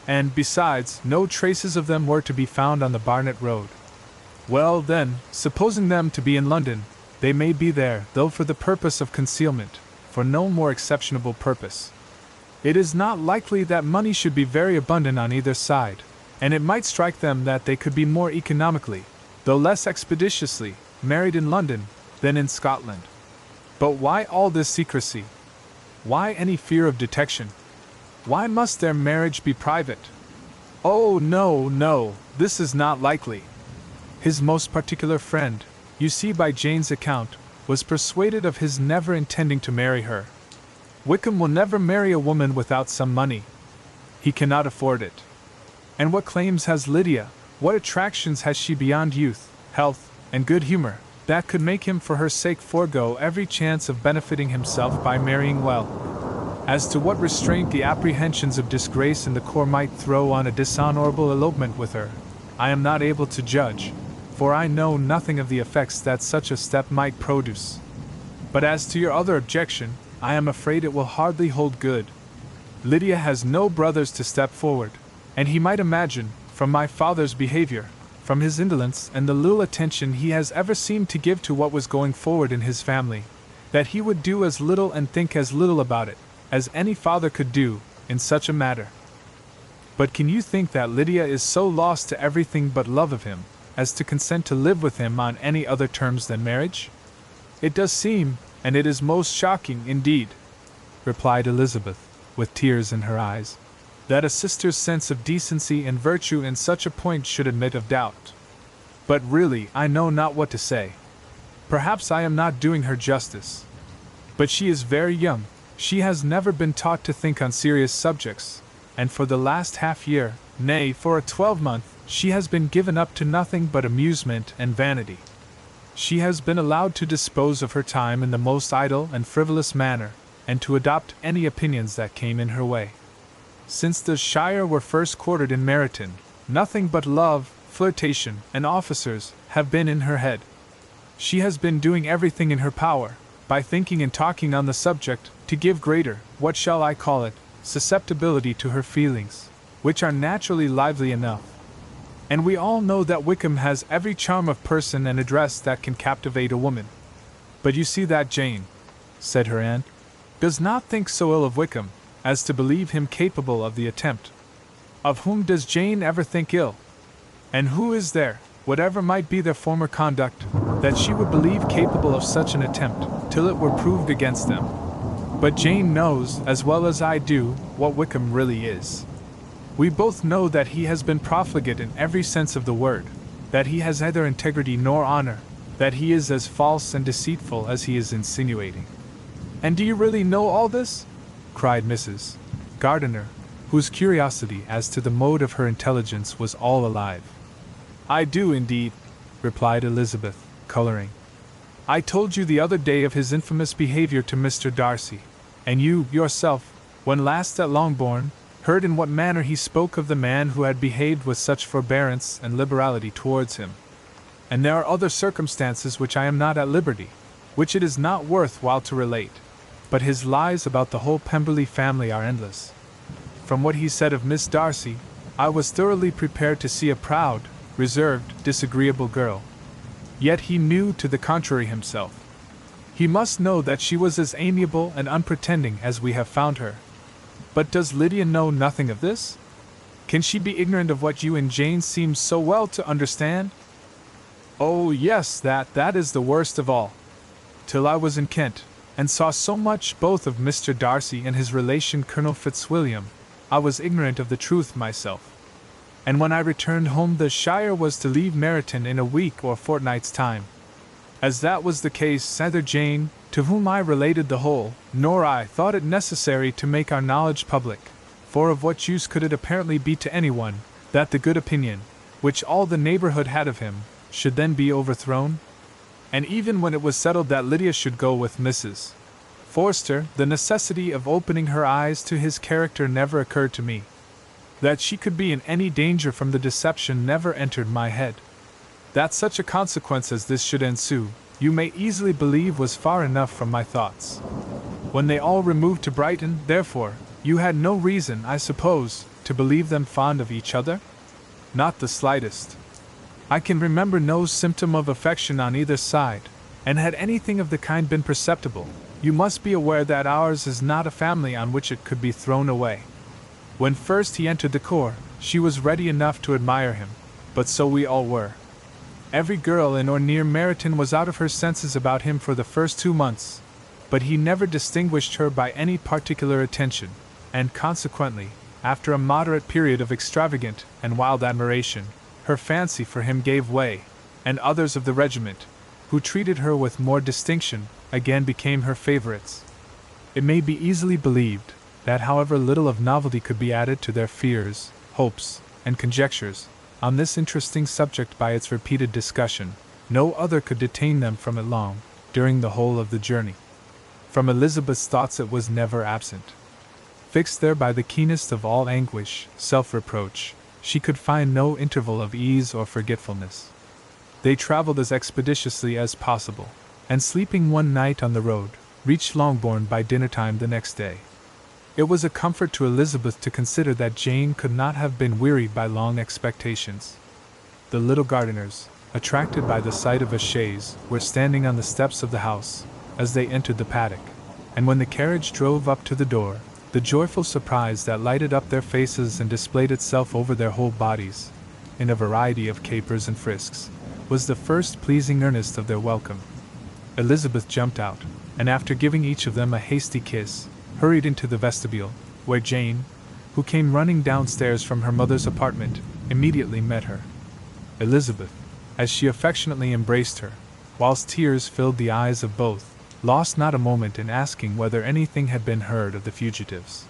And, besides, no traces of them were to be found on the Barnet road." "Well, then, supposing them to be in London, they may be there, though for the purpose of concealment, for no more exceptionable purpose. It is not likely that money should be very abundant on either side, and it might strike them that they could be more economically, though less expeditiously, married in London than in Scotland. But why all this secrecy? Why any fear of detection? Why must their marriage be private? Oh, no, no, this is not likely. His most particular friend, you see by Jane's account, was persuaded of his never intending to marry her. Wickham will never marry a woman without some money. He cannot afford it. And what claims has Lydia, what attractions has she beyond youth, health, and good humor, that could make him for her sake forego every chance of benefiting himself by marrying well? As to what restraint the apprehensions of disgrace in the corps might throw on a dishonorable elopement with her, I am not able to judge, for I know nothing of the effects that such a step might produce. But as to your other objection, I am afraid it will hardly hold good. Lydia has no brothers to step forward, and he might imagine, from my father's behavior, from his indolence and the little attention he has ever seemed to give to what was going forward in his family, that he would do as little and think as little about it as any father could do in such a matter. But can you think that Lydia is so lost to everything but love of him, as to consent to live with him on any other terms than marriage? It does seem, and it is most shocking indeed," replied Elizabeth, with tears in her eyes, "that a sister's sense of decency and virtue in such a point should admit of doubt. But really, I know not what to say. Perhaps I am not doing her justice. But she is very young, she has never been taught to think on serious subjects, and for the last half-year, nay, for a 12-month, she has been given up to nothing but amusement and vanity. She has been allowed to dispose of her time in the most idle and frivolous manner, and to adopt any opinions that came in her way. Since the Shire were first quartered in Meryton, nothing but love, flirtation, and officers have been in her head. She has been doing everything in her power, by thinking and talking on the subject, to give greater, what shall I call it, susceptibility to her feelings, which are naturally lively enough. And we all know that Wickham has every charm of person and address that can captivate a woman. But you see that Jane," said her aunt, "does not think so ill of Wickham, as to believe him capable of the attempt. Of whom does Jane ever think ill? And who is there, whatever might be their former conduct, that she would believe capable of such an attempt, till it were proved against them? But Jane knows, as well as I do, what Wickham really is. We both know that he has been profligate in every sense of the word, that he has neither integrity nor honor, that he is as false and deceitful as he is insinuating." "And do you really know all this?" cried Mrs. Gardiner, whose curiosity as to the mode of her intelligence was all alive. "I do, indeed. replied Elizabeth, coloring. "I told you the other day of his infamous behavior to Mr. Darcy, and you, yourself, when last at Longbourn, heard in what manner he spoke of the man who had behaved with such forbearance and liberality towards him. And there are other circumstances which I am not at liberty, which it is not worth while to relate, but his lies about the whole Pemberley family are endless. From what he said of Miss Darcy, I was thoroughly prepared to see a proud, reserved, disagreeable girl. Yet he knew to the contrary himself. He must know that she was as amiable and unpretending as we have found her. But does Lydia know nothing of this? Can she be ignorant of what you and Jane seem so well to understand? Oh yes, that is the worst of all. Till I was in Kent, and saw so much both of Mr. Darcy and his relation Colonel Fitzwilliam, I was ignorant of the truth myself. And when I returned home the Shire was to leave Meryton in a week or fortnight's time. As that was the case, neither Jane, to whom I related the whole, nor I thought it necessary to make our knowledge public, for of what use could it apparently be to anyone, that the good opinion, which all the neighbourhood had of him, should then be overthrown? And even when it was settled that Lydia should go with Mrs. Forster, the necessity of opening her eyes to his character never occurred to me. That she could be in any danger from the deception never entered my head. That such a consequence as this should ensue, you may easily believe was far enough from my thoughts. When they all removed to Brighton, therefore, you had no reason, I suppose, to believe them fond of each other? Not the slightest. I can remember no symptom of affection on either side, and had anything of the kind been perceptible, you must be aware that ours is not a family on which it could be thrown away. When first he entered the corps, she was ready enough to admire him, but so we all were. Every girl in or near Meryton was out of her senses about him for the first 2 months, but he never distinguished her by any particular attention, and consequently, after a moderate period of extravagant and wild admiration, her fancy for him gave way, and others of the regiment, who treated her with more distinction, again became her favorites. It may be easily believed that however little of novelty could be added to their fears, hopes, and conjectures, on this interesting subject by its repeated discussion, no other could detain them from it long, during the whole of the journey. From Elizabeth's thoughts it was never absent. Fixed there by the keenest of all anguish, self-reproach, she could find no interval of ease or forgetfulness. They travelled as expeditiously as possible, and sleeping one night on the road, reached Longbourn by dinner-time the next day. It was a comfort to Elizabeth to consider that Jane could not have been wearied by long expectations. The little gardeners, attracted by the sight of a chaise, were standing on the steps of the house, as they entered the paddock, and when the carriage drove up to the door, the joyful surprise that lighted up their faces and displayed itself over their whole bodies, in a variety of capers and frisks, was the first pleasing earnest of their welcome. Elizabeth jumped out, and after giving each of them a hasty kiss, hurried into the vestibule, where Jane, who came running downstairs from her mother's apartment, immediately met her. Elizabeth, as she affectionately embraced her, whilst tears filled the eyes of both, lost not a moment in asking whether anything had been heard of the fugitives.